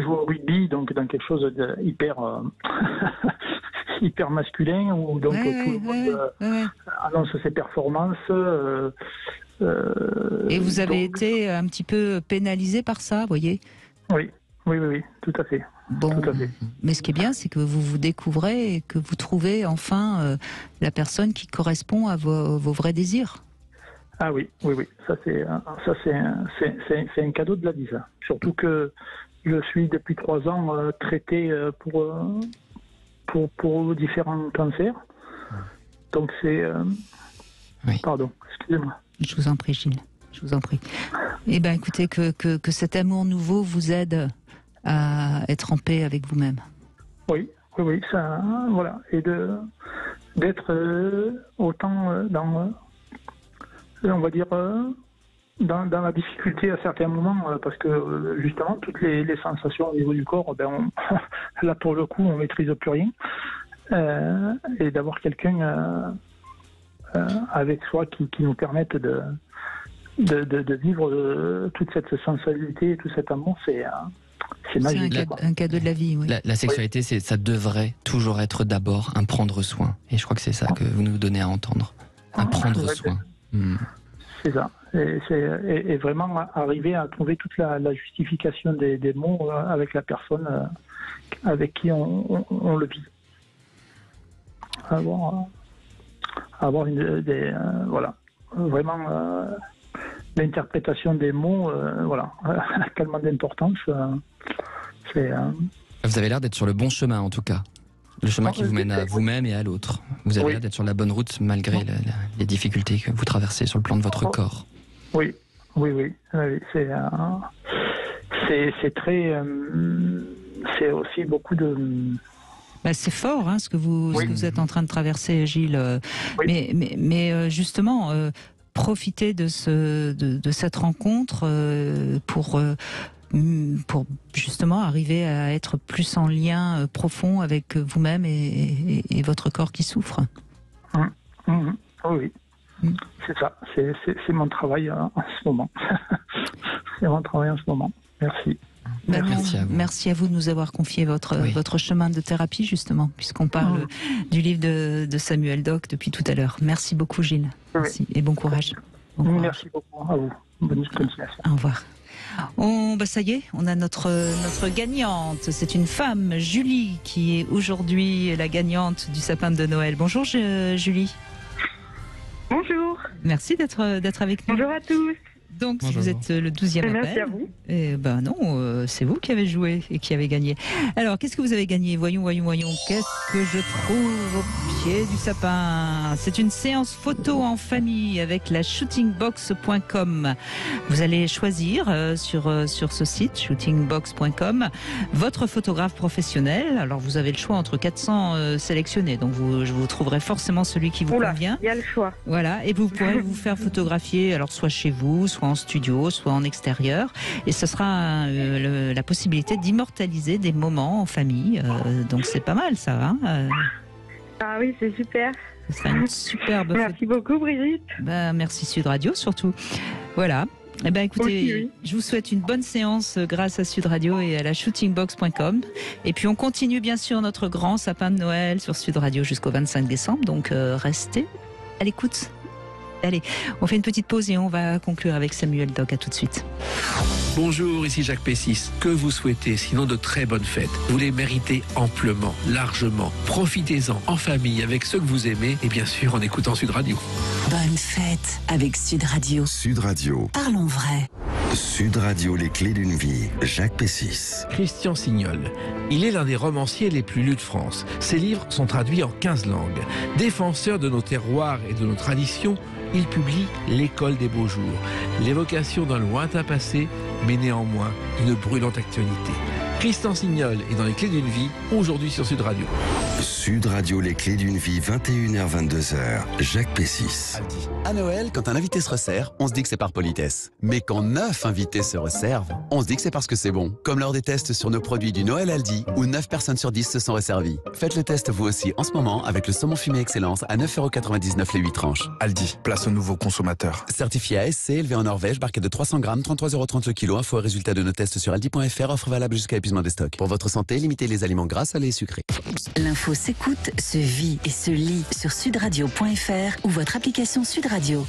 au rugby, donc dans quelque chose d'hyper hyper masculin, où donc tout le monde annonce ses performances. Et vous avez été un petit peu pénalisé par ça, vous voyez? Oui, tout à fait. Bon, mais ce qui est bien, c'est que vous vous découvrez et que vous trouvez enfin la personne qui correspond à vos vrais désirs. Ah oui. Ça c'est un cadeau de la vie, ça. Surtout que je suis depuis 3 ans traité pour différents cancers. Donc c'est... Pardon, excusez-moi. Je vous en prie, Gilles. Je vous en prie. Eh bien, écoutez, que cet amour nouveau vous aide à être en paix avec vous-même. Oui, ça, voilà, et d'être autant dans, on va dire, dans la difficulté à certains moments, parce que justement toutes les sensations au niveau du corps, là pour le coup on maîtrise plus rien, et d'avoir quelqu'un avec soi qui nous permette de vivre toute cette sensualité et tout cet amour, c'est magique. C'est un cadeau de la vie, oui. La sexualité, ça devrait toujours être d'abord un prendre soin. Et je crois que c'est ça que vous nous donnez à entendre. Un prendre soin. C'est ça. Et vraiment arriver à trouver toute la justification des mots avec la personne avec qui on le vit. Avoir voilà. Vraiment l'interprétation des mots, voilà, tellement d'importance. Vous avez l'air d'être sur le bon chemin, en tout cas. Le chemin qui vous mène à vous-même et à l'autre. Vous avez l'air d'être sur la bonne route, malgré les difficultés que vous traversez sur le plan de votre corps. Oui. C'est très... c'est aussi beaucoup de... c'est fort, hein, ce que vous êtes en train de traverser, Gilles. Mais justement... profiter de cette rencontre pour justement arriver à être plus en lien profond avec vous-même et votre corps qui souffre. Oui, c'est ça. C'est mon travail en ce moment. C'est mon travail en ce moment. Merci. Merci à vous de nous avoir confié votre chemin de thérapie, justement, puisqu'on parle du livre de Samuel Doc depuis tout à l'heure. Merci beaucoup, Gilles. Merci et bon courage. Merci beaucoup à vous. Bonne continuation. Au revoir. Ça y est, on a notre gagnante. C'est une femme, Julie, qui est aujourd'hui la gagnante du sapin de Noël. Bonjour, Julie. Bonjour. Merci d'être avec nous. Bonjour à tous. Donc, si vous êtes le 12e appel, merci à vous. Non, c'est vous qui avez joué et qui avez gagné. Alors, qu'est-ce que vous avez gagné? Voyons. Qu'est-ce que je trouve au pied du sapin? C'est une séance photo en famille avec la shootingbox.com. Vous allez choisir sur ce site, shootingbox.com, votre photographe professionnel. Alors, vous avez le choix entre 400 sélectionnés. Donc, vous trouverez forcément celui qui vous convient. Il y a le choix. Voilà, et vous pourrez vous faire photographier, alors soit chez vous, soit en studio, soit en extérieur, et ce sera la possibilité d'immortaliser des moments en famille, donc c'est pas mal ça, hein Ah oui, c'est super. Ce sera une superbe... Merci beaucoup, Brigitte. Merci Sud Radio surtout. Voilà. Eh ben, écoutez, Oui. je vous souhaite une bonne séance grâce à Sud Radio et à la shootingbox.com. Et puis, on continue bien sûr notre grand sapin de Noël sur Sud Radio jusqu'au 25 décembre. Donc, restez à l'écoute. Allez, on fait une petite pause et on va conclure avec Samuel Doc. À tout de suite. Bonjour, ici Jacques Pessis. Que vous souhaitez, sinon de très bonnes fêtes. Vous les méritez amplement, largement. Profitez-en en famille, avec ceux que vous aimez et bien sûr en écoutant Sud Radio. Bonne fête avec Sud Radio. Sud Radio. Parlons vrai. Sud Radio, les clés d'une vie. Jacques Pessis. Christian Signol. Il est l'un des romanciers les plus lus de France. Ses livres sont traduits en 15 langues. Défenseur de nos terroirs et de nos traditions, il publie L'école des beaux jours, l'évocation d'un lointain passé, mais néanmoins d'une brûlante actualité. Christian Signol est dans les clés d'une vie, aujourd'hui sur Sud Radio. Sud Radio, les clés d'une vie, 21h-22h. Jacques Pessis. À Noël, quand un invité se resserre, on se dit que c'est par politesse. Mais quand 9 invités se resservent, on se dit que c'est parce que c'est bon. Comme lors des tests sur nos produits du Noël Aldi, où 9 personnes sur 10 se sont resservies. Faites le test vous aussi en ce moment avec le saumon fumé Excellence à 9,99€ les 8 tranches. Aldi, place aux nouveaux consommateurs. Certifié ASC, élevé en Norvège, barquette de 300 grammes, 33,30€ le kilo. Info et résultat de nos tests sur aldi.fr, offre valable jusqu'à épuisement des stocks. Pour votre santé, limitez les aliments gras, salés et sucrés. L'info s'écoute, se vit et se lit sur sudradio.fr ou votre application Sud Radio.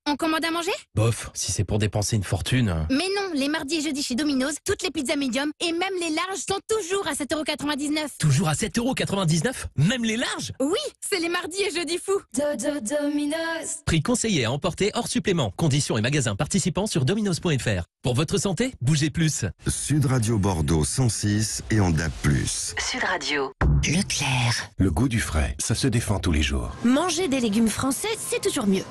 On commande à manger? Bof, si c'est pour dépenser une fortune. Mais non, les mardis et jeudis chez Domino's, toutes les pizzas médium et même les larges sont toujours à 7,99€. Toujours à 7,99€? Même les larges? Oui, c'est les mardis et jeudis fous. Domino's. Prix conseillé à emporter hors supplément. Conditions et magasins participants sur dominos.fr. Pour votre santé, bougez plus. Sud Radio Bordeaux 106 et en DAB+. Sud Radio. Leclerc. Le goût du frais, ça se défend tous les jours. Manger des légumes français, c'est toujours mieux.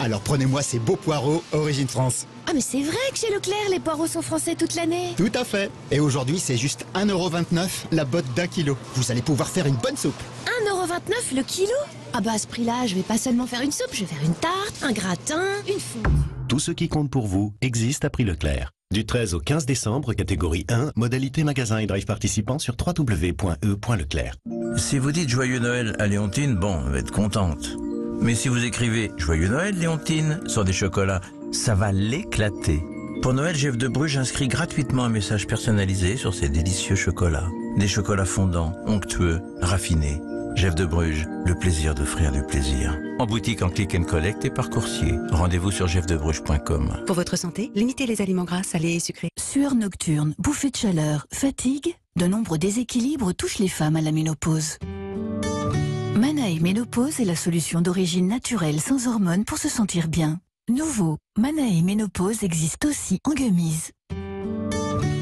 Alors prenez-moi ces beaux poireaux Origine France. Ah mais c'est vrai que chez Leclerc, les poireaux sont français toute l'année. Tout à fait. Et aujourd'hui, c'est juste 1,29€ la botte d'1 kilo. Vous allez pouvoir faire une bonne soupe. 1,29€ le kilo? Ah bah à ce prix-là, je vais pas seulement faire une soupe, je vais faire une tarte, un gratin, une fondue. Tout ce qui compte pour vous existe à prix Leclerc. Du 13 au 15 décembre, catégorie 1, modalité magasin et drive participant sur www.e.leclerc. Si vous dites Joyeux Noël à Léontine, bon, elle va être contente. Mais si vous écrivez Joyeux Noël Léontine sur des chocolats, ça va l'éclater. Pour Noël, Jeff de Bruges inscrit gratuitement un message personnalisé sur ces délicieux chocolats. Des chocolats fondants, onctueux, raffinés. Jeff de Bruges, le plaisir d'offrir du plaisir. En boutique, en click and collect et par coursier. Rendez-vous sur jeffdebruges.com. Pour votre santé, limitez les aliments gras, salés et sucrés. Sueur nocturne, bouffée de chaleur, fatigue, de nombreux déséquilibres touchent les femmes à la ménopause. Manae Ménopause est la solution d'origine naturelle sans hormones pour se sentir bien. Nouveau, Manae Ménopause existe aussi en gummies.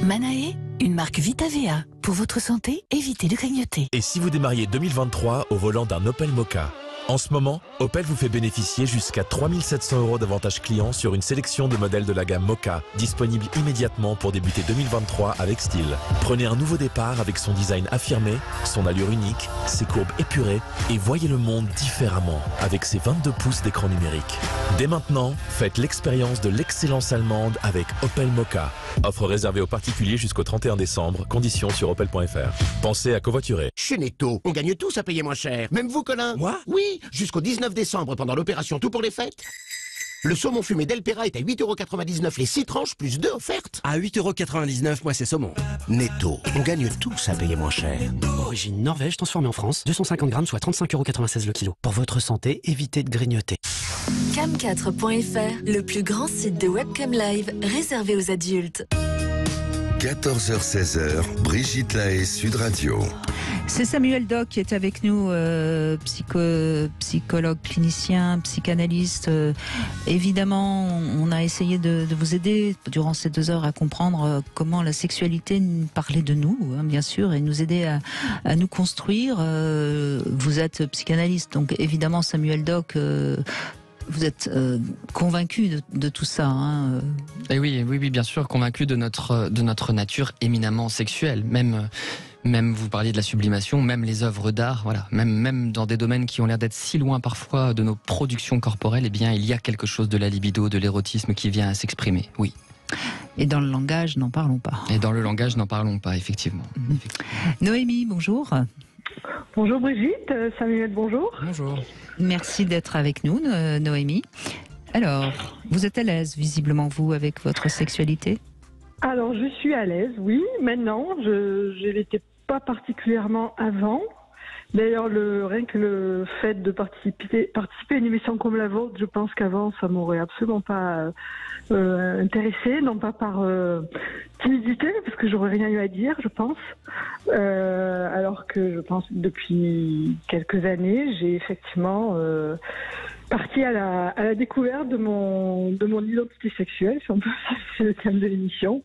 Manae, une marque VitaVea. Pour votre santé, évitez de grignoter. Et si vous démarriez 2023 au volant d'un Opel Mokka? En ce moment, Opel vous fait bénéficier jusqu'à 3 700€ d'avantages clients sur une sélection de modèles de la gamme Mokka, disponible immédiatement pour débuter 2023 avec style. Prenez un nouveau départ avec son design affirmé, son allure unique, ses courbes épurées et voyez le monde différemment avec ses 22 pouces d'écran numérique. Dès maintenant, faites l'expérience de l'excellence allemande avec Opel Mokka. Offre réservée aux particuliers jusqu'au 31 décembre, conditions sur opel.fr. Pensez à covoiturer. Chez Netto, on gagne tous à payer moins cher. Même vous, Colin. Moi? Oui, jusqu'au 19 décembre pendant l'opération Tout pour les fêtes. Le saumon fumé d'Elpera est à 8,99€ les 6 tranches plus 2 offertes. À 8,99€, moi c'est saumon. Netto, on gagne tous à payer moins cher. Origine Norvège, transformée en France, 250 grammes, soit 35,96€ le kilo. Pour votre santé, évitez de grignoter. Cam4.fr, le plus grand site de webcam live réservé aux adultes. 14h-16h, Brigitte Lahaie, Sud Radio. C'est Samuel Doc qui est avec nous, psychologue, clinicien, psychanalyste. Évidemment, on a essayé de vous aider durant ces 2 heures à comprendre comment la sexualité parlait de nous, hein, bien sûr, et nous aider à nous construire. Vous êtes psychanalyste, donc évidemment, Samuel Doc... Vous êtes convaincu de tout ça, hein. Et oui, bien sûr, convaincu de notre nature éminemment sexuelle. Même vous parliez de la sublimation, même les œuvres d'art, voilà, même dans des domaines qui ont l'air d'être si loin parfois de nos productions corporelles, eh bien, il y a quelque chose de la libido, de l'érotisme qui vient à s'exprimer. Oui. Et dans le langage, n'en parlons pas. Et dans le langage, n'en parlons pas, effectivement. Noémie, bonjour. Bonjour Brigitte, Samuel, bonjour. Bonjour. Merci d'être avec nous, Noémie. Alors, vous êtes à l'aise, visiblement, vous, avec votre sexualité? Alors, je suis à l'aise, oui. Maintenant, je l'étais pas particulièrement avant. D'ailleurs, rien que le fait de participer à une émission comme la vôtre, je pense qu'avant, ça m'aurait absolument pas intéressé, non pas par timidité, parce que j'aurais rien eu à dire, je pense. Alors que je pense que depuis quelques années, j'ai effectivement parti à la découverte de mon identité sexuelle, c'est le thème de l'émission.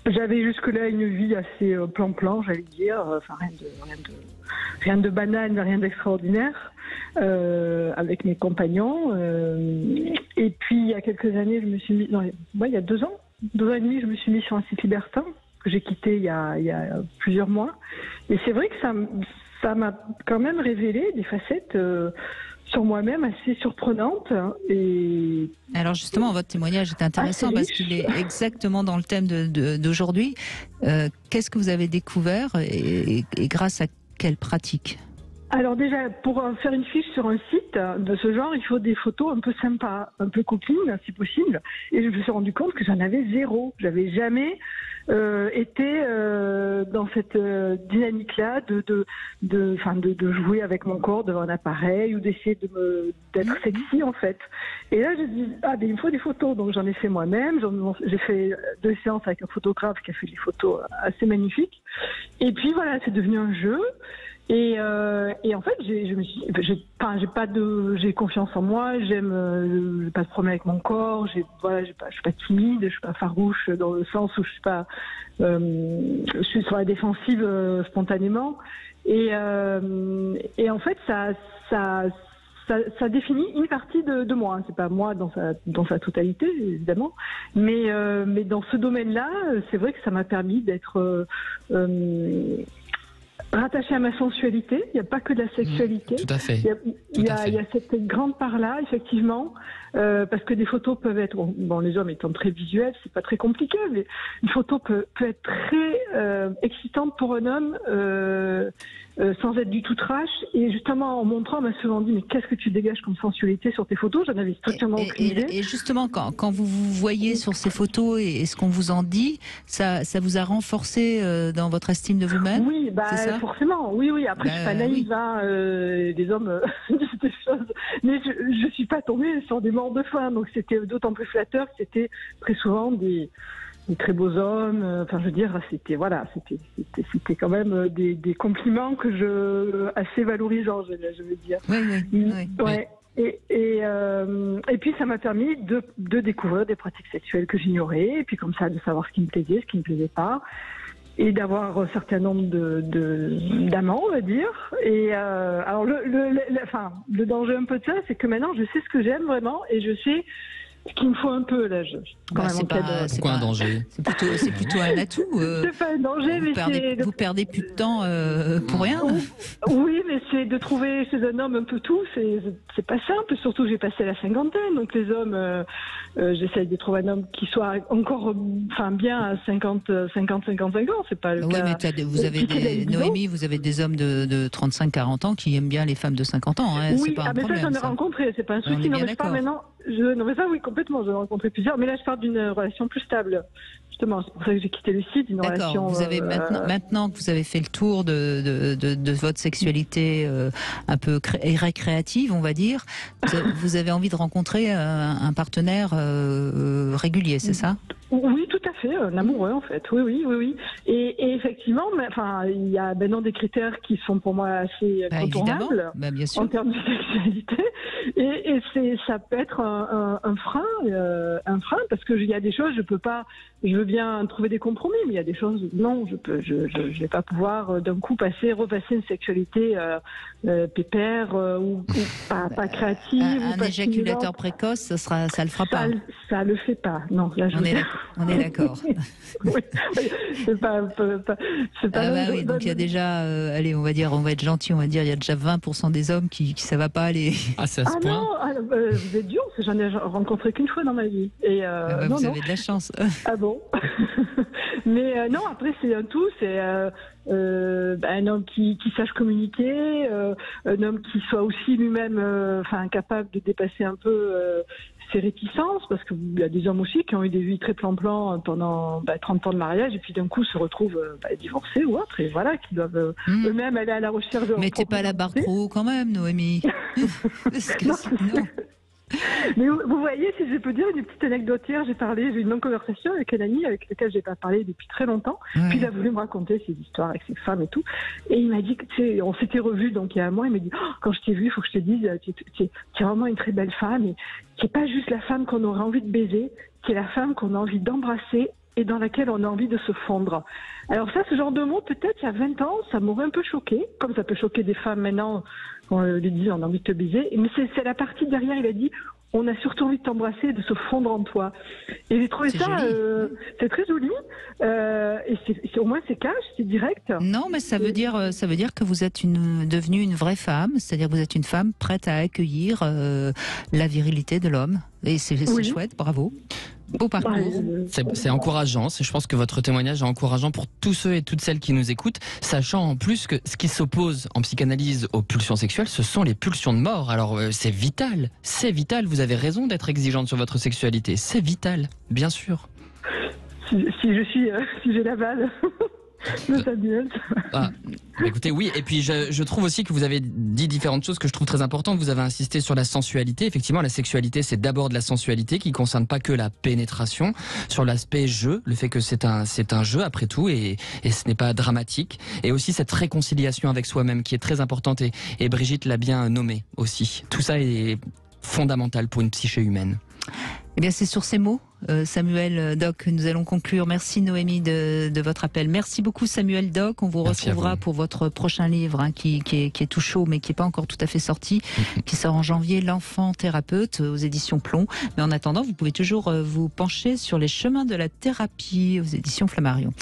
J'avais jusque-là une vie assez plan-plan, j'allais dire, enfin rien de banal, rien d'extraordinaire, avec mes compagnons. Et puis il y a quelques années, je me suis mis, il y a 2 ans et demi, je me suis mis sur un site libertin que j'ai quitté il y a plusieurs mois. Et c'est vrai que ça m'a quand même révélé des facettes sur moi-même assez surprenante. Et alors justement, votre témoignage est intéressant parce qu'il est exactement dans le thème d'aujourd'hui. Qu'est-ce que vous avez découvert et grâce à quelle pratique? Alors déjà, pour faire une fiche sur un site de ce genre, il faut des photos un peu sympas, un peu copines, si possible. Et je me suis rendu compte que j'en avais 0. J'avais jamais été dans cette dynamique-là de jouer avec mon corps devant un appareil ou d'essayer d'être sexy en fait. Et là, je me dis il me faut des photos, donc j'en ai fait moi-même. J'ai fait 2 séances avec un photographe qui a fait des photos assez magnifiques. Et puis voilà, c'est devenu un jeu. Et en fait, j'ai confiance en moi, j'ai pas de problème avec mon corps, je suis pas timide, je suis pas farouche dans le sens où je suis sur la défensive spontanément. Et en fait, ça définit une partie de moi. C'est pas moi dans sa totalité, évidemment, mais dans ce domaine-là, c'est vrai que ça m'a permis d'être rattaché à ma sensualité. Il n'y a pas que de la sexualité. Tout à fait. Il y a cette grande part-là, effectivement, parce que des photos peuvent être, les hommes étant très visuels, c'est pas très compliqué, mais une photo peut être très excitante pour un homme sans être du tout trash. Et justement, en montrant, on m'a souvent dit, mais qu'est-ce que tu dégages comme sensualité sur tes photos? J'en avais strictement aucune idée. Et justement, quand vous vous voyez sur ces photos et ce qu'on vous en dit, ça vous a renforcé dans votre estime de vous-même? Oui, forcément. Oui. Après, je suis pas naïve, des hommes disent des choses. Mais je suis pas tombée sur des morts de faim. Donc c'était d'autant plus flatteur que c'était très souvent des très beaux hommes. Enfin, je veux dire, c'était quand même des compliments que assez valorisants, je veux dire. Oui. Et puis ça m'a permis de découvrir des pratiques sexuelles que j'ignorais, et puis comme ça de savoir ce qui me plaisait, ce qui me plaisait pas, et d'avoir un certain nombre d'amants, on va dire. Et alors le danger un peu de ça, c'est que maintenant je sais ce que j'aime vraiment, et je sais ce qu'il me faut un peu là. C'est quoi un danger? C'est plutôt un atout. C'est pas un danger, vous perdez plus de temps pour rien. Oui, mais c'est de trouver chez un homme un peu tout. C'est pas simple. Surtout, j'ai passé la cinquantaine, donc les hommes, j'essaye de trouver un homme qui soit encore, bien à 55 ans. C'est pas le cas. Mais vous avez Noémie, vous avez des hommes de 35-40 ans qui aiment bien les femmes de 50 ans. Hein, oui, pas un problème, ça j'en ai rencontré. C'est pas un souci. Non, mais je parle maintenant. Non, mais ça, oui, complètement. J'en ai rencontré plusieurs. Mais là, je parle d'une relation plus stable. Justement, c'est pour ça que j'ai quitté le site. Une relation. Vous avez maintenant que vous avez fait le tour de votre sexualité un peu récréative, on va dire, vous avez envie de rencontrer un partenaire régulier, c'est ça? Oui, tout à fait, un amoureux en fait. Oui. Et effectivement, il y a maintenant des critères qui sont pour moi assez contournables en termes de sexualité. Et ça peut être un frein, parce que il y a des choses, je peux pas. Je veux bien trouver des compromis, mais il y a des choses, non, je vais pas pouvoir d'un coup repasser une sexualité pépère ou pas créative. Un éjaculateur précoce, ça le fera pas. Ça le fait pas. Non, là je On est d'accord. Oui, c'est pas oui, donc il y a déjà, allez, on va être gentil, on va dire, il y a déjà 20% des hommes qui ça va pas aller. Ah, c'est à ce point. Non, vous êtes dur, parce que j'en ai rencontré qu'une fois dans ma vie. Et vous avez de la chance. Ah bon. Mais non, après c'est un tout, c'est un homme qui sache communiquer, un homme qui soit aussi lui-même capable de dépasser un peu ses réticences, parce qu'il y a des hommes aussi qui ont eu des vies très plan-plan pendant 30 ans de mariage et puis d'un coup se retrouvent divorcés ou autres, et voilà, qui doivent eux-mêmes aller à la recherche de leur Mettez pas la barre trop haut quand même, Noémie. Mais vous voyez, si je peux dire une petite anecdote, hier j'ai eu une longue conversation avec un ami avec lequel j'ai pas parlé depuis très longtemps, puis il a voulu me raconter ses histoires avec ses femmes et tout, et il m'a dit que on s'était revus donc il y a un mois, il m'a dit quand je t'ai vu, il faut que je te dise, tu es vraiment une très belle femme, et qui est pas juste la femme qu'on aurait envie de baiser, qui est la femme qu'on a envie d'embrasser et dans laquelle on a envie de se fondre. Alors ça, ce genre de mots, peut-être il y a 20 ans, ça m'aurait un peu choqué, comme ça peut choquer des femmes maintenant, quand on lui dit on a envie de te baiser. Mais c'est la partie derrière, il a dit on a surtout envie de t'embrasser et de se fondre en toi. Et j'ai trouvé ça, c'est très joli, et au moins c'est cash, c'est direct. Non, mais ça veut dire que vous êtes devenue une vraie femme, c'est-à-dire que vous êtes une femme prête à accueillir la virilité de l'homme. Et c'est chouette, bravo. Beau parcours. C'est encourageant. Je pense que votre témoignage est encourageant pour tous ceux et toutes celles qui nous écoutent, sachant en plus que ce qui s'oppose en psychanalyse aux pulsions sexuelles, ce sont les pulsions de mort. Alors c'est vital. Vous avez raison d'être exigeante sur votre sexualité. C'est vital, bien sûr. Si j'ai l'aval. Écoutez, oui, et puis je trouve aussi que vous avez dit différentes choses que je trouve très importantes. Vous avez insisté sur la sensualité. Effectivement, la sexualité, c'est d'abord de la sensualité qui ne concerne pas que la pénétration, sur l'aspect jeu, le fait que c'est un jeu après tout, et ce n'est pas dramatique. Et aussi cette réconciliation avec soi-même qui est très importante, et Brigitte l'a bien nommé aussi. Tout ça est fondamental pour une psyché humaine. Eh bien, c'est sur ces mots, Samuel Doc, que nous allons conclure. Merci Noémie de votre appel. Merci beaucoup Samuel Doc. On vous retrouvera pour votre prochain livre qui est tout chaud, mais qui n'est pas encore tout à fait sorti, qui sort en janvier, L'enfant thérapeute, aux éditions Plomb. Mais en attendant, vous pouvez toujours vous pencher sur les chemins de la thérapie aux éditions Flammarion.